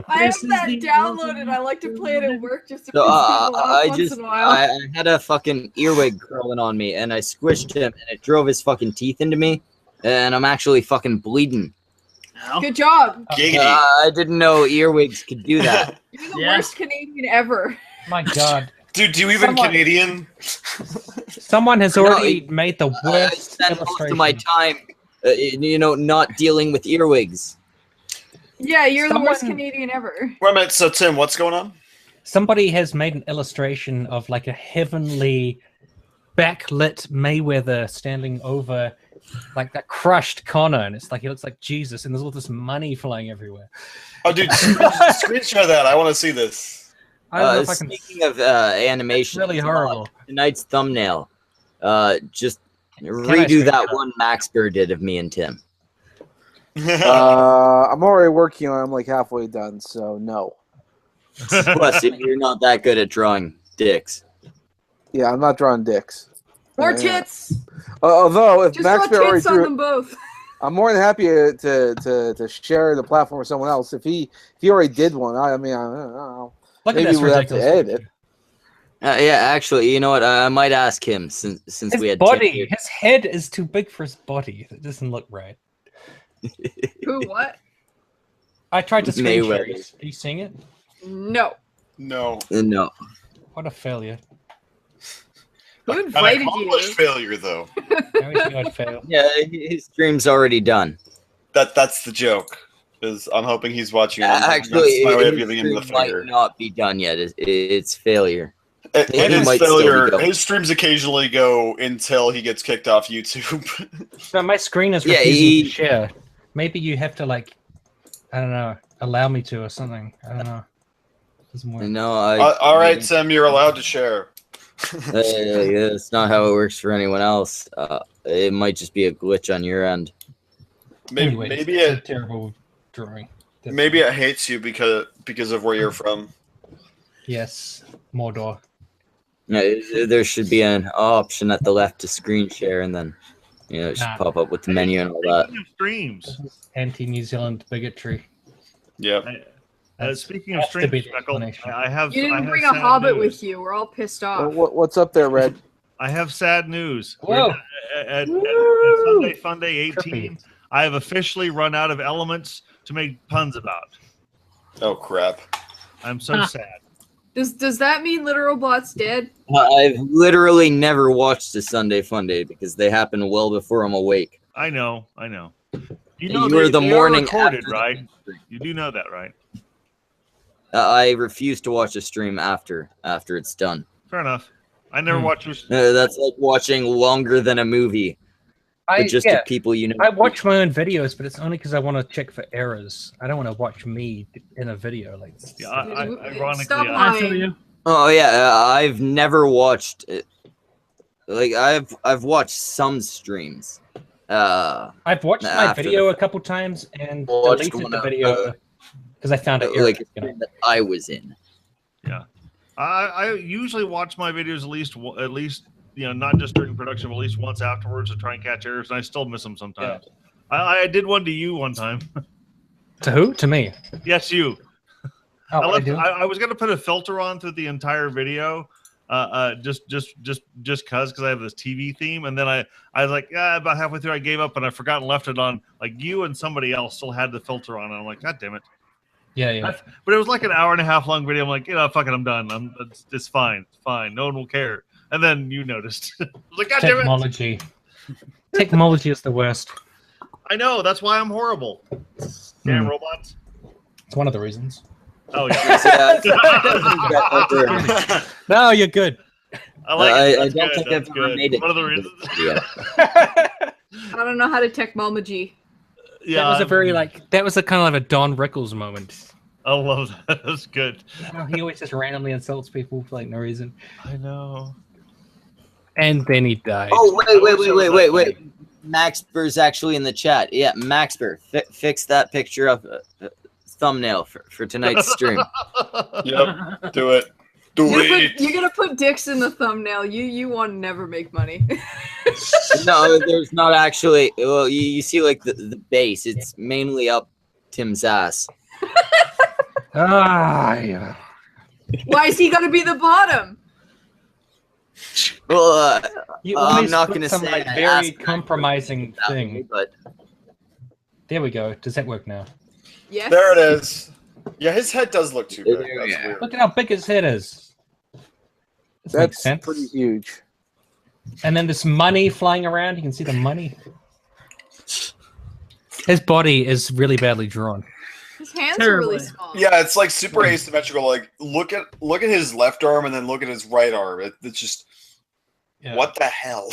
I have that downloaded. I like to play it at work just to piss people off once in a while. I had a fucking earwig curling on me, and I squished him, and it drove his fucking teeth into me, and I'm actually fucking bleeding. Good job. I didn't know earwigs could do that. You're the worst Canadian ever. My God. Dude, do you even Canadian? Someone has already made the worst I spent most of my time, not dealing with earwigs. Yeah, you're the worst Canadian ever. Wait a minute, so Tim, what's going on? Somebody has made an illustration of like a heavenly backlit Mayweather standing over like that crushed Conor, and it's like he looks like Jesus, and there's all this money flying everywhere. Oh, dude, screenshot that. I want to see this. Speaking of animation, really horrible. Tonight's thumbnail, just redo that one Max Burr did of me and Tim. I'm already working on it. I'm like halfway done, so no. Plus, you're not that good at drawing dicks. Yeah, I'm not drawing dicks. More tits. Although, if Just Max draw Burr already tits on drew, them both. I'm more than happy to share the platform with someone else. If he already did one, I don't know. Maybe we'll have to edit it. Yeah, actually, you know what? I might ask him since we had body. His head is too big for his body. It doesn't look right. Who? What? I tried to screen share. Are Mayweather. you seeing it? No. No. No. What a failure. Who invited An you? accomplished failure, though. Yeah, his dream's already done. That's the joke. Is I'm hoping he's watching. Actually, that's my way of his giving him the dream might finger. not be done yet. It's failure. And his might still be failure, going. his streams occasionally go until he gets kicked off YouTube. No, my screen is refusing to share. Maybe you have to like, I don't know, allow me to or something. I don't know. Doesn't work. No, all right, Sam, you're allowed to share. It's not how it works for anyone else. It might just be a glitch on your end. Anyway, Maybe it's a it terrible drawing. maybe it hates you because of where you're from. Yes, Mordor. No, there should be an option at the left to screen share, and then it should pop up with the menu and all that. Speaking of streams, Anti-New Zealand bigotry. Yep. Speaking of streams, Speckle, I have. You didn't I have bring a sad hobbit news. with you. We're all pissed off. What's up there, Red? I have sad news. Whoa. At Sunday Fun Day 18, I have officially run out of elements to make puns about. Oh crap! I'm so sad. Does that mean Literal Bot's dead? I've literally never watched a Sunday Fun Day because they happen well before I'm awake. I know. You know You were the they morning are recorded, after the right? You do know that, right? I refuse to watch a stream after it's done. Fair enough. I never watched your. That's like watching longer than a movie. But just to people you know. I watch my own videos, but it's only because I want to check for errors. I don't want to watch me in a video. Like, Yeah, ironically, Stop I feel lying. you. Oh yeah, I've never watched it. Like I've watched some streams. I've watched my after video the a couple times and Watched deleted one the of video because I found it like a stream that I was in. Yeah, I usually watch my videos at least not just during production, but at least once afterwards to try and catch errors, and I still miss them sometimes. I did one to you one time. To who? To me? Yes, you. Oh, I was gonna put a filter on through the entire video, just because I have this TV theme, and then I was like, about halfway through I gave up and I forgot and left it on. Like you and somebody else still had the filter on, and I'm like, God damn it. Yeah. But it was like an hour and a half long video. I'm like, fuck it, I'm done. It's fine. It's fine. No one will care. And then you noticed. I was like, God damn it. Technology. Technology is the worst. I know. That's why I'm horrible. Damn robots. It's one of the reasons. Oh yeah. No, you're good. I like it. I That's don't good. think That's I've ever good. made it. One of the reasons. I don't know how to technology. Yeah, that was a very that was a kind of like a Don Rickles moment. I love that. That's good. He always just randomly insults people for like no reason. I know. And then he died. Oh wait! Maxbur's actually in the chat. Yeah, Maxbur, fix that picture of thumbnail for tonight's stream. Yep, do it. You're gonna put dicks in the thumbnail. You want to never make money. No, there's not actually. Well, you see like the base. It's mainly up Tim's ass. Yeah. Why is he gonna be the bottom? Well, You I'm always not put going to some say like I very asked compromising that thing. way, but There we go. Does that work now? Yes. There it is. Yeah, his head does look too big. That's weird. Look at how big his head is. This makes That's sense. pretty huge. And then this money flying around. You can see the money. His body is really badly drawn. His hands Terribly. are really small. Yeah, it's like super asymmetrical. Like look at his left arm and then look at his right arm. It's just what the hell.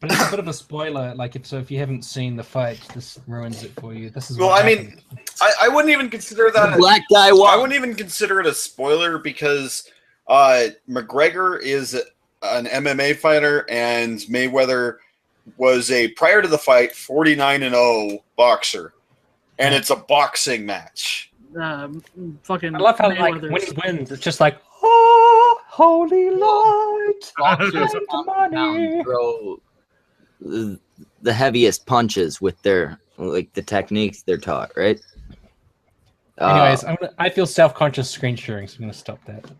But it's a bit of a spoiler. Like if you haven't seen the fight, this ruins it for you. This is Well, what I mean, happened. I wouldn't even consider that. black guy I walk. wouldn't even consider it a spoiler because McGregor is an MMA fighter and Mayweather was prior to the fight 49-0 boxer, and it's a boxing match. Fucking. I love how like Mayweather's- when he wins, it's just like, oh, holy light, Boxers and on money. throw the heaviest punches with their like the techniques they're taught, right? Anyways, I feel self-conscious screen sharing, so I'm gonna stop that.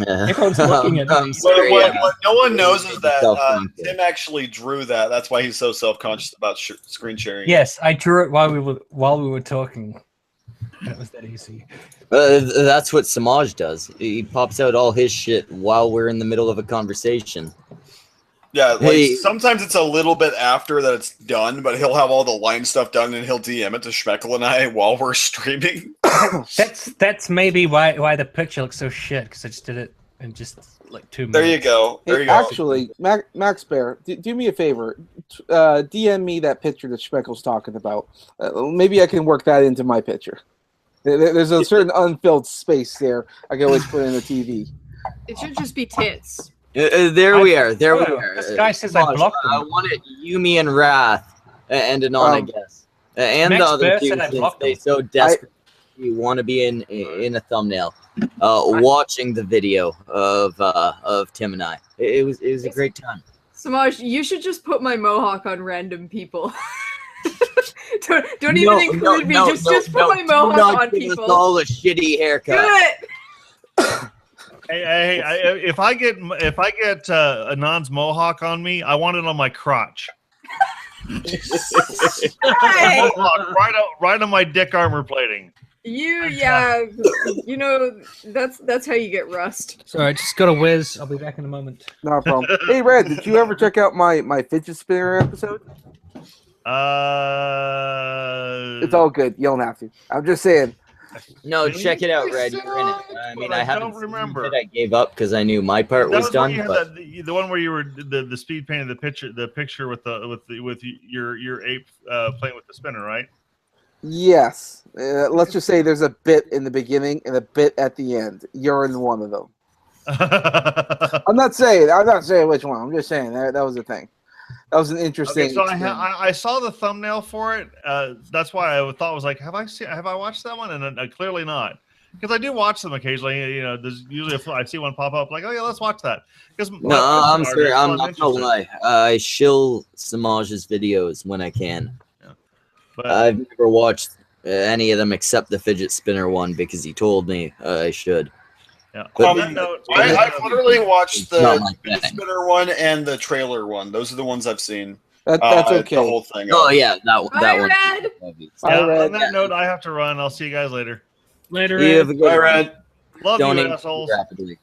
Everyone's looking at me. What no one knows is that Self-conscious. Tim actually drew that. That's why he's so self-conscious about screen sharing. Yes, I drew it while we were talking. That was that easy. That's what Samaj does. He pops out all his shit while we're in the middle of a conversation. Yeah, like Hey. sometimes it's a little bit after that it's done, but he'll have all the line stuff done and he'll DM it to Schmeckel and I while we're streaming. That's maybe why the picture looks so shit, because I just did it in just like 2 minutes. There you go. There you go. Actually, Max Bear, do me a favor. DM me that picture that Schmeckel's talking about. Maybe I can work that into my picture. There's a certain unfilled space there. I can always put in the TV. It should just be tits. There we are. There we are. This guy says I blocked him. I wanted Yumi and Wrath and Anon, I guess, and Max the other Bear two, said I since blocked they them. so desperately want to be in a thumbnail, watching the video of Tim and I. It was a great time. Samaj, you should just put my mohawk on random people. don't even include me. Just put my mohawk on give us people. all a shitty haircut. Do it. Hey, if I get Anon's mohawk on me, I want it on my crotch. Mohawk, right on my dick armor plating. Yeah, you know that's how you get rust. Sorry, I just got a whiz. I'll be back in a moment. No problem. Hey, Red, did you ever check out my fidget spinner episode? It's all good. You don't have to. I'm just saying. No, check it out, Red. You're in it. I mean, I don't remember. I gave up because I knew my part was done. But the one where you were the speed painting the picture with your ape playing with the spinner, right? Yes. Let's just say there's a bit in the beginning and a bit at the end. You're in one of them. I'm not saying which one. I'm just saying that was the thing. That was an interesting. Okay, so I saw the thumbnail for it. That's why I thought was like, have I watched that one? And clearly not, because I do watch them occasionally. You know, there's usually if I see one pop up, like, oh yeah, let's watch that. Because no, I'm sorry, I'm not gonna lie. I shill Samaj's videos when I can. Yeah. But I've never watched any of them except the fidget spinner one because he told me I should. Yeah. On that note, I've literally watched the spinner one and the trailer one. Those are the ones I've seen. That's okay. The whole thing. Oh yeah, that one. Red. On that note, I have to run. I'll see you guys later. Later, Red. Bye, Red. Love Donate you, assholes. rapidly.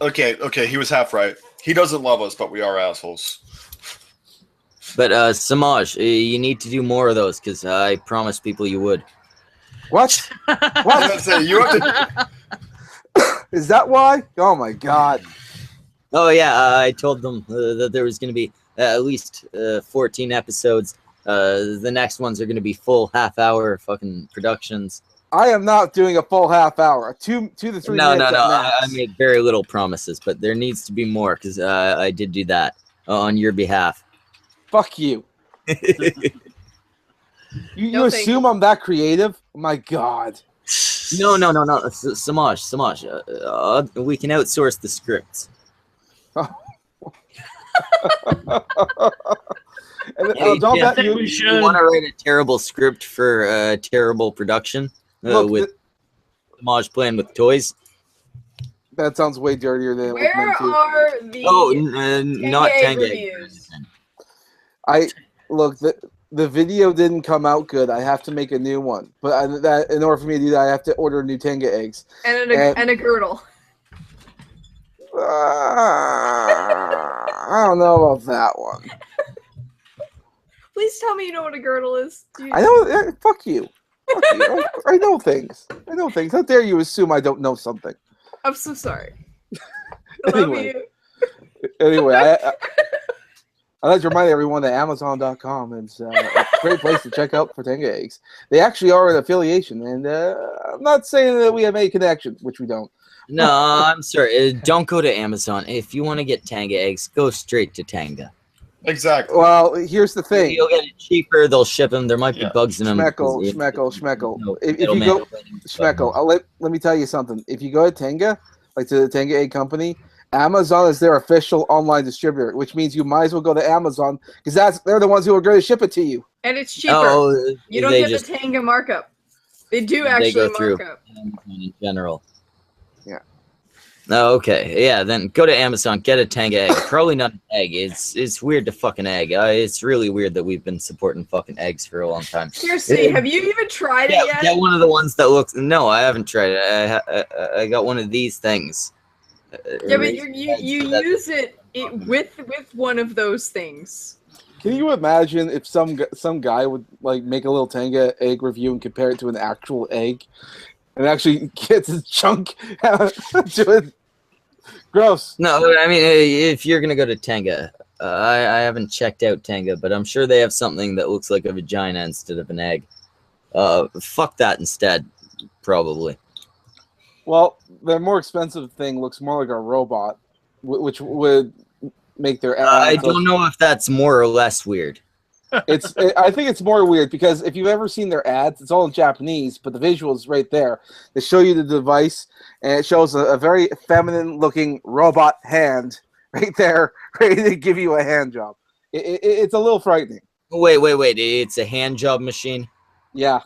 Okay, he was half right. He doesn't love us, but we are assholes. But Samaj, you need to do more of those because I promised people you would. What? What? You have to. Is that why? Oh my god. Oh yeah, I told them that there was going to be at least 14 episodes. The next ones are going to be full half-hour fucking productions. I am not doing a full half hour. 2 to 3 No. minutes. I made very little promises, but there needs to be more because I did do that on your behalf. Fuck you. You assume I'm that creative? Oh my god. No. Samaj. We can outsource the scripts. You want to write a terrible script for a terrible production with Samaj playing with toys? That sounds way dirtier than it was Where meant to. are the not Tanga reviews? Look, the video didn't come out good. I have to make a new one. But in order for me to do that, I have to order new Tenga eggs. And a girdle. I don't know about that one. Please tell me you know what a girdle is. I know. Fuck you. Fuck you. I know things. How dare you assume I don't know something? I'm so sorry. I love you. Anyway, I'd like to remind everyone that Amazon.com is a great place to check out for Tenga eggs. They actually are an affiliation, and I'm not saying that we have any connection, which we don't. No, I'm sorry. Don't go to Amazon. If you want to get Tanga eggs, go straight to Tanga. Exactly. Well, here's the thing. You'll get it cheaper. They'll ship them. There might be bugs in them. Schmeckle. If you go, Schmeckle, let me tell you something. If you go to Tenga, like to the Tenga egg company, Amazon is their official online distributor, which means you might as well go to Amazon because they're the ones who are going to ship it to you. And it's cheaper. You don't get the Tenga markup. They do actually go mark through up. Amazon in general. Yeah. Oh, okay. Yeah, then go to Amazon, get a Tanga egg. Probably not an egg. It's weird to fucking egg. It's really weird that we've been supporting fucking eggs for a long time. Seriously, have you even tried it yet? Get one of the ones that looks. No, I haven't tried it. I got one of these things. Yeah, but you use it with one of those things. Can you imagine if some guy would like make a little Tenga egg review and compare it to an actual egg, and actually gets his chunk to it? Gross. No, I mean, if you're gonna go to Tenga, I haven't checked out Tenga, but I'm sure they have something that looks like a vagina instead of an egg. Fuck that instead, probably. Well, the more expensive thing looks more like a robot, which would make their. I don't know if that's more or less weird. I think it's more weird because if you've ever seen their ads, it's all in Japanese, but the visuals right there. They show you the device, and it shows a very feminine-looking robot hand right there, ready to give you a hand job. It's a little frightening. Wait! It's a hand job machine? Yeah.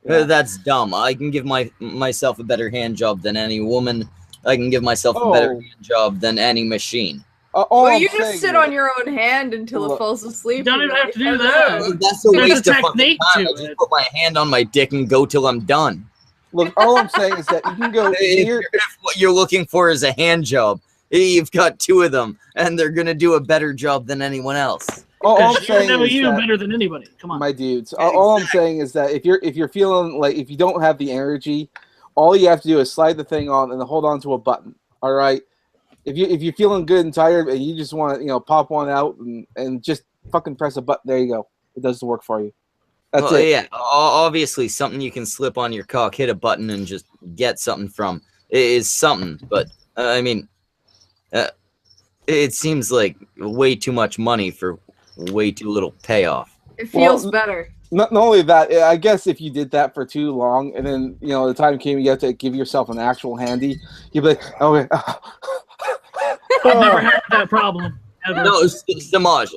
That's dumb. I can give myself a better hand job than any woman. I can give myself a better hand job than any machine. Well, you just sit on your own hand until it falls asleep. You don't even have to do that. That's a waste of fucking time. I just put my hand on my dick and go till I'm done. Look, all I'm saying is that you can go if what you're looking for is a hand job, you've got two of them, and they're gonna do a better job than anyone else. All I'm saying never is you that, better than anybody. Come on, my dudes. All I'm saying is that if you're feeling like if you don't have the energy, all you have to do is slide the thing on and hold on to a button. All right. If you're feeling good and tired and you just want to pop one out and just fucking press a button, there you go. It does the work for you. That's it. Yeah, obviously something you can slip on your cock, hit a button, and just get something from is something. But I mean, it seems like way too much money for way too little payoff. It feels better. Not only that, I guess if you did that for too long, and then the time came you have to give yourself an actual handy, you'd be like, okay. I've never had that problem. Ever. No, Samaj.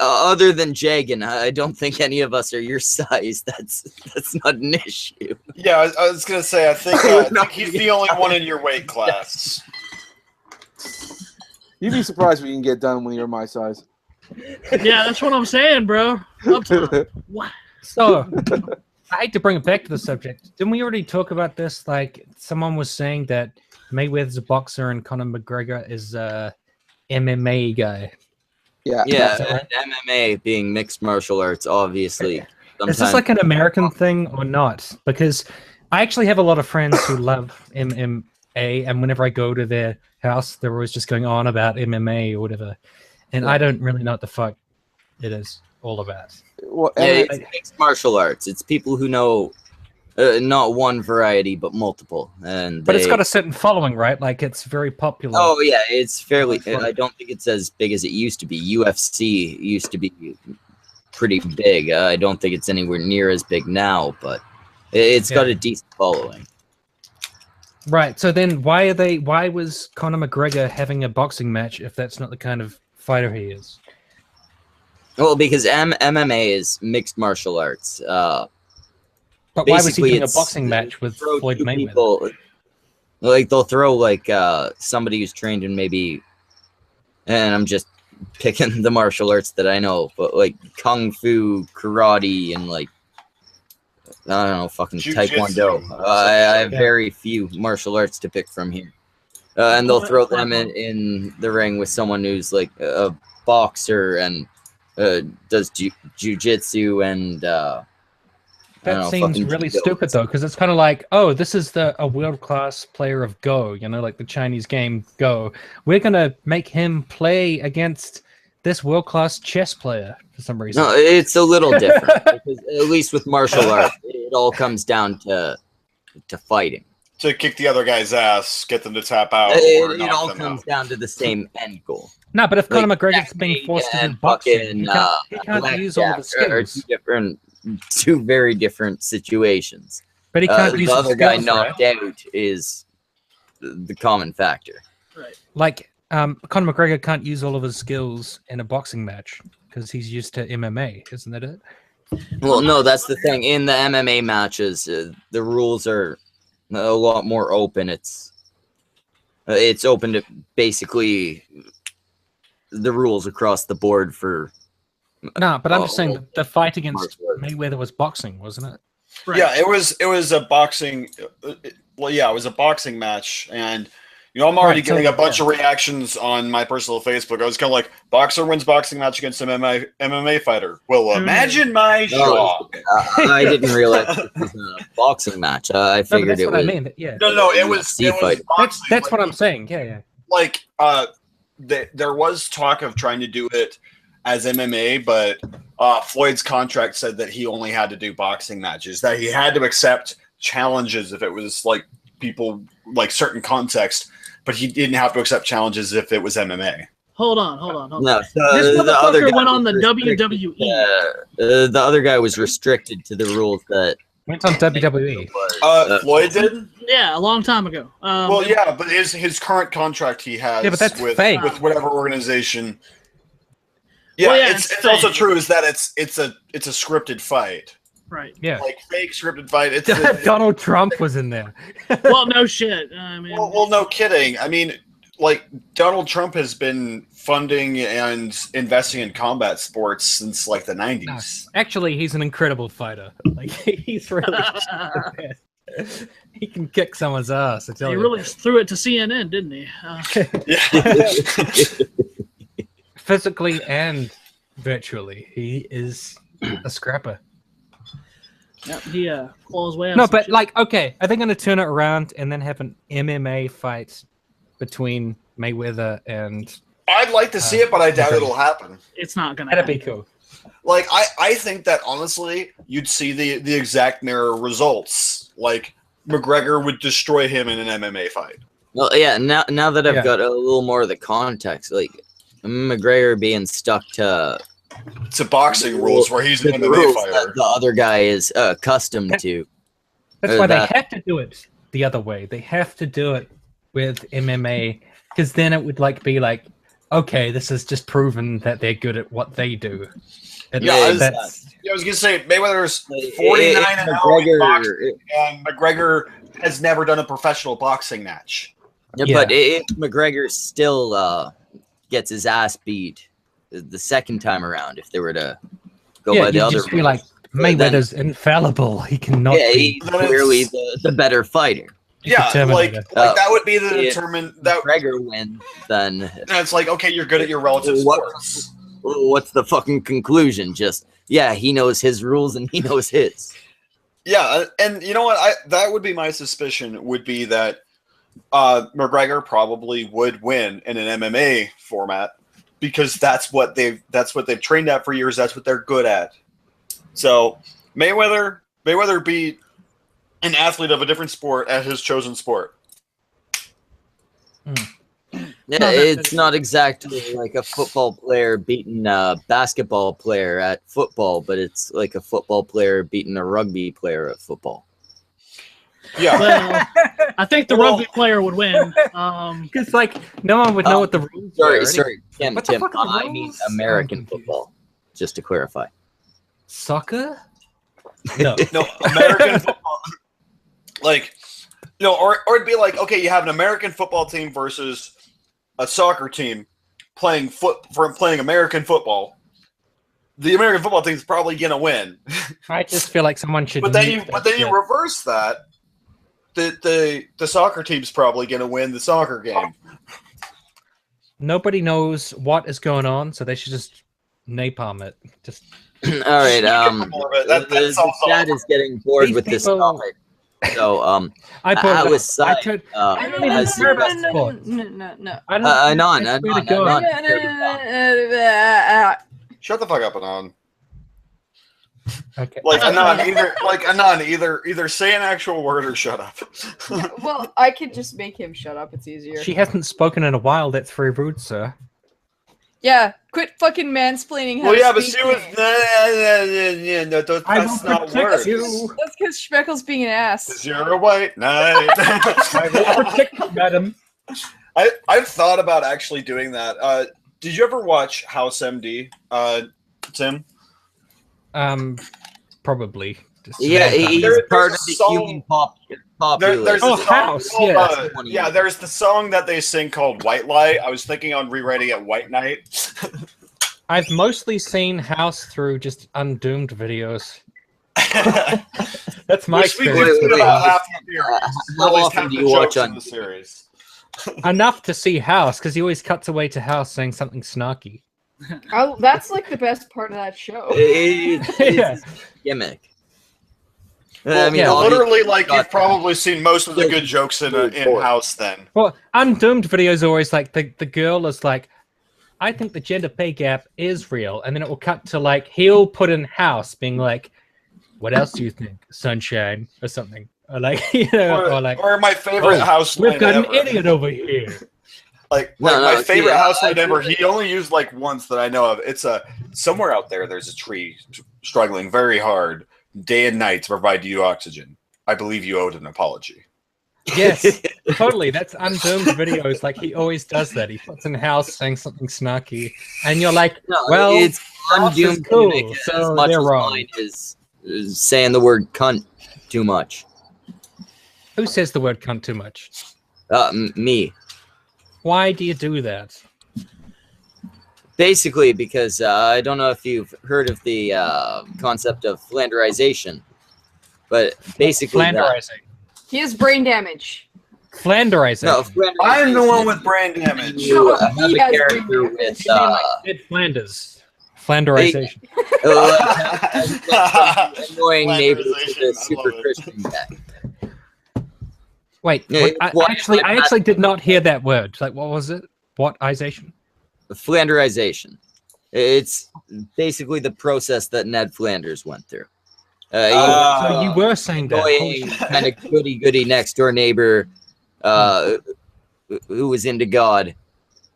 Other than Jagan, I don't think any of us are your size. That's not an issue. Yeah, I was gonna say. I think he's the only one in your weight class. You'd be surprised what you can get done when you're my size. Yeah, that's what I'm saying, bro. What? So, I hate to bring it back to the subject. Didn't we already talk about this? Like, someone was saying that Mayweather's a boxer and Conor McGregor is a MMA guy. Yeah, and MMA being mixed martial arts, obviously. Is this like an American thing or not? Because I actually have a lot of friends who love MMA, and whenever I go to their house, they're always just going on about MMA or whatever. And I don't really know what the fuck it is all about. Well, it's mixed martial arts. It's people who know not one variety, but multiple. But it's got a certain following, right? Like, it's very popular. Oh, yeah, it's fairly... I don't think it's as big as it used to be. UFC used to be pretty big. I don't think it's anywhere near as big now, but it's got a decent following. Right, so then why was Conor McGregor having a boxing match if that's not the kind of fighter he is? Well, because MMA is mixed martial arts. But why was he doing a boxing match with Floyd Mayweather? People, like, they'll throw, like, somebody who's trained in maybe... And I'm just picking the martial arts that I know, but, like, Kung Fu, karate, and, like, I don't know, fucking Taekwondo. I have very few martial arts to pick from here. And they'll throw them in the ring with someone who's, like, a boxer and does jiu-jitsu and... That seems really stupid, though, because it's kind of like, oh, this is a world-class player of Go, like the Chinese game Go. We're going to make him play against this world-class chess player for some reason. No, it's a little different, because at least with martial arts, it all comes down to fighting. To kick the other guy's ass, get them to tap out. It all comes down to the same end goal. No, but if Conor McGregor's being forced to do boxing, he can't use all of the skills. Two very different situations. But he can't use the other skills, guy knocked out is the common factor. Right. Like, Conor McGregor can't use all of his skills in a boxing match because he's used to MMA, isn't that it? Well, no, that's the thing. In the MMA matches, the rules are a lot more open. It's open to basically the rules across the board for... No, but I'm just saying the fight against Mayweather was boxing, wasn't it? Right. Yeah, it was a boxing. Well, yeah, it was a boxing match, and You know, I'm already Right, getting so- a bunch of reactions on my personal Facebook. I was kind of like, boxer wins boxing match against an MMA fighter. Well, imagine my shock. I didn't realize it was a boxing match. I No, but figured that's it what was. I mean. Yeah. No, it was fight. boxing. That's what I'm saying. Yeah. Like, there was talk of trying to do it as MMA, but Floyd's contract said that he only had to do boxing matches, that he had to accept challenges if it was like people like certain context, but he didn't have to accept challenges if it was MMA. Hold on. No, This the other motherfucker guy went on the was restricted WWE. the other guy was restricted to the rules that Went on WWE. Floyd did? Yeah, a long time ago. Well, yeah, but his current contract he has Yeah, but that's with fake. whatever organization. Yeah, Well, yeah, it's it's also fake. true is that it's a scripted fight. Right. Yeah. Like fake scripted fight. It's Donald Trump was in there. Well, no shit. I mean, well, no kidding. I mean, like Donald Trump has been funding and investing in combat sports since like the 90s. Actually, he's an incredible fighter. Like he's really he can kick someone's ass. I tell he you. really threw it to CNN, didn't he? Physically and virtually, he is a scrapper. Yep, he claws way out. No, some but shit. like, okay, are they going to turn it around and then have an MMA fight between Mayweather and? I'd like to see it, but I doubt it'll happen. It's not gonna. That'd happen. be cool. Like I think that honestly, you'd see the exact mirror results. Like McGregor would destroy him in an MMA fight. Well, yeah. Now that I've Yeah. got a little more of the context, like McGregor being stuck to boxing rules where he's an the MMA rules fighter. that the other guy is accustomed to. That's why that- they have to do it the other way. They have to do it with MMA because then it would be like, okay, this has just proven that they're good at what they do. And Yeah, that's I was gonna say Mayweather's 49 If and 0 in McGregor- boxing, and McGregor has never done a professional boxing match. Yeah, Yeah. but if McGregor still gets his ass beat the second time around, if they were to go by the you'd other just be like, then- Mayweather's infallible. He cannot yeah, be. he's clearly the better fighter. Yeah, like Terminator. that would be the if determine that. McGregor wins, then And it's like, okay, you're good at your relative sports. what's the fucking conclusion? Just yeah, he knows his rules and he knows his. Yeah, and you know what? That would be my suspicion. Would be that McGregor probably would win in an MMA format because that's what they've trained at for years. That's what they're good at. So Mayweather beat an athlete of a different sport at his chosen sport. Yeah, it's not exactly like a football player beating a basketball player at football, but it's like a football player beating a rugby player at football. Yeah. Well, I think the rugby player would win. Because no one would know what the rules are. Sorry, Tim. What the fuck are the I mean rules? American I'm confused. football, just to clarify. Soccer? No. No, American football. Like, or it'd be like, okay, you have an American football team versus a soccer team playing American football. The American football team's probably gonna win. I just feel like someone should. But then mute that you shit. reverse that. The soccer team's probably gonna win the soccer game. Nobody knows what is going on, so they should just napalm it. Just All right. That The solves all chat is getting bored These with this people- topic. So I put I that- was I side. could- I don't even as care about Sylvester- sports. No. I don't Anon, think that's Anon, where to go. Anon. Shut the fuck up, Anon. Okay. Anon, either say an actual word or shut up. Well, I could just make him shut up. It's easier. She hasn't spoken in a while. That's very rude, sir. Yeah, quit fucking mansplaining. How Well, to yeah, but speak she was. things. That's not protect words. you. That's because Speckle's being an ass. 'Cause you're a white knight. I will protect you, madam. I've thought about actually doing that. Did you ever watch House MD, Tim? Probably. Just Yeah, sometime. he's There's part a of the song- human populace. There's Oh, a song House, called, yeah. yeah, there's the song that they sing called White Lie. I was thinking on rewriting it White Knight. I've mostly seen House through just Undoomed videos. That's my Which we experience did with about House. half the series. How At least often half do the you watch jokes in on- the series? Enough to see House, because he always cuts away to House saying something snarky. That's like the best part of that show. It's Yeah. a gimmick. Well, I mean, literally, like you've probably seen most of the good jokes in House. Then, Well, Undoomed videos are always like the girl is like, I think the gender pay gap is real, and then it will cut to like he'll put in House being like, what else do you think, Sunshine or something, or like or my favorite House. We've got ever. an idiot over here. My favorite house line ever. He only used like once that I know of. It's somewhere out there. There's a tree struggling very hard day and night to provide you oxygen. I believe you owed an apology. Yes, totally. That's Undoomed videos. Like he always does that. He puts in House saying something snarky, and you're like, well, it's House is Undoomed cool, gimmick so as much they're as wrong. mine is saying the word cunt too much. Who says the word cunt too much? Me. Why do you do that? Basically, because I don't know if you've heard of the concept of flanderization, but basically Flanderizing. He has brain damage. Flanderizing. No, flanderization. I'm the one with brain damage. You have He a has character brain with You mean like Ned Flanders. Flanderization. annoying neighbors with a Flanderization, I super love it. Christian guy. Wait, Yeah, I actually did not hear that word. Like, what was it? Whatization? Flanderization. It's basically the process that Ned Flanders went through. So you were saying that. Holy Annoying, shit. kind of goody next door neighbor who was into God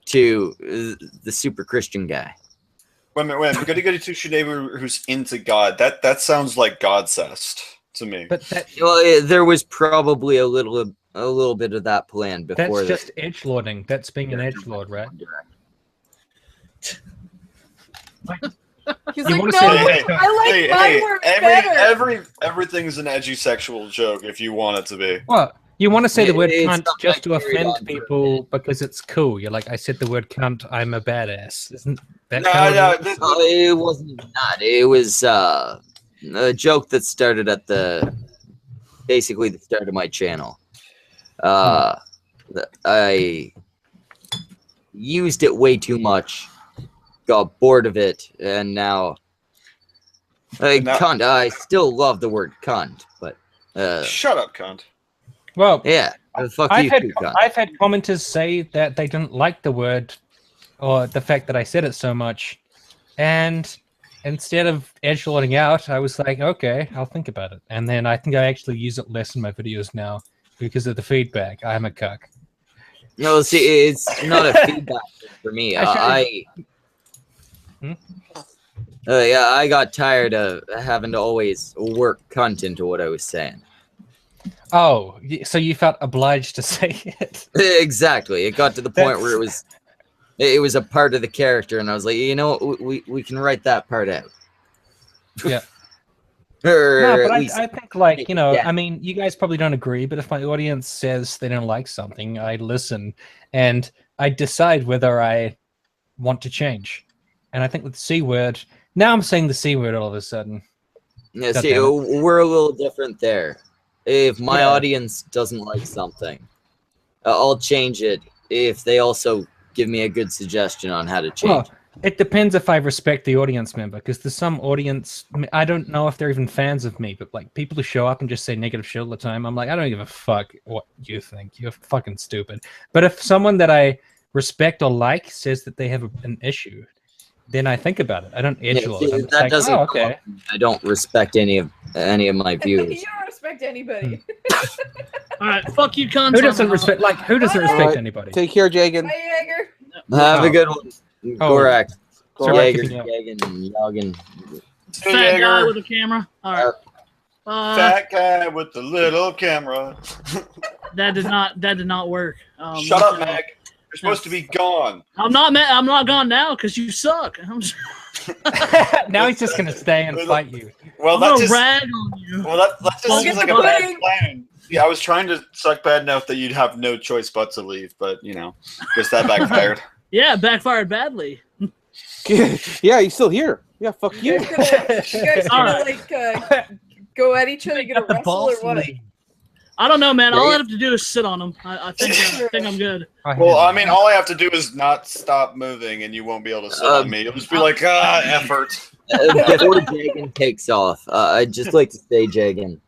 to the super Christian guy. Wait a minute. Goody two-shoe neighbor who's into God. That sounds like God-cessed to me. But that, Well, there was probably a little bit of that plan before. that's just edgelording. That's being an edgelord, right? He's You like, wanna no, say I like my word better. Everything's an edgy sexual joke if you want it to be. What? You want to say the word It's cunt not just to like carried offend on people because it's cool. You're like, I said the word cunt, I'm a badass. Isn't that No, kind of no, No, it wasn't that. It was a joke that started at basically the start of my channel. I used it way too much, got bored of it, and now cunt. I still love the word cunt, but Shut up, cunt. Well, yeah, fuck I've you had too, cunt. I've had commenters say that they didn't like the word or the fact that I said it so much, and instead of edgelording out, I was like, okay, I'll think about it. And then I think I actually use it less in my videos now because of the feedback. I'm a cuck. No, see, it's not a feedback thing for me. I got tired of having to always work cunt into what I was saying. Oh, so you felt obliged to say it? Exactly. It got to the point where it was a part of the character, and I was like, you know what, we can write that part out. Yeah. Or No, at but least I think, like, you know, yeah. I mean, you guys probably don't agree, but if my audience says they don't like something, I listen and I decide whether I want to change. And I think with the C word, now I'm saying the C word all of a sudden. Yeah, God see, damn it. we're a little different there. If my Yeah. audience doesn't like something, I'll change it if they also give me a good suggestion on how to change Well, it. it depends if I respect the audience member, because there's some audience, I don't know if they're even fans of me, but like people who show up and just say negative shit all the time, I'm like, I don't give a fuck what you think. You're fucking stupid. But if someone that I respect or like says that they have an issue, then I think about it. I don't edgelord. see, I'm just that like, doesn't oh, come okay. up. I don't respect any of my You viewers. don't respect anybody. All right, fuck you, cunts. Who doesn't respect? Like, who doesn't respect Alright, anybody? Take care, Jagan. Hi, Jaeger. Have Oh. a good one. Oh. Correct. Sorry, Jaeger, keeping up. Yagen. Fat guy Jaeger. with a camera. All right. Fat guy with the little camera. That did not work. Shut up, Meg. You're supposed to be gone. I'm not gone now because you suck. Now he's just gonna stay and fight you. Well, I'm that gonna just rag on you. well that just Well, seems get like the a bad pudding. plan. Yeah, I was trying to suck bad enough that you'd have no choice but to leave, but you know, guess that backfired. Yeah, backfired badly. Yeah, he's still here. Yeah, fuck You you. guys gonna All like go at each other, You gonna got the wrestle or balls what? to leave. I don't know, man. All I have to do is sit on them. I think I'm good. Well, I mean, all I have to do is not stop moving, and you won't be able to sit on me. You'll just be like, effort. Before Jagan takes off, I'd just like to say, Jagan,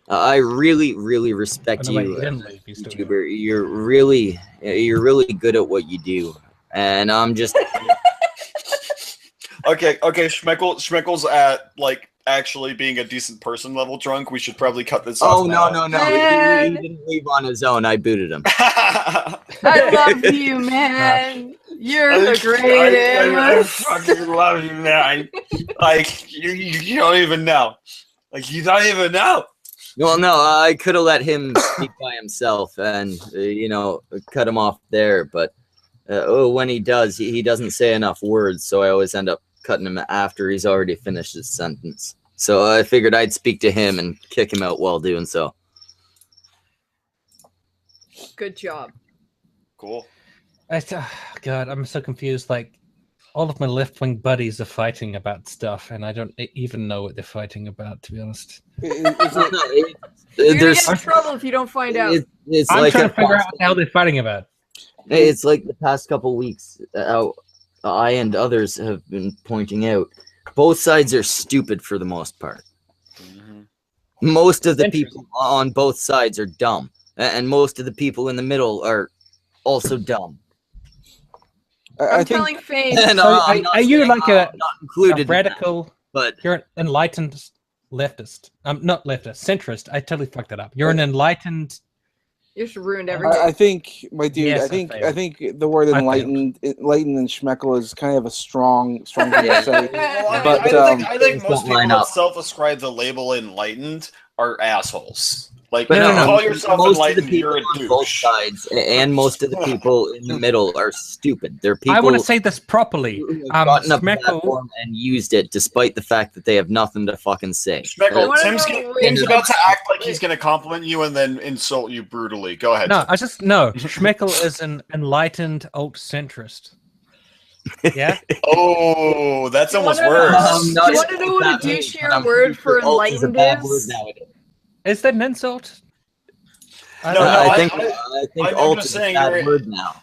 I really, really respect you, YouTuber. You're really good at what you do, and I'm just okay. Schmeckle's at like actually being a decent person level drunk. We should probably cut this off. Oh now. no! He didn't leave on his own. I booted him. I love you, man. You're the greatest. I fucking love you, man. Like you don't even know. Like you don't even know. Well, no, I could have let him speak by himself and cut him off there. But when he does, he doesn't say enough words, so I always end up cutting him after he's already finished his sentence. So I figured I'd speak to him and kick him out while doing so. Good job. Cool. God, I'm so confused. Like, all of my left-wing buddies are fighting about stuff, and I don't even know what they're fighting about, to be honest. You're gonna get in trouble if you don't find out. I'm like trying to figure out what the hell they're fighting about. It's like the past couple weeks, I and others have been pointing out, both sides are stupid for the most part. Most of the people on both sides are dumb, and most of the people in the middle are also dumb. I'm telling Fane. Are you like a radical? But you're an enlightened leftist. Not leftist, centrist. I totally fucked that up. You're an enlightened. You just ruined everything. I think, my dude. Yes, I think the word enlightened and Schmeckle is kind of a strong thing to say. Well, I think most people that self-ascribe the label enlightened are assholes. Like, call yourself enlightened, you're a douche. Both sides, and most of the people in the middle are stupid. They're people. I want to say this properly. Who have gotten a platform and used it, despite the fact that they have nothing to fucking say. Schmeckle, Tim's about to act like he's going to compliment you and then insult you brutally. Go ahead. No, Schmeckle is an enlightened alt-centrist. Yeah. Oh, that's almost worse. Do you want to know what a douchier word for enlightened is? Is that an insult? I think alt is a bad word now.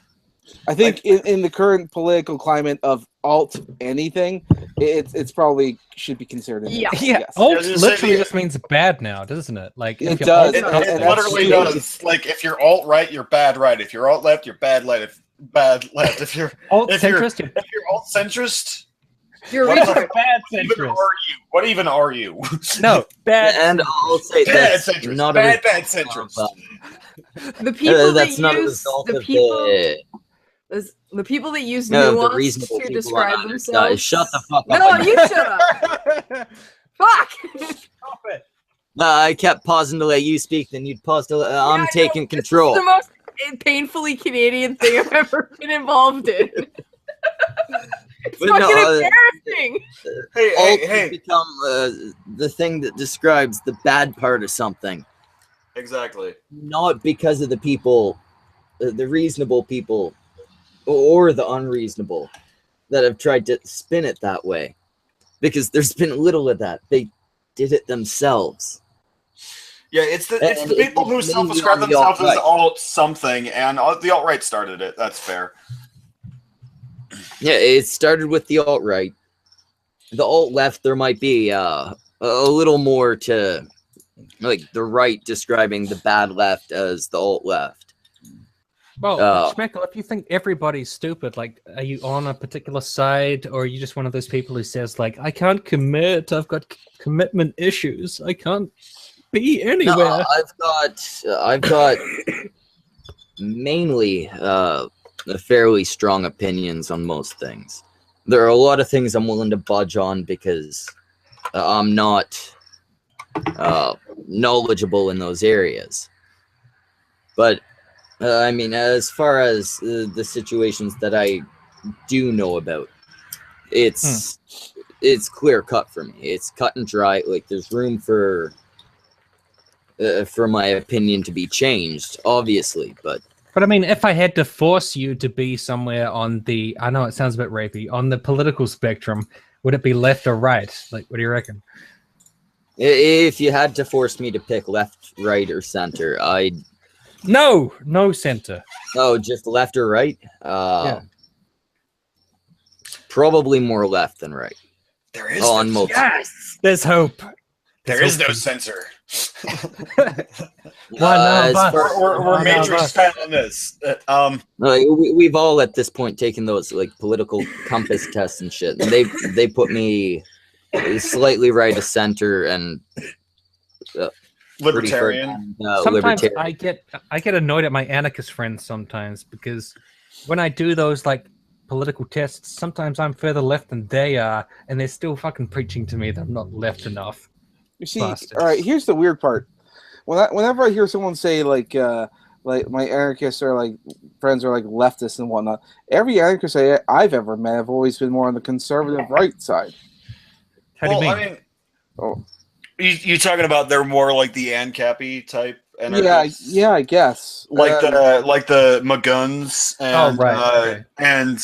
I think in the current political climate of alt anything, it's probably should be considered. Yes. Alt literally just means bad now, doesn't it? Like it does. It literally does. Like if you're alt right, you're bad right. If you're alt left, you're bad left. If you're alt centrist, if you're alt centrist. You're bad centrist. What even are you? No, bad. And I'll say bad centrist. Not bad centrist. The people that's that not use the people that use nuance to describe themselves. Shut the fuck up. No, you shut up. Fuck. Stop it. I kept pausing to let you speak, then you'd pause to let, I'm taking control. This is the most painfully Canadian thing I've ever been involved in. It's fucking embarrassing. Hey. Become the thing that describes the bad part of something. Exactly. Not because of the people, the reasonable people, or the unreasonable that have tried to spin it that way. Because there's been little of that. They did it themselves. Yeah, it's the people who self-ascribe themselves as alt something, and the alt-right started it. That's fair. Yeah, it started with the alt-right. The alt-left, there might be a little more to, like, the right describing the bad left as the alt-left. Well, Schmeckle, if you think everybody's stupid, like, are you on a particular side, or are you just one of those people who says, like, I can't commit, I've got commitment issues, I can't be anywhere? No, I've got mainly fairly strong opinions on most things. There are a lot of things I'm willing to budge on because I'm not knowledgeable in those areas. But I mean, as far as the situations that I do know about, it's clear cut for me. It's cut and dry. Like there's room for my opinion to be changed, obviously, but I mean, if I had to force you to be somewhere on the, I know it sounds a bit rapey, on the political spectrum, would it be left or right? Like, what do you reckon? If you had to force me to pick left, right, or center, I'd No center. oh just left or right. Yeah. Probably more left than right. There is on no most. Yes, there's hope. There is no censor. Why not? We're matrix style on this. We've all at this point taken those like political compass tests and shit, and they put me slightly right of center and libertarian. Sometimes libertarian. I get annoyed at my anarchist friends sometimes because when I do those like political tests, sometimes I'm further left than they are, and they're still fucking preaching to me that I'm not left enough. You see, all right. Here's the weird part. Whenever I hear someone say like my anarchists or like friends are like leftists and whatnot, every anarchist I've ever met have always been more on the conservative right side. How do you mean? I mean, you talking about they're more like the ANCAP type anarchists? Yeah, I guess. Like the Maguns and okay. and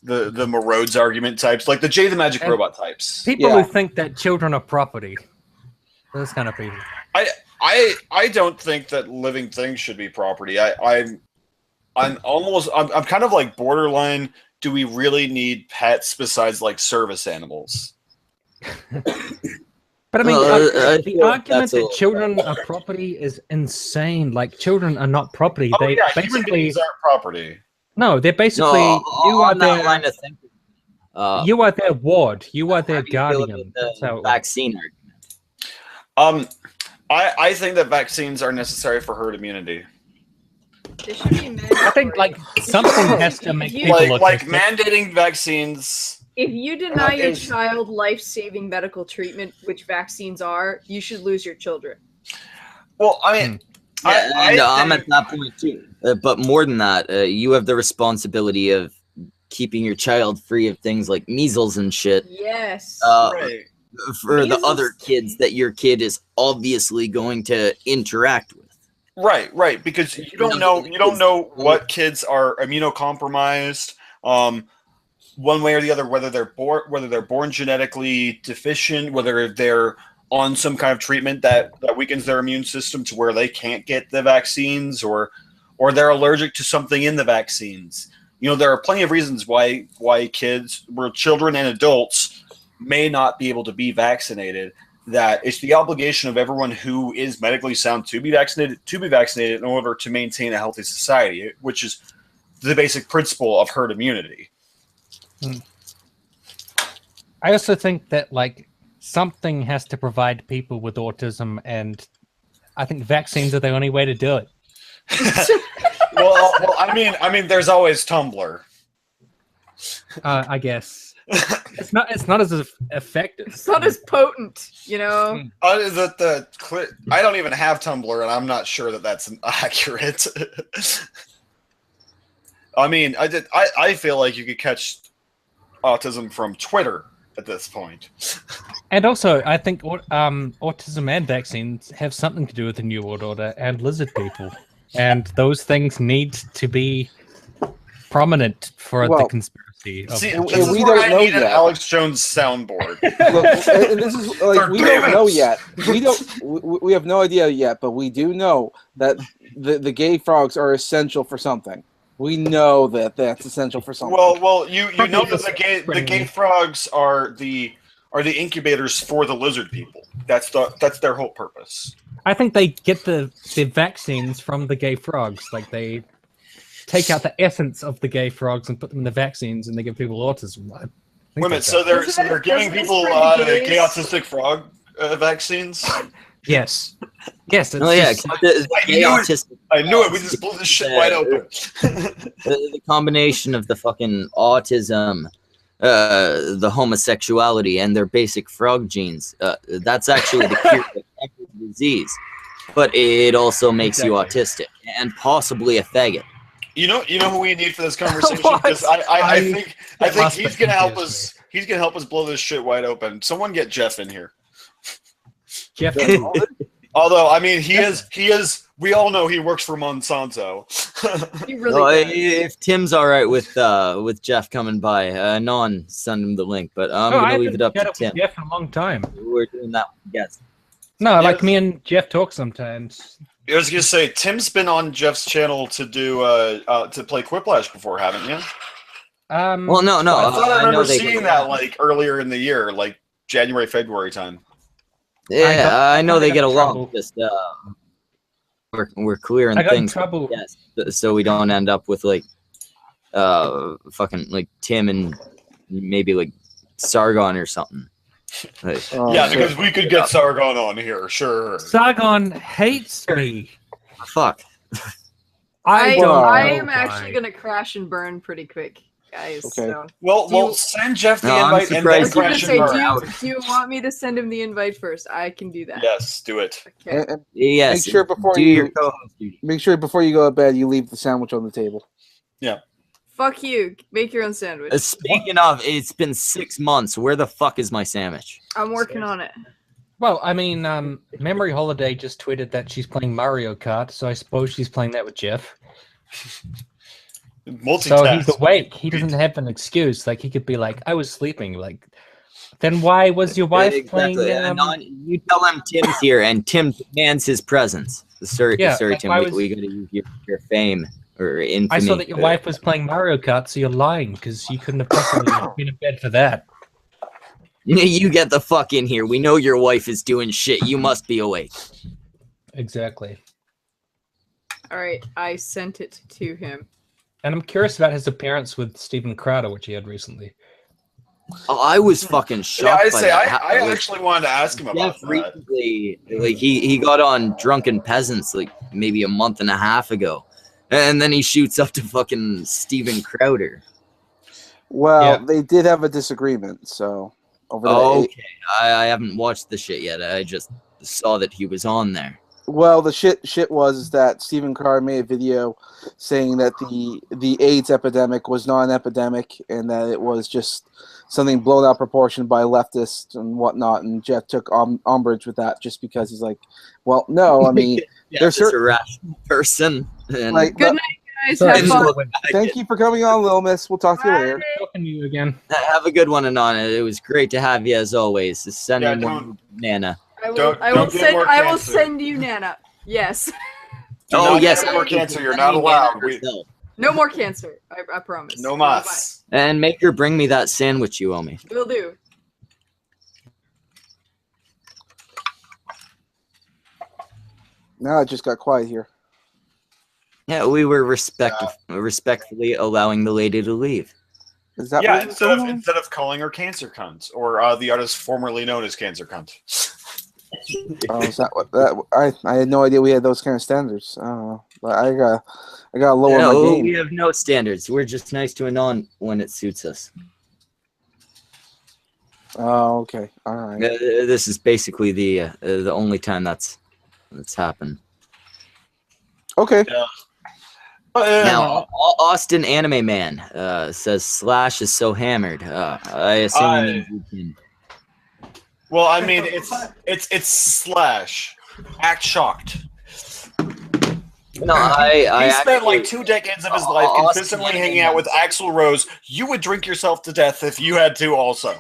the Morodes argument types, like the Jay the Magic Robot types. People who think that children are property. Those kind of people. I don't think that living things should be property. I'm kind of like borderline. Do we really need pets besides like service animals? But I mean, the argument that children are property is insane. Like, children are not property. They basically aren't property. No, they're basically you are their line of thinking. You are their ward. You are their guardian. That's how vaccine argument. I think that vaccines are necessary for herd immunity. They should be I think like something has to make people like mandating vaccines. If you deny your child life-saving medical treatment, which vaccines are, you should lose your children. Well, I mean, I'm at that point too. But more than that, you have the responsibility of keeping your child free of things like measles and shit. Yes. Right. For the other kids that your kid is obviously going to interact with. Right, because you don't know what kids are immunocompromised, one way or the other, whether they're born genetically deficient, whether they're on some kind of treatment that weakens their immune system to where they can't get the vaccines, or they're allergic to something in the vaccines. You know, there are plenty of reasons why children and adults may not be able to be vaccinated. That it's the obligation of everyone who is medically sound to be vaccinated in order to maintain a healthy society, which is the basic principle of herd immunity. I also think that like something has to provide people with autism, and I think vaccines are the only way to do it. well, I mean, there's always Tumblr. I guess. It's not as effective. It's not as potent, you know. I don't even have Tumblr, and I'm not sure that that's accurate. I mean, I feel like you could catch autism from Twitter at this point. And also, I think autism and vaccines have something to do with the New World Order and lizard people, and those things need to be prominent for the conspiracy. See, we don't know yet. Alex Jones soundboard. Look, and this is like we don't know yet. We have no idea yet, but we do know that the gay frogs are essential for something. We know that that's essential for something. Well, you know that the gay frogs are the incubators for the lizard people. That's their whole purpose. I think they get the vaccines from the gay frogs. Like they take out the essence of the gay frogs and put them in the vaccines, and they give people autism. Wait a minute, so they're giving people gay autistic frog vaccines? Yes. It's I knew it. We just blew this shit wide open. The combination of the fucking autism, the homosexuality, and their basic frog genes. That's actually the cure for every disease. But it also makes you autistic and possibly a faggot. You know who we need for this conversation? Because I think he's gonna help us. He's gonna help us blow this shit wide open. Someone get Jeff in here. Jeff, Although, I mean, he is. We all know he works for Monsanto. He really does. If Tim's all right with Jeff coming by, Anon send him the link. But I'm gonna leave it up to Tim. Jeff in a long time. We're doing that with guests. No, like me and Jeff talk sometimes. I was gonna say, Tim's been on Jeff's channel to do to play Quiplash before, haven't you? Well, no. I thought I remember seeing that like earlier in the year, like January, February time. Yeah, I know they get along. Just we're clearing things. Trouble. Yes, so we don't end up with like fucking like Tim and maybe like Sargon or something. Like, yeah, because we could get Sargon on here, sure. Sargon hates me. Fuck. I am actually gonna crash and burn pretty quick, guys. Okay. So. Well, send Jeff the invite and then crash and burn. Do you want me to send him the invite first? I can do that. Yes, do it. Okay. And yes. Make sure before you go to bed, you leave the sandwich on the table. Yeah. Fuck you. Make your own sandwich. Speaking of, it's been 6 months. Where the fuck is my sandwich? I'm working on it. Well, I mean, Memory Holiday just tweeted that she's playing Mario Kart, so I suppose she's playing that with Jeff. So he's awake. He doesn't have an excuse. Like, he could be like, I was sleeping. Like, then why was your wife playing? You tell him Tim's here, and Tim demands his presence. Sorry, Tim. We gotta use your fame or infamy. I saw that your wife was playing Mario Kart, so you're lying because you couldn't have possibly been in bed for that. You get the fuck in here. We know your wife is doing shit. You must be awake. Exactly. All right, I sent it to him. And I'm curious about his appearance with Steven Crowder, which he had recently. Oh, I was fucking shocked. I actually wanted to ask him about that. Recently, like he got on Drunken Peasants like maybe a month and a half ago, and then he shoots up to fucking Steven Crowder. Well, they did have a disagreement, so. Okay, I haven't watched the shit yet. I just saw that he was on there. Well, the shit was that Steven Crowder made a video saying that the AIDS epidemic was not an epidemic and that it was just something blown out of proportion by leftists and whatnot. And Jeff took umbrage with that just because he's like, well, no, I mean, there's a rational person. And like, good night, guys. Have fun. Thank you for coming on, Little Miss. We'll talk to you later. Talking to you again. Have a good one, Anana. It was great to have you as always. Send me more Nana. I will send you Nana. Yes. Yes. No more cancer. You're not allowed. No more cancer. I promise. No mas. And make her bring me that sandwich you owe me. Will do. Now it just got quiet here. Yeah, we were respectfully allowing the lady to leave. Is that instead of calling her Cancer Cunt or the artist formerly known as Cancer Cunt. Oh, is that what that? I had no idea we had those kind of standards. But I got lower my game. We have no standards. We're just nice to Anon when it suits us. Oh, okay, all right. This is basically the only time that's happened. Okay. Now, Austin Anime Man says Slash is so hammered. I assume you can. Well, I mean, it's Slash. Act shocked. No, he spent like 2 decades of his life consistently hanging out with Axl Rose. You would drink yourself to death if you had to, also.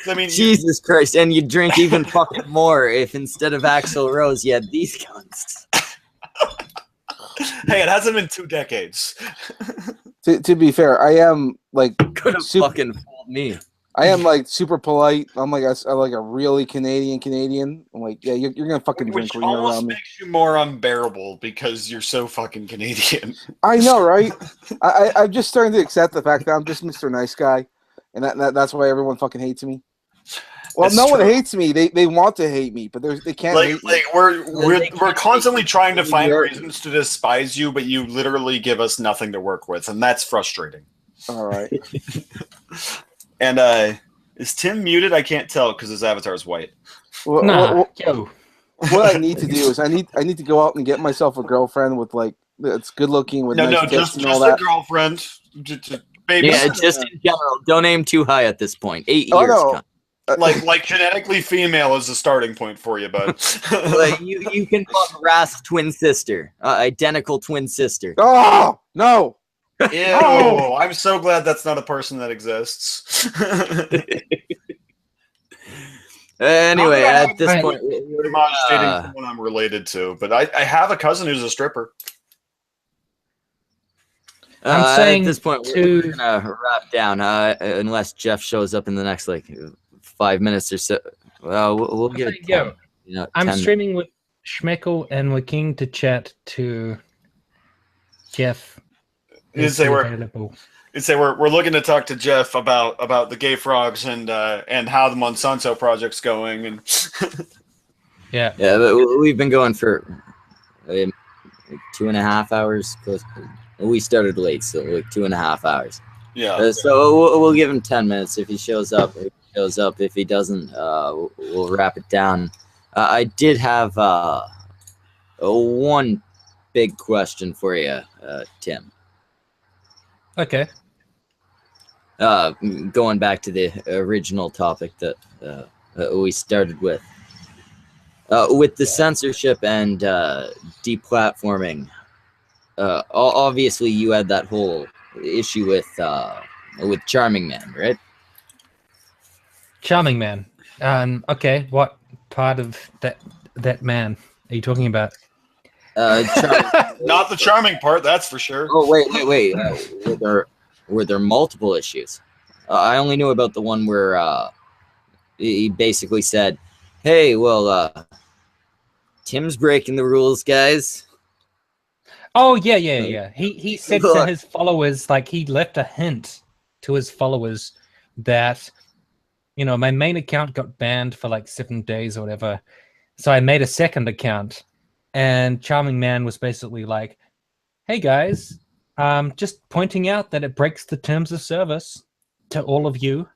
I mean, Jesus Christ, and you drink even fucking more if instead of Axl Rose you had these cunts. Hey, it hasn't been 2 decades. To be fair, I am like could have fucking fooled me. I am like super polite. I'm like a really Canadian. I'm like, yeah, you're gonna fucking drink when you're around me. Makes you more unbearable because you're so fucking Canadian. I know, right? I'm just starting to accept the fact that I'm just Mr. Nice Guy, and that's why everyone fucking hates me. Well, no one hates me. They want to hate me, but they can't hate me. We're constantly trying to find reasons to despise you, but you literally give us nothing to work with, and that's frustrating. All right. And is Tim muted? I can't tell because his avatar is white. What I need to do is I need to go out and get myself a girlfriend with like that's good looking with nice tits and all that. A girlfriend. Baby. Yeah, just in general. Don't aim too high at this point. 8 years. No. like genetically female is the starting point for you, bud. Like you can fuck Rask's twin sister, identical twin sister. Oh no! Ew! I'm so glad that's not a person that exists. Anyway, at this point, I'm not dating someone I'm related to, but I have a cousin who's a stripper. I'm saying at this point we're gonna wrap down, unless Jeff shows up in the next like 5 minutes or so. Well, we'll get it. Yo, I'm 10 streaming with Schmeckel and we're keen to chat to Jeff. You'd say we're looking to talk to Jeff about the gay frogs and how the Monsanto project's going and yeah. But we've been going for like 2.5 hours. We started late, so like 2.5 hours. Yeah. So we'll give him 10 minutes if he shows up. If he shows up, if he doesn't, we'll wrap it down. I did have one big question for you, Tim. Okay. Going back to the original topic that we started with the censorship and deplatforming. Obviously, you had that whole issue with Charming Man, right? Charming Man. Okay, what part of that man are you talking about? not the charming part, that's for sure. Oh wait. Were there multiple issues? I only knew about the one where he basically said, "Hey, well, Tim's breaking the rules, guys." Oh yeah. He said to his followers, like he left a hint to his followers that, my main account got banned for like 7 days or whatever. So I made a second account, and Charming Man was basically like, "Hey guys, just pointing out that it breaks the terms of service to all of you."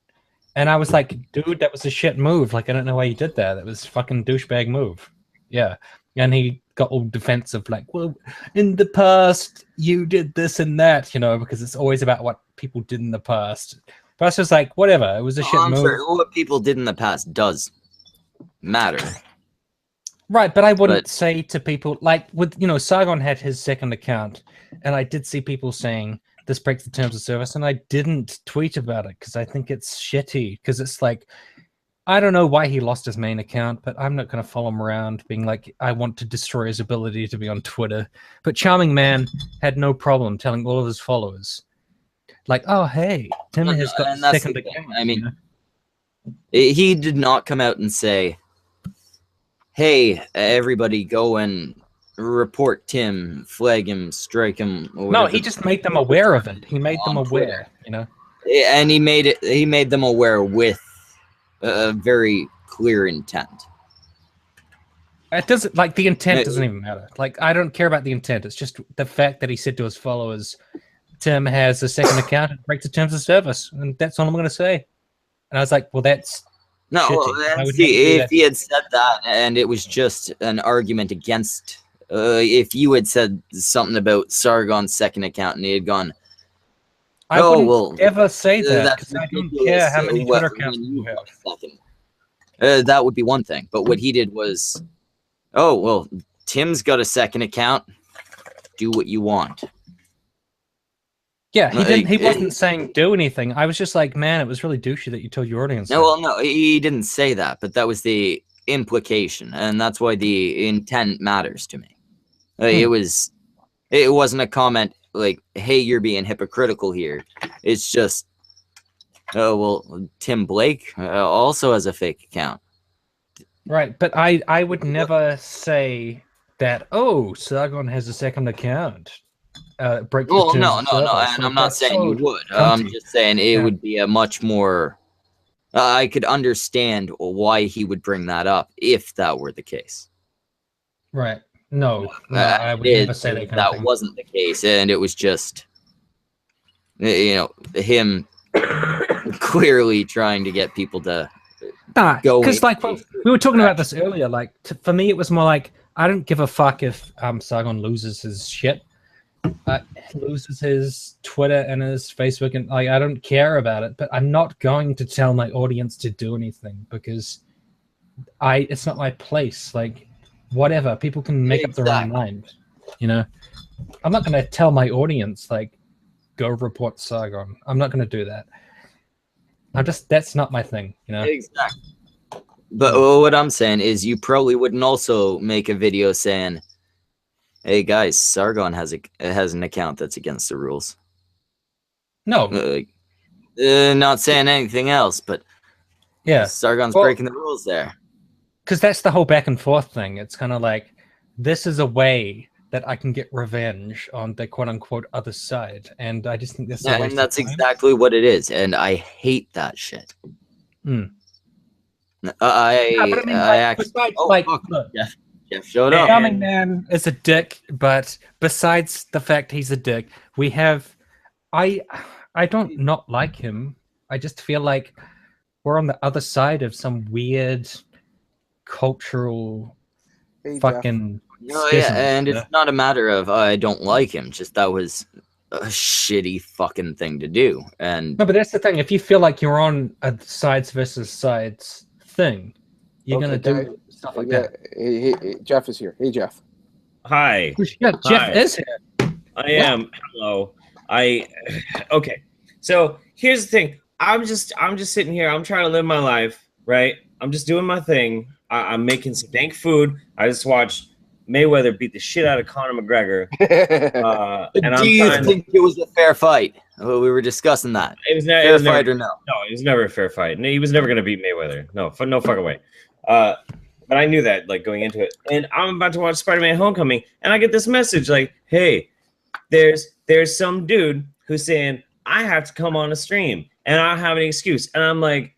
And I was like, "Dude, that was a shit move. Like, I don't know why you did that. That was a fucking douchebag move." Yeah. And he got all defensive, like, "Well, in the past, you did this and that," because it's always about what people did in the past. But I was just like, whatever, it was a shit move. Sorry, what people did in the past does matter. Right, but I wouldn't say to people, like, with, Sargon had his second account, and I did see people saying, "This breaks the terms of service," and I didn't tweet about it, because I think it's shitty, because it's like, I don't know why he lost his main account, but I'm not going to follow him around being like, I want to destroy his ability to be on Twitter. But Charming Man had no problem telling all of his followers, like, "Oh, hey, Tim has got a second account." I mean, he did not come out and say, "Hey, everybody go and report Tim, flag him, strike him." No, he just made them aware of it. He made them aware, And he made them aware with a very clear intent. It doesn't, like, the intent doesn't even matter. Like, I don't care about the intent. It's just the fact that he said to his followers, "Tim has a second account and breaks the terms of service," and that's all I'm going to say. And I was like, well, that's no. Well, see, if he had said that and it was just an argument against, if you had said something about Sargon's second account and he had gone, I wouldn't ever say that, because I don't care how many Twitter accounts you have. That would be one thing. But what he did was, "Oh, well, Tim's got a second account. Do what you want." Yeah, he wasn't saying do anything. I was just like, man, it was really douchey that you told your audience. No, he didn't say that, but that was the implication, and that's why the intent matters to me. It wasn't a comment like, "Hey, you're being hypocritical here." It's just, "Oh, well, Tim Blake also has a fake account." Right, but I would never say that, "Oh, Sargon has a second account." Break the terms of service. And I'm not saying you would. I'm just saying it would be a much more. I could understand why he would bring that up if that were the case. Right. No, I would never say that. That wasn't the case, and it was just, him clearly trying to get people to go. Because like we were talking about this earlier. Like for me, it was more like, I don't give a fuck if Sargon loses his shit. loses his Twitter and his Facebook, and I don't care about it. But I'm not going to tell my audience to do anything because it's not my place. Like, whatever, people can make up their own mind. You know, I'm not going to tell my audience like, go report Sargon. I'm not going to do that. That's not my thing. You know. Exactly. But what I'm saying is, you probably wouldn't also make a video saying, "Hey guys, Sargon has an account that's against the rules." No, not saying anything else, but yeah, Sargon's breaking the rules there. Because that's the whole back and forth thing. It's kind of like, this is a way that I can get revenge on the quote unquote other side, and I just think that's and that's exactly what it is, and I hate that shit. Jeff showed up. Charming Man is a dick, but besides the fact he's a dick, we have I don't not like him. I just feel like we're on the other side of some weird cultural fucking schism. And it's not a matter of I don't like him, just that was a shitty fucking thing to do. And no, but that's the thing. If you feel like you're on a sides versus sides thing, you're gonna do stuff like that. Hey, Jeff is here. Hey, Jeff. Hi. Yeah, Jeff is here. I am. Hello. Okay. So here's the thing. I'm just sitting here. I'm trying to live my life, right? I'm just doing my thing. I'm making some dank food. I just watched Mayweather beat the shit out of Conor McGregor. Do you think it was a fair fight? Well, we were discussing that. It was never fair fight or no? No, it was never a fair fight. No, he was never going to beat Mayweather. No fucking way. But I knew that, like, going into it. And I'm about to watch Spider-Man: Homecoming, and I get this message like, "Hey, there's some dude who's saying I have to come on a stream, and I don't have any excuse." And I'm like,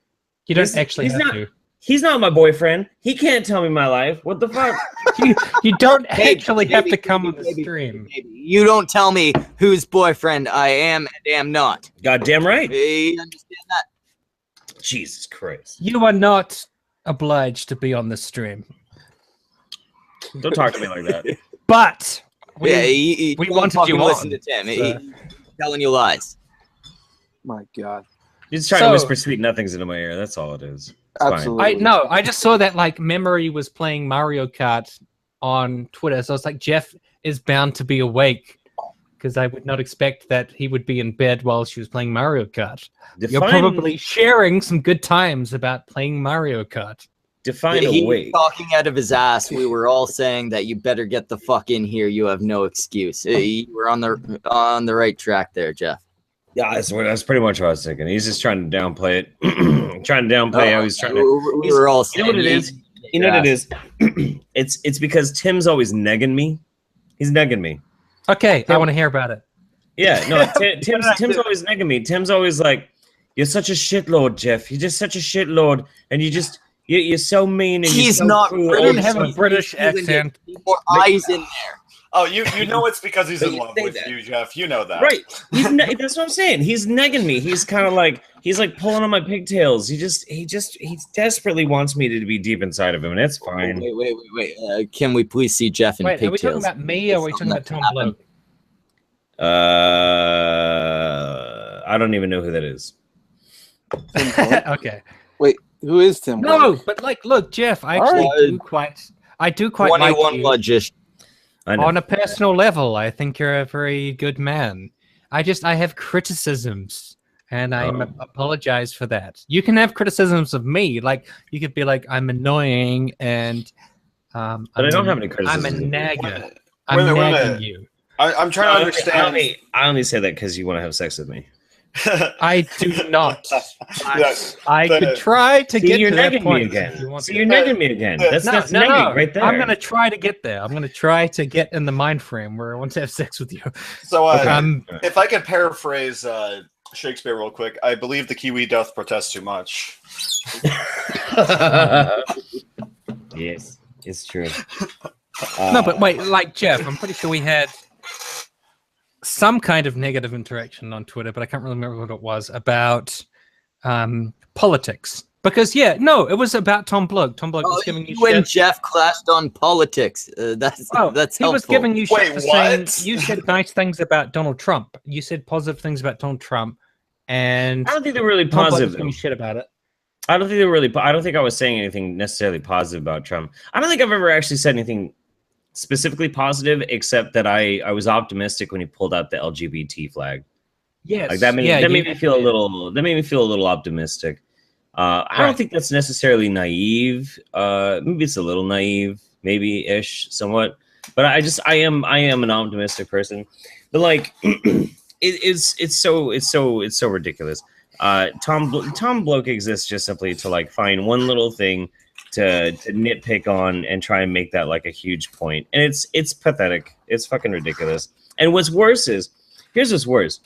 "You don't actually have to." He's not my boyfriend. He can't tell me my life. What the fuck? you don't actually have to come on the stream. You don't tell me whose boyfriend I am and am not. Goddamn right. You understand that? Jesus Christ. You are not obliged to be on the stream. Don't talk to me like that. But we wanted you on. Listen to Tim. He's telling you lies. My God. You're just trying to whisper sweet nothings into my ear. That's all it is. It's Absolutely. fine. I just saw that like Memory was playing Mario Kart on Twitter, so I was like, Jeff is bound to be awake because I would not expect that he would be in bed while she was playing Mario Kart. You're probably sharing some good times about playing Mario Kart. Define awake. Talking out of his ass. We were all saying that you better get the fuck in here. You have no excuse. You were on the right track there, Jeff. Yeah, that's pretty much what I was thinking. He's just trying to downplay it. Trying to downplay how he's trying to. We were all you know what it is? You know what it is? It's because Tim's always negging me. He's negging me. Okay, I want to hear about it. Yeah, no, Tim's always negging me. Tim's always like, "You're such a shitlord, Jeff. You're just such a shitlord, and you're so mean." And he's so not. cruel. I don't have a British accent. More eyes in there. Oh, you know it's because he's in love with you, Jeff. You know that, right? That's what I'm saying. He's negging me. He's kind of like he's pulling on my pigtails. He desperately wants me to be deep inside of him, and it's fine. Wait. Can we please see Jeff in pigtails? Are we talking about me or are we talking about Tom Bloke? I don't even know who that is. Okay. Wait, who is Tim? No, but like, look, Jeff, I actually do quite like you. Logician. On a personal level, I think you're a very good man. I have criticisms, and I apologize for that. You can have criticisms of me, like you could be like, I'm annoying, and but I don't have any criticisms. I'm a nagger. I'm nagging you. I'm trying to understand. I only say that because you want to have sex with me. I do not. I could try to get to that point. You're negging me again. That's negging right there. I'm going to try to get there. I'm going to try to get in the mind frame where I want to have sex with you. So if I could paraphrase Shakespeare real quick, I believe the Kiwi doth protest too much. Yes, it's true. No, but wait, like Jeff, I'm pretty sure we had some kind of negative interaction on Twitter, but I can't really remember what it was, about politics. Because no, it was about Tom Blug. Tom Blug was giving you when shit. Jeff clashed on politics. That's helpful. He was giving you shit for saying what? you said nice things about Donald Trump. You said positive things about Donald Trump, and I don't think they're really Tom Blug positive. was giving you shit about it. I don't think they're really. I don't think I was saying anything necessarily positive about Trump. I don't think I've ever actually said anything specifically positive, except that I was optimistic when he pulled out the LGBT flag. Yes, like that made me feel a little. That made me feel a little optimistic. I don't think that's necessarily naive. Maybe it's a little naive, maybe-ish, somewhat. But I am an optimistic person. But like, it's so ridiculous. Tom Bloke exists just simply to like find one little thing to nitpick on and try and make that like a huge point. And it's pathetic. It's fucking ridiculous. And what's worse is, here's what's worse.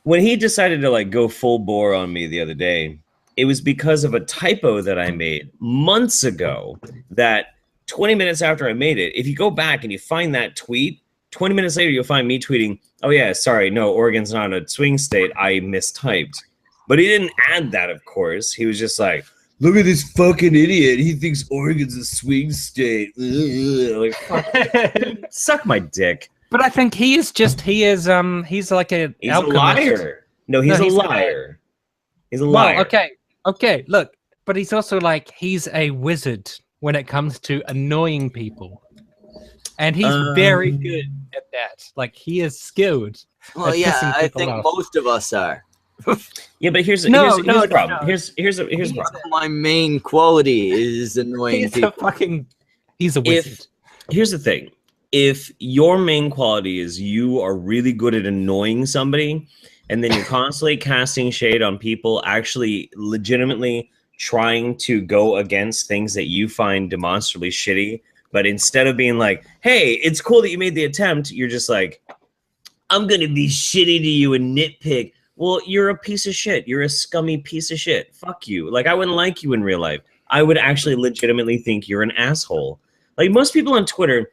When he decided to like go full bore on me the other day, it was because of a typo that I made months ago that 20 minutes after I made it, if you go back and you find that tweet, 20 minutes later, you'll find me tweeting, oh yeah, sorry, no, Oregon's not a swing state. I mistyped. But he didn't add that, of course. He was just like, look at this fucking idiot. He thinks Oregon's a swing state. Like, fuck, dude, suck my dick. But I think he's like a liar. No, he's a liar. He's a liar. Well, okay, look, but he's also like, he's a wizard when it comes to annoying people. And he's very good at that. Like, he is skilled. Well, yeah, I think most of us are. Yeah, but here's the problem. No. Here's the problem. My main quality is annoying people. He's a wizard. Here's the thing. If your main quality is you are really good at annoying somebody, and then you're constantly casting shade on people actually legitimately trying to go against things that you find demonstrably shitty, but instead of being like, hey, it's cool that you made the attempt, you're just like, I'm going to be shitty to you and nitpick. Well, you're a piece of shit. You're a scummy piece of shit. Fuck you. Like, I wouldn't like you in real life. I would actually legitimately think you're an asshole. Like, most people on Twitter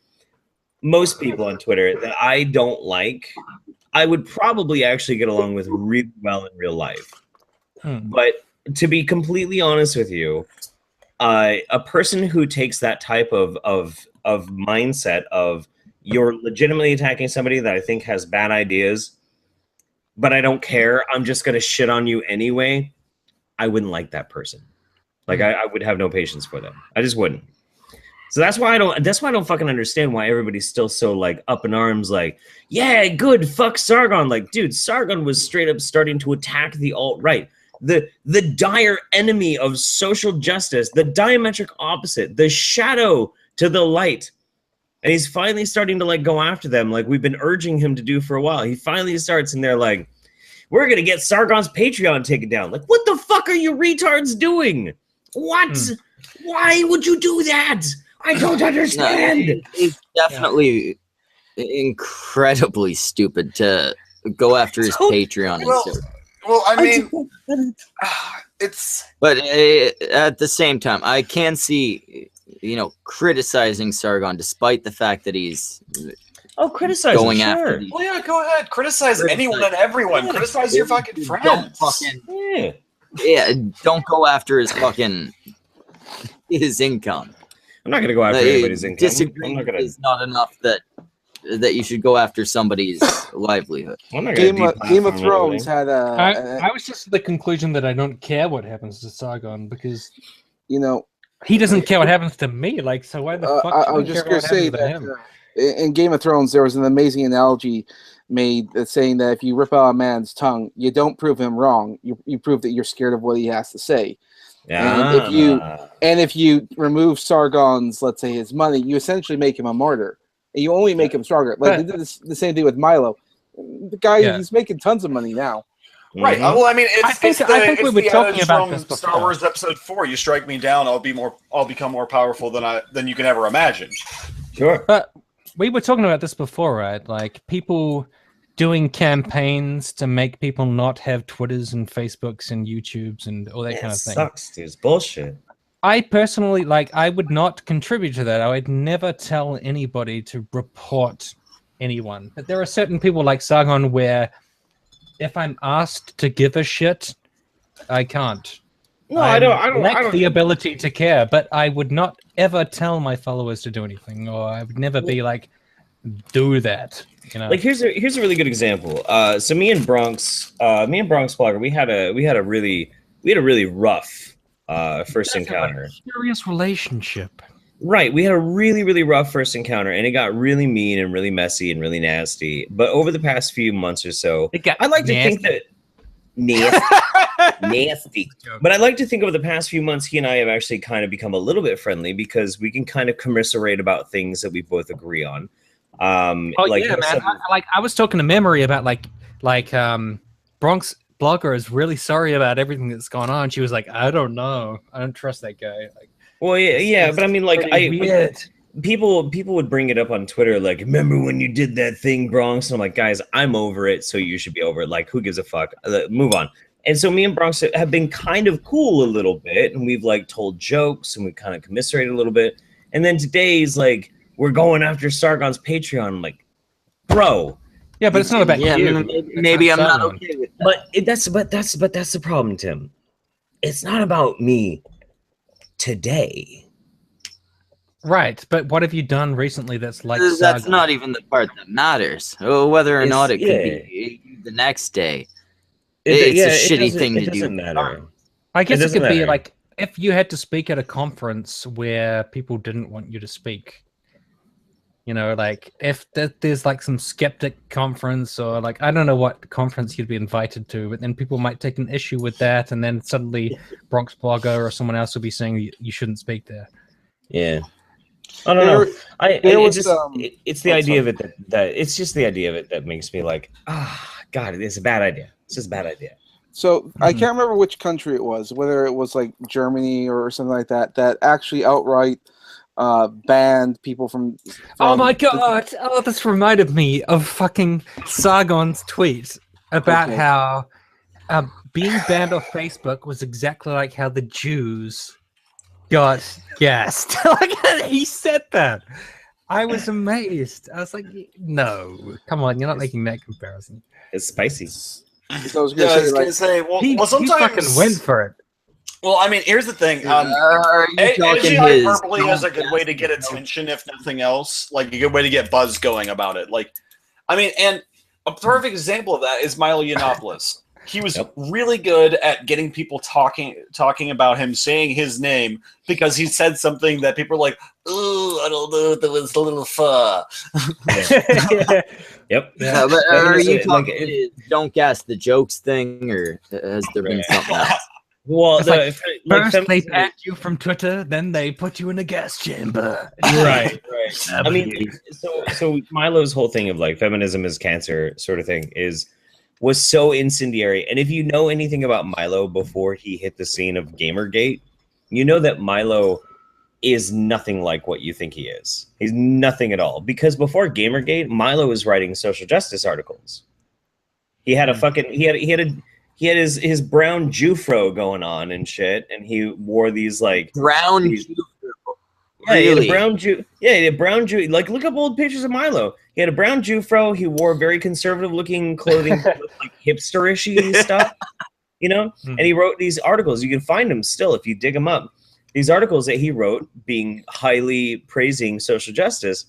that I don't like, I would probably actually get along with really well in real life. But to be completely honest with you, a person who takes that type of mindset of you're legitimately attacking somebody that I think has bad ideas, but I don't care, I'm just going to shit on you anyway, I wouldn't like that person. Like, I would have no patience for them. I just wouldn't. So that's why I don't fucking understand why everybody's still so like up in arms, like, yeah, good, fuck Sargon. Like, dude, Sargon was straight up starting to attack the alt-right. The dire enemy of social justice, the diametric opposite, the shadow to the light. And he's finally starting to like go after them like we've been urging him to do for a while. He finally starts and they're like, we're going to get Sargon's Patreon taken down. Like, what the fuck are you retards doing? What? Why would you do that? I don't understand. No, it's definitely incredibly stupid to go after his Patreon. Well, I mean, it's. But at the same time, I can see, criticizing Sargon, despite the fact that he's criticize going after. Sure. Well, yeah, go ahead. Criticize anyone and everyone. Yeah. Criticize your fucking friends. Don't go after his income. I'm not going to go after anybody's income. Disagreement is not enough that you should go after somebody's livelihood. Game of Thrones had a. I was just to the conclusion that I don't care what happens to Sargon because he doesn't care what happens to me. Like, so why the fuck? I was just going to say that in Game of Thrones there was an amazing analogy made saying that if you rip out a man's tongue, you don't prove him wrong. You prove that you're scared of what he has to say. Yeah. And if you remove Sargon's, let's say, his money, you essentially make him a martyr. And you only make him stronger. Like they did the same thing with Milo. The guy he's making tons of money now. Right. Well, I mean, I think we were talking about this from Star Wars Episode 4. You strike me down, I'll become more powerful than you can ever imagine. Sure. But we were talking about this before, right? Like people doing campaigns to make people not have Twitters and Facebooks and YouTubes and all that kind of thing. Sucks, dude. It's bullshit. I personally, I would not contribute to that. I would never tell anybody to report anyone. But there are certain people like Sargon where if I'm asked to give a shit, I can't. No, I don't lack the ability to care, but I would not ever tell my followers to do anything, or I would never be like, do that. You know, like here's a really good example. So me and Bronx Blogger, we had a really rough first encounter. Serious relationship. Right, we had a really rough first encounter, and it got really mean and really messy and really nasty. But over the past few months or so, I'd like to think that nasty. But I'd like to think over the past few months, he and I have actually kind of become a little bit friendly because we can kind of commiserate about things that we both agree on. Like, yeah, man. I was talking to Memory about Bronx Blogger is really sorry about everything that's gone on. She was like, I don't know, I don't trust that guy. Like, well, yeah, but I mean, like, people would bring it up on Twitter, like, remember when you did that thing, Bronx? And I'm like, guys, I'm over it, so you should be over it. Like, who gives a fuck? Move on. And so me and Bronx have been kind of cool a little bit, and we've like told jokes and we kind of commiserated a little bit. And then today's like, we're going after Sargon's Patreon. I'm like, bro. Yeah, but it's not about you. Maybe I'm not okay with that. But that's the problem, Tim. It's not about me today. Right, but what have you done recently that's like that's Sargon? not even the part that matters. Whether or not it could be the next day. It's a shitty thing to do. Matter. I guess it could be like if you had to speak at a conference where people didn't want you to speak. You know, like if there's like some skeptic conference or like I don't know what conference you'd be invited to, but then people might take an issue with that, and then suddenly Bronx Blogger or someone else will be saying you shouldn't speak there. Yeah, I don't know. It's the idea of it that it's just the idea of it that makes me like, God, it's a bad idea. It's just a bad idea. So I can't remember which country it was, whether it was like Germany or something like that, that actually outright banned people from oh my god! Oh, this reminded me of fucking Sargon's tweet about how being banned off Facebook was exactly like how the Jews got gassed. Like he said that. I was amazed. I was like, no, come on, you're not making that comparison. It's spicy. So I was gonna say, well, sometimes he fucking went for it. Well, I mean, here's the thing. Edgy hyperbole is a good way to get attention, if nothing else. Like, a good way to get buzz going about it. Like, I mean, and a perfect example of that is Milo Yiannopoulos. He was really good at getting people talking about him, saying his name, because he said something that people were like, "Ooh, I don't know, there was a little fur." Yep. Yeah, but are you talking don't gas the jokes thing, or has there been something else? Well, first they banned you from Twitter, then they put you in a gas chamber. Right. I mean, so Milo's whole thing of like feminism is cancer sort of thing was so incendiary. And if you know anything about Milo before he hit the scene of Gamergate, you know that Milo is nothing like what you think he is. He's nothing at all. Because before Gamergate, Milo was writing social justice articles. He had a fucking he had his brown Jufro going on and shit, and he wore these like brown Jufro. Yeah, he had a brown Jew. Yeah, he had a brown Jew. Like, look up old pictures of Milo. He had a brown Jufro. He wore very conservative-looking clothing, like hipsterish stuff, you know. And he wrote these articles. You can find them still if you dig them up. These articles that he wrote, being highly praising social justice.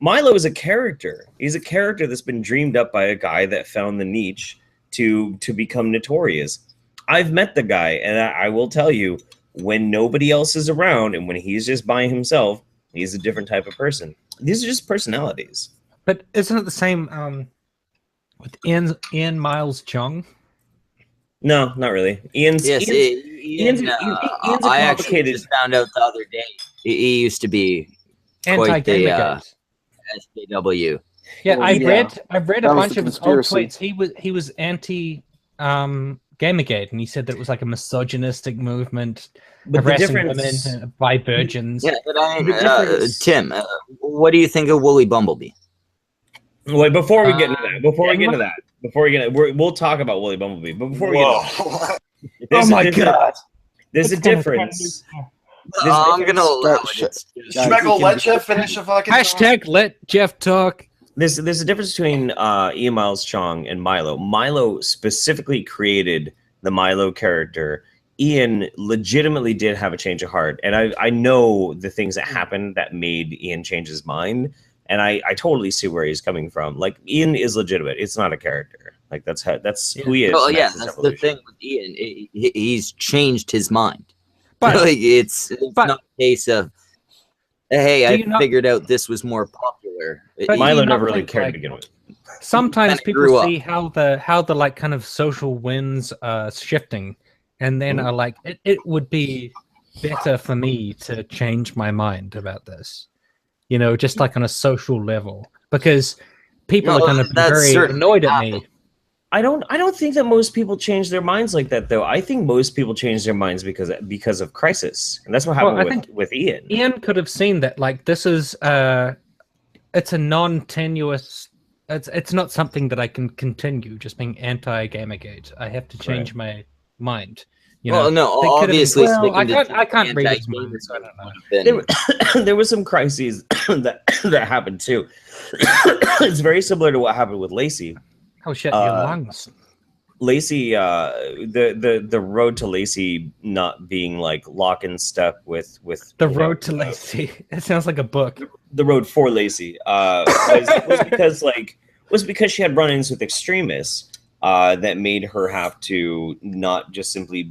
Milo is a character. He's a character that's been dreamed up by a guy that found the niche to become notorious. I've met the guy, and I will tell you, when nobody else is around and when he's just by himself, he's a different type of person. These are just personalities. But isn't it the same with Ian Miles Chung? No, not really. Ian's I a actually just found out the other day. He used to be quite the SJW. Yeah, I've read a bunch of his old tweets. He was anti Gamergate, and he said that it was like a misogynistic movement, harassing women by virgins. Yeah, but Tim, what do you think of Woolly Bumblebee? Wait, before we get into that, we'll talk about Woolly Bumblebee. But before we get oh my god, there's a difference. I'm gonna allow it. Schmeckle, let Jeff finish a fucking hashtag let Jeff talk. There's a difference between Ian Miles Chong and Milo. Milo specifically created the Milo character Ian legitimately did have a change of heart, and I know the things that happened that made Ian change his mind, and I totally see where he's coming from. Like, Ian is legitimate; it's not a character. Like, that's who he is. Well, yeah, that's the thing with Ian. He's changed his mind. But like, it's not a case of, hey, I figured out this was more popular. Milo never really cared to begin with. Sometimes people see how the like kind of social winds are shifting, and then are like, it would be better for me to change my mind about this, you know, just like on a social level, because people are going to be very annoyed at me. I don't think that most people change their minds like that, though. I think most people change their minds because of crisis, and that's what happened with Ian. Ian could have seen that, like, this is it's a non-tenuous. It's not something that I can continue just being anti-Gamergate. I have to change my mind. You know? Well, no, obviously, I can't read his mind. So I don't know. There were some crises that happened too. It's very similar to what happened with Lacey. Oh shit, your lungs. Lacey, the road to Lacey not being like lock in step with the road to Lacey. It sounds like a book. The road for Lacey was because she had run-ins with extremists that made her have to not just simply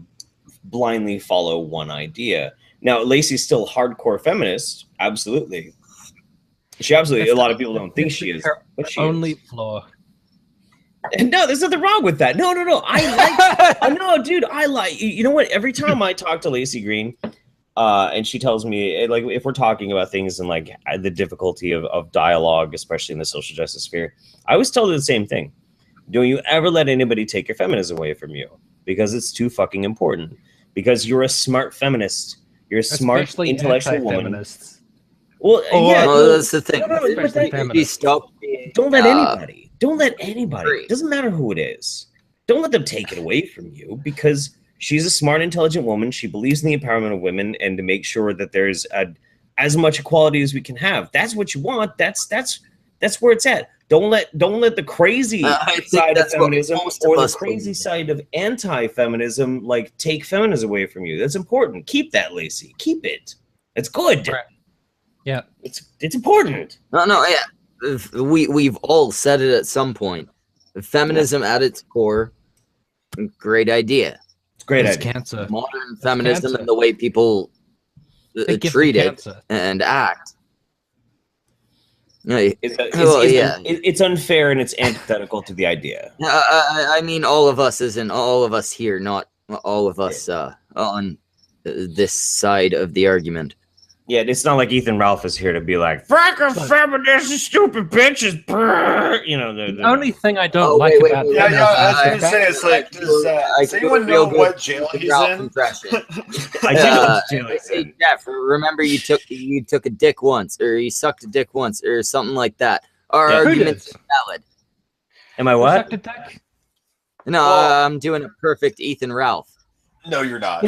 blindly follow one idea. Now, Lacey's still hardcore feminist, absolutely. She absolutely. A lot of people don't think she is, but she only is. Flaw. No, there's nothing wrong with that. No. I like. No, dude, I like. You know what? Every time I talk to Lacey Green, and she tells me, like, if we're talking about things and like the difficulty of dialogue, especially in the social justice sphere, I always tell her the same thing. Don't you ever let anybody take your feminism away from you, because it's too fucking important. Because you're a smart feminist. You're a smart, intellectual woman. Well, that's the thing. Don't let anybody. Don't let anybody. It doesn't matter who it is. Don't let them take it away from you, because she's a smart, intelligent woman. She believes in the empowerment of women and to make sure that there's as much equality as we can have. That's what you want. That's where it's at. Don't let the crazy side of feminism or the crazy side of anti-feminism like take feminism away from you. That's important. Keep that, Lacey. Keep it. It's good. Right. Yeah, it's important. No, yeah. We've all said it at some point. Feminism at its core, great idea. It's great idea. Cancer. Modern feminism and the way people treat it and act. It's unfair and it's antithetical to the idea. I mean, all of us here, not all of us on this side of the argument. Yeah, it's not like Ethan Ralph is here to be like, "Fucking feminists, stupid bitches." Brr. You know, the only thing I don't like about I was gonna say, it's like, does anyone know what jail he's in? I do know what jail he's in. Jeff, remember you took a dick once, or you sucked a dick once, or something like that. Our argument's valid. Am I what? Sucked a dick? No, I'm doing a perfect Ethan Ralph. No, you're not.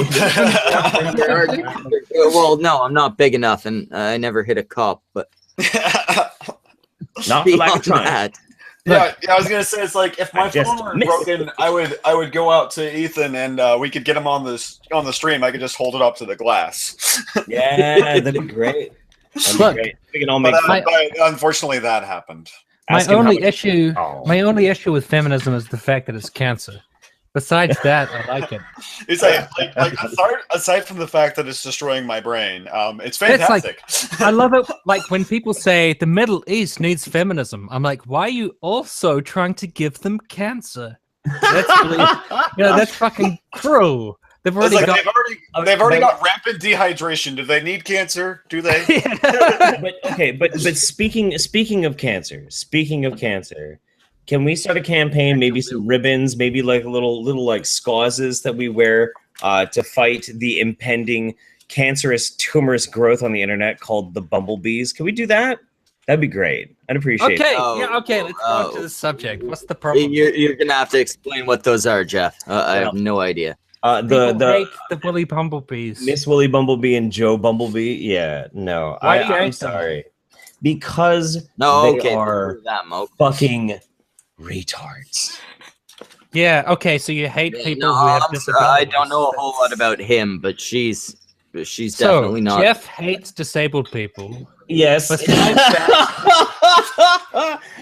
Well, no, I'm not big enough, and I never hit a cop. But not for lack of trying. That. Yeah, I was gonna say, it's like, if my phone were broken, I would go out to Ethan and we could get him on the stream. I could just hold it up to the glass. Yeah, that'd be great. Look, we can all make but unfortunately, that happened. My only issue with feminism is the fact that it's cancer. Besides that, I like it. It's like aside from the fact that it's destroying my brain, it's fantastic. I love it. Like when people say the Middle East needs feminism, I'm like, why are you also trying to give them cancer? That's really, that's fucking cruel. They've already got rampant dehydration. Do they need cancer? Do they? But speaking of cancer, can we start a campaign? Maybe some ribbons, maybe like little like scauzes that we wear to fight the impending cancerous tumorous growth on the internet called the bumblebees. Can we do that? That'd be great. I'd appreciate it. Okay, let's go on to the subject. What's the problem? You're gonna have to explain what those are, Jeff. I have no idea. The Willy Bumblebees, Miss Willy Bumblebee and Joe Bumblebee. Yeah, no, I'm sorry. Because they are fucking retards. Yeah. Okay. So you hate people No, who have I disabilities. don't know a whole lot about him, but she's So definitely not. Jeff hates disabled people. Yes. Besides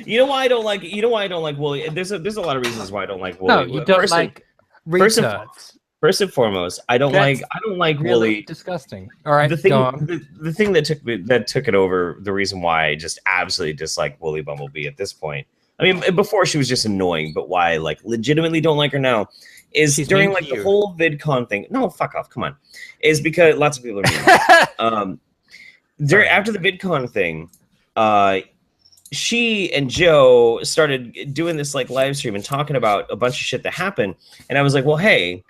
You know why I don't like? You know why I don't like Wooly? There's a lot of reasons why I don't like Wooly. No, you don't like retards. First and foremost, I don't like really Wooly. Disgusting. All right, The thing, go on. the thing that took it over, the reason why I just absolutely dislike Wooly Bumblebee at this point. I mean, before she was just annoying, but why I like legitimately don't like her now is during like the whole VidCon thing. No, fuck off. Come on. Is because lots of people are mean. After the VidCon thing, she and Joe started doing this like live stream and talking about a bunch of shit that happened. And I was like, well, hey,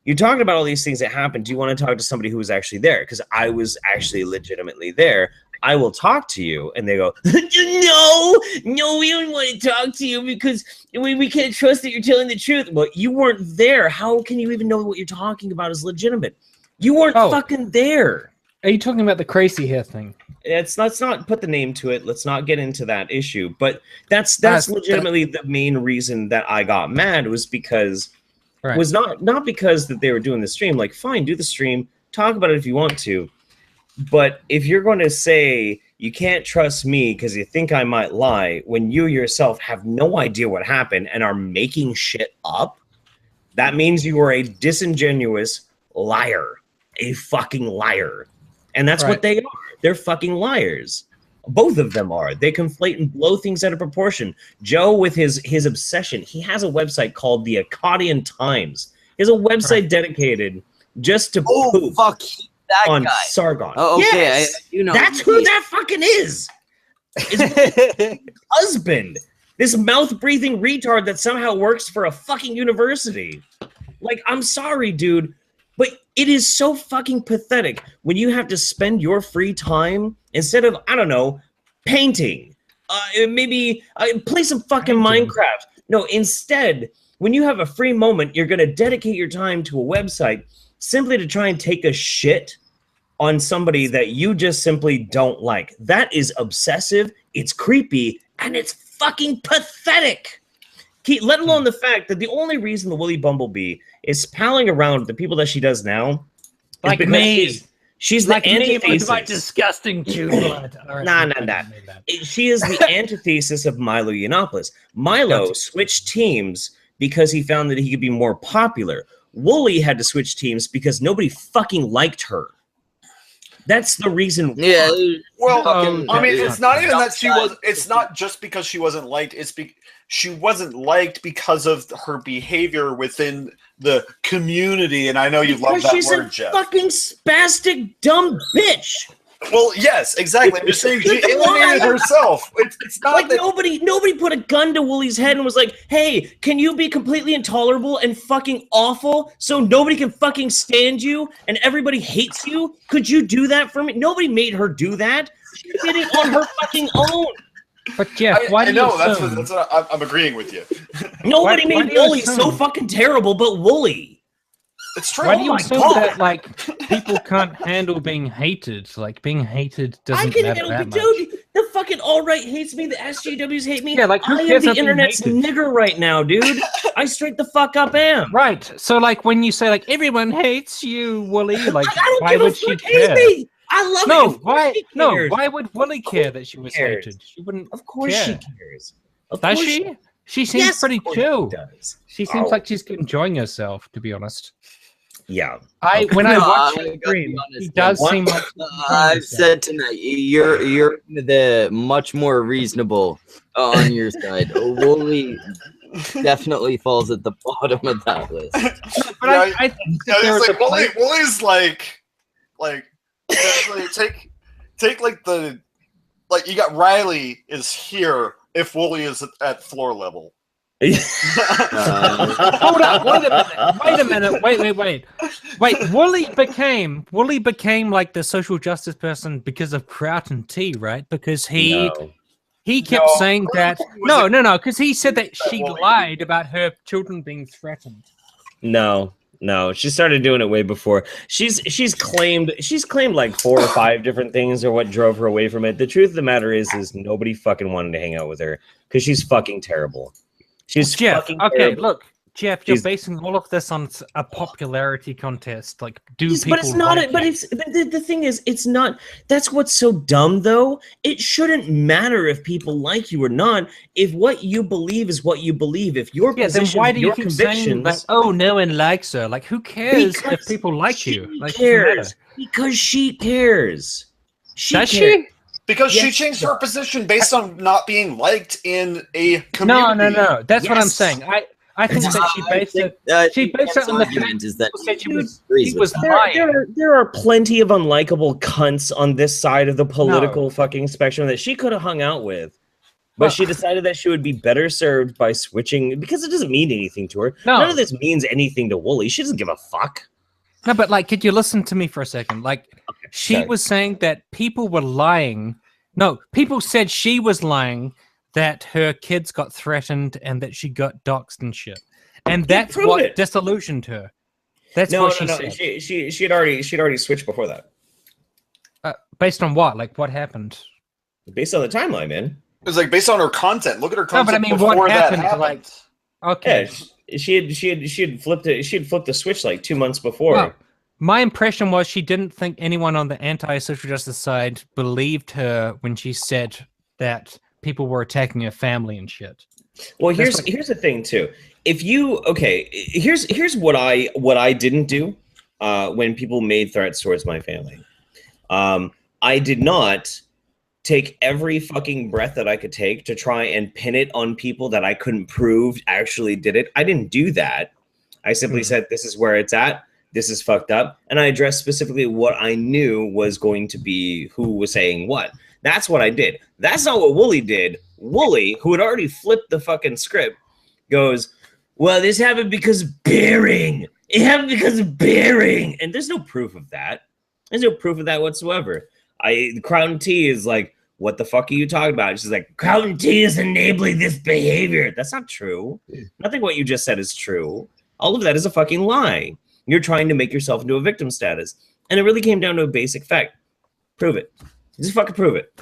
you're talking about all these things that happened. Do you want to talk to somebody who was actually there? Because I was actually legitimately there. I will talk to you. And they go, no, we don't want to talk to you because we can't trust that you're telling the truth. Well, you weren't there. How can you even know what you're talking about is legitimate? You weren't fucking there. Are you talking about the crazy hair thing? Let's not put the name to it. Let's not get into that issue. But that's legitimately the main reason that I got mad was because was not because that they were doing the stream. Like, fine, do the stream, talk about it if you want to. But if you're going to say you can't trust me because you think I might lie when you yourself have no idea what happened and are making shit up, that means you are a disingenuous liar, a fucking liar. And that's what they are. They're fucking liars. Both of them are. They conflate and blow things out of proportion. Joe, with his obsession, he has a website called the Akkadian Times. He has a website dedicated just to poop on guy. Sargon. Oh, okay. Yes, you know. that's who that fucking is. It's husband. This mouth-breathing retard that somehow works for a fucking university. Like, I'm sorry, dude, but it is so fucking pathetic when you have to spend your free time instead of, I don't know, painting, maybe play some fucking Minecraft. No, instead, when you have a free moment, you're going to dedicate your time to a website simply to try and take a shit on somebody that you just simply don't like. That is obsessive, it's creepy, and it's fucking pathetic. Let alone the fact that the only reason the Woolly Bumblebee is palling around with the people that she does now, like me, she's like the antithesis. Me, my disgusting Jew blood. Nah. She is the antithesis of Milo Yiannopoulos. Milo switched teams because he found that he could be more popular. Wooly had to switch teams because nobody fucking liked her. That's the reason. Yeah. Well, I mean, it's not even that she was. It's not just because she wasn't liked. It's she wasn't liked because of her behavior within the community. And I know you love that she's word, a Jeff. Fucking spastic dumb bitch. Well, yes, exactly. I'm just saying she alienated herself. It's not like that nobody put a gun to Wooly's head and was like, "Hey, can you be completely intolerable and fucking awful so nobody can fucking stand you and everybody hates you? Could you do that for me?" Nobody made her do that. She did it on her fucking own. But Jeff, why do you know assume? that's what I'm agreeing with you. Nobody made Wooly so fucking terrible, but Wooly. It's true. Why do you assume that like people can't handle being hated? Like being hated doesn't matter that much. Dude, the fucking alt-right hates me. The SJWs hate me. Yeah, like who I am cares the about being internet's hated? nigger right now, dude. I straight the fuck up am. Right. So like when you say like everyone hates you, Wooly, like I don't why give a would she fuck, hate care? me. I love No, it. why? She No, cares. why would Wooly care that she was cares. hated? She wouldn't. Of course care. she cares. Of Does course she? She seems Yes, pretty of course chill. she does. She seems like she's enjoying herself, to be honest. Yeah. When I No, watch I her gotta stream, be honest, he does man. seem like I've said tonight, you're the much more reasonable on your side. Wooly definitely falls at the bottom of that list. But I think that there was a place. Wooly's like take like the you got Riley is here if Wooly is at floor level. Hold up! Wait a minute! Wait! Wooly became like the social justice person because of Kraut and Tea, right? Because he kept saying that because he said that she lied about her children being threatened. No, she started doing it way before. She's claimed like 4 or 5 different things are what drove her away from it. The truth of the matter is nobody fucking wanted to hang out with her because she's fucking terrible. She's Jeff. fucking Okay, terrible. look, Jeff, you're basing all of this on a popularity contest. Like, do Yes, people? but it's not. like But you? it's the thing is, it's not. That's what's so dumb, though. It shouldn't matter if people like you or not. If what you believe is what you believe, if your Yeah, then positions, why do you your keep saying convictions, like, oh, no one likes her? Like, who cares if Because people like she you? Like, doesn't matter. cares because she cares. She Does cares. she? Because she Yes, changed she her does. position based on not being liked in a No, community. no. That's what I'm Yes. saying. I think that she based it. She based it on the argument is that people said she she was agrees with was that. lying. There are plenty of unlikable cunts on this side of the political fucking spectrum that she could have hung out with. But she decided that she would be better served by switching because it doesn't mean anything to her. No. None of this means anything to Wooly. She doesn't give a fuck. No, but like, could you listen to me for a second? Like, she sorry. was saying that people were lying. No, people said she was lying that her kids got threatened and that she got doxxed and shit. And that's prove what it. disillusioned her. That's No, what no, she no. said. She'd already switched before that. Based on what? Like, what happened? Based on the timeline, man. It was like based on her content. Look at her No, but I content mean, before what that happened? Like, okay. Yeah, she had flipped it. She had flipped the switch like 2 months before. Well, my impression was she didn't think anyone on the anti-social justice side believed her when she said that people were attacking her family and shit. Well, here's the thing too. If you here's what I didn't do when people made threats towards my family. I did not take every fucking breath that I could take to try and pin it on people that I couldn't prove actually did it. I didn't do that. I simply said, this is where it's at. This is fucked up. And I addressed specifically what I knew was going to be who was saying what. That's what I did. That's not what Wooly did. Wooly, who had already flipped the fucking script, goes, well, this happened because of bearing. It happened because of bearing. And there's no proof of that. There's no proof of that whatsoever. Crown T is like, what the fuck are you talking about? She's like, Crown T is enabling this behavior. That's not true. Nothing what you just said is true. All of that is a fucking lie. You're trying to make yourself into a victim status. And it really came down to a basic fact. Prove it. Just fucking prove it.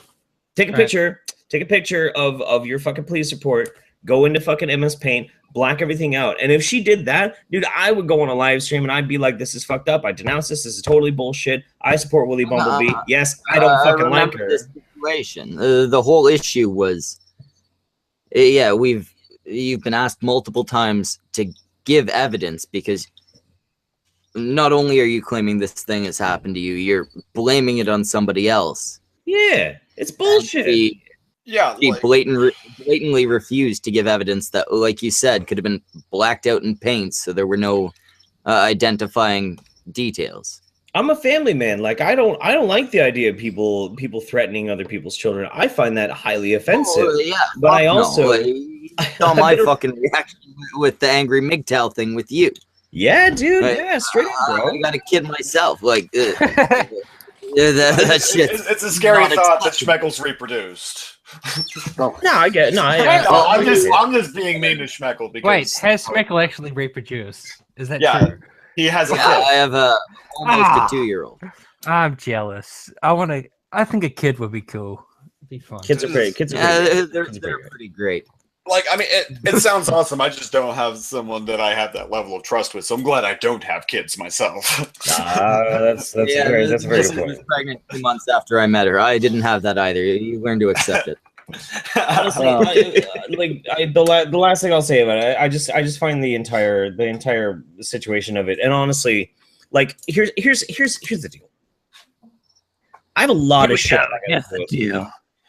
Take a picture. Take a picture of your fucking police report. Go into fucking MS Paint. Black everything out. And if she did that, dude, I would go on a live stream and I'd be like, this is fucked up. I denounce this. This is totally bullshit. I support Willy Bumblebee. Yes, I don't fucking like her. This situation. The whole issue was, yeah, you've been asked multiple times to give evidence because not only are you claiming this thing has happened to you, you're blaming it on somebody else. Yeah, it's bullshit. She blatantly refused to give evidence that, like you said, could have been blacked out in paint, so there were no identifying details. I'm a family man. Like I don't like the idea of people threatening other people's children. I find that highly offensive. Oh, yeah, but I also saw my fucking reaction with the angry MGTOW thing with you. Yeah, dude. Yeah, straight up, bro. I got a kid myself. Like that shit. It's a scary thought that Schmeckles reproduced. No, I get no. I'm just being mean to Schmeckle because Wait, has Schmeckle actually reproduced? Is that true? He has a kid. I have almost a 2-year-old. I'm jealous. I think a kid would be cool. It'd be fun. Kids are great. They're pretty great. Like, I mean, it sounds awesome. I just don't have someone that I have that level of trust with. So I'm glad I don't have kids myself. That's very good point. She was pregnant 2 months after I met her. I didn't have that either. You learn to accept it. Honestly, the last thing I'll say about it, I just find the entire situation of it, and honestly, like here's the deal. I have a lot of shit.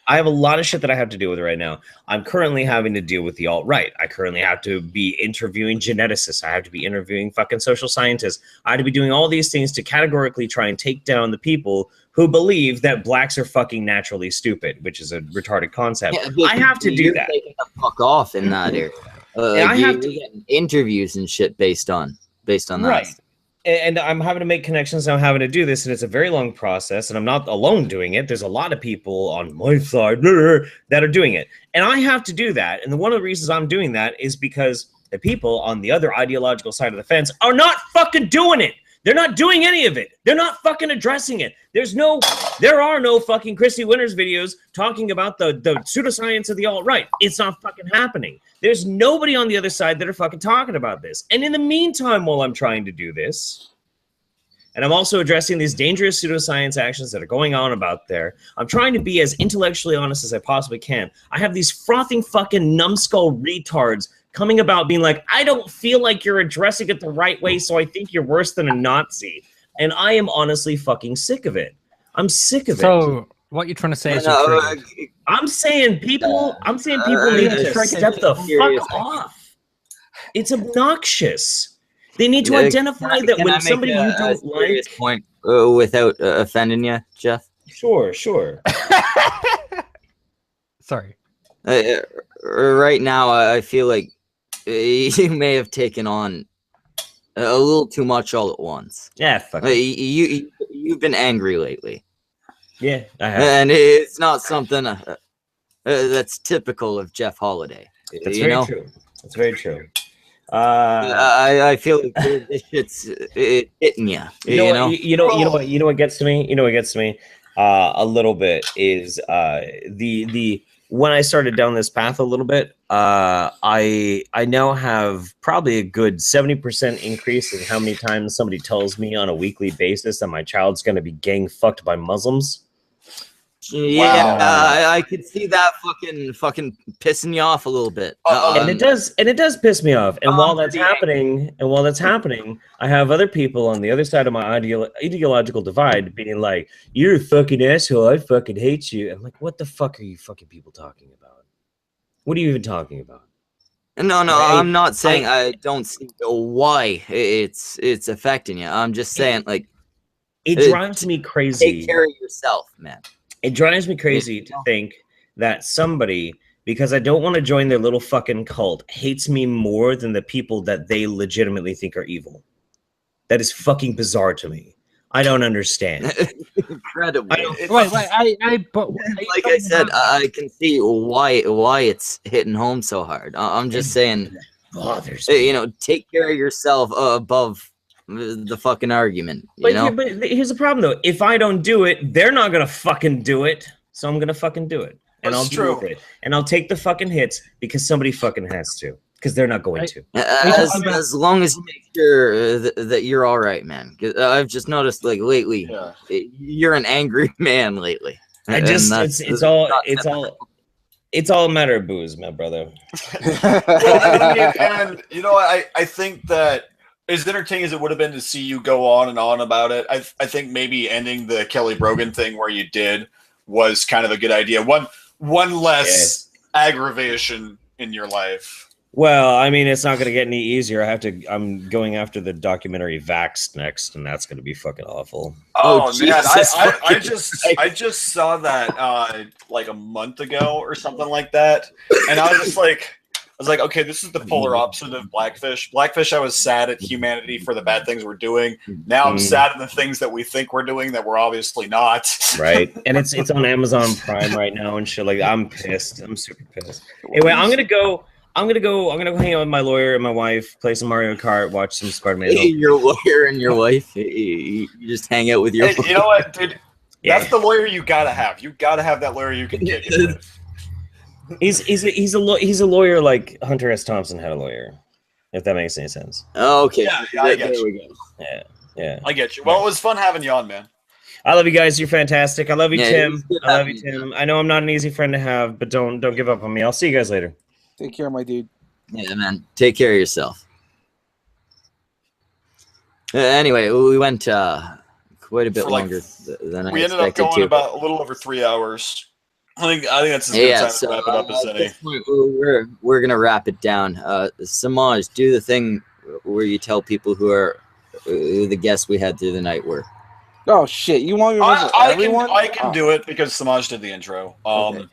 I have a lot of shit that I have to deal with right now. I'm currently having to deal with the alt-right. I currently have to be interviewing geneticists. I have to be interviewing fucking social scientists. I have to be doing all these things to categorically try and take down the people who believe that blacks are fucking naturally stupid, which is a retarded concept. Yeah, I have to do that. Taking the fuck off in that area. I have to get interviews and shit based on that. Right. And I'm having to make connections, and I'm having to do this, and it's a very long process, and I'm not alone doing it. There's a lot of people on my side that are doing it, and I have to do that. And one of the reasons I'm doing that is because the people on the other ideological side of the fence are not fucking doing it. They're not doing any of it. They're not fucking addressing it. There are no fucking Christy Winters videos talking about the pseudoscience of the alt-right. It's not fucking happening. There's nobody on the other side that are fucking talking about this. And in the meantime, while I'm trying to do this, and I'm also addressing these dangerous pseudoscience actions that are going on about there, I'm trying to be as intellectually honest as I possibly can. I have these frothing fucking numbskull retards coming about being like, I don't feel like you're addressing it the right way, so I think you're worse than a Nazi. And I am honestly fucking sick of it. I'm sick of it. So what you're trying to say is I'm saying people need to step the fuck off. It's obnoxious. They need to identify that when somebody you don't like. Point without offending you, Jeff. Sure. Sorry. Right now, I feel like you may have taken on a little too much all at once. Yeah, fuck. You've been angry lately. Yeah, I have. And it's not something that's typical of Jeff Holiday. That's very true. That's very true. I feel like this shit's hitting you. You know what gets to me. You know what gets to me a little bit is the when I started down this path a little bit, I now have probably a good 70% increase in how many times somebody tells me on a weekly basis that my child's going to be gang fucked by Muslims. Yeah, wow. I could see that fucking pissing you off a little bit. And it does piss me off. And while that's happening, I have other people on the other side of my ideological divide being like, "You're a fucking asshole. I fucking hate you." I'm like, "What the fuck are you fucking people talking about? What are you even talking about?" No, I'm not saying I don't see why it's affecting you. I'm just saying, like, it drives me crazy. Take care of yourself, man. It drives me crazy to think that somebody, because I don't want to join their little fucking cult, hates me more than the people that they legitimately think are evil. That is fucking bizarre to me. I don't understand. Incredible. But like I said, I can see why it's hitting home so hard. I'm just saying, bothers me. Take care of yourself above the fucking argument. But here's the problem, though. If I don't do it, they're not gonna fucking do it. So I'm gonna fucking do it, and I'll do it, and I'll take the fucking hits because somebody fucking has to, because they're not going to. As long as you make sure that you're all right, man. Because I've just noticed, like, lately, you're an angry man lately. It's all a matter of booze, my brother. And I think that, as entertaining as it would have been to see you go on and on about it, I think maybe ending the Kelly Brogan thing where you did was kind of a good idea. One less aggravation in your life. Well, I mean, it's not going to get any easier. I'm going after the documentary Vaxxed next, and that's going to be fucking awful. Oh man, I just saw that like a month ago or something like that, and I was like, okay, this is the polar opposite of Blackfish. Blackfish, I was sad at humanity for the bad things we're doing. Now I'm sad at the things that we think we're doing that we're obviously not. Right, and it's on Amazon Prime right now and shit. Like, I'm pissed. I'm super pissed. Anyway, I'm gonna go hang out with my lawyer and my wife, play some Mario Kart, watch some Spider-Man. Your lawyer and your wife, you just hang out with your. And you know what, dude? That's the lawyer you gotta have. You gotta have that lawyer you can kick it with. He's a lawyer like Hunter S. Thompson had a lawyer, if that makes any sense. Oh, okay. Yeah, I get you. We go. Yeah. I get you. Well, it was fun having you on, man. I love you guys. You're fantastic. I love you, Tim. I love you, Tim. I know I'm not an easy friend to have, but don't give up on me. I'll see you guys later. Take care, my dude. Yeah, man. Take care of yourself. Anyway, we went quite a bit longer than I expected. We ended up going about a little over 3 hours. I think that's as good time to wrap it up as any. We're gonna wrap it down. Samaj, do the thing where you tell people who the guests we had through the night were. Oh shit! You want me to everyone? I can do it because Samaj did the intro. Okay.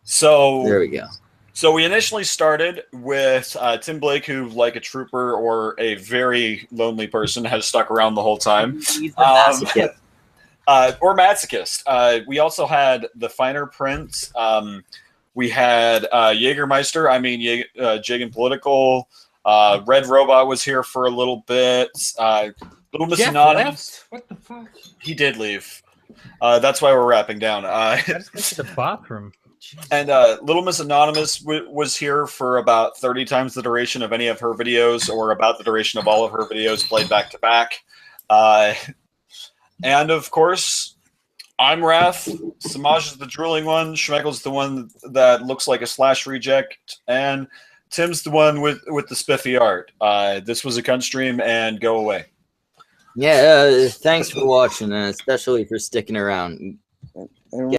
So there we go. So we initially started with Tim Blake, who, like a trooper or a very lonely person, has stuck around the whole time. He's a masochist. Or masochist. We also had the Finer Prince. We had Jägermeister. Jagan Political. Red Robot was here for a little bit. Little Miss Jeff Anonymous. left? What the fuck? He did leave. That's why we're wrapping down. I just went to the bathroom. And Little Miss Anonymous was here for about 30 times the duration of any of her videos, or about the duration of all of her videos played back to back. And of course, I'm Wrath. Samaj is the drooling one. Schmeckel's the one that looks like a Slash reject, and Tim's the one with the spiffy art. This was a cunt stream, and go away. Yeah, thanks for watching, and especially for sticking around. And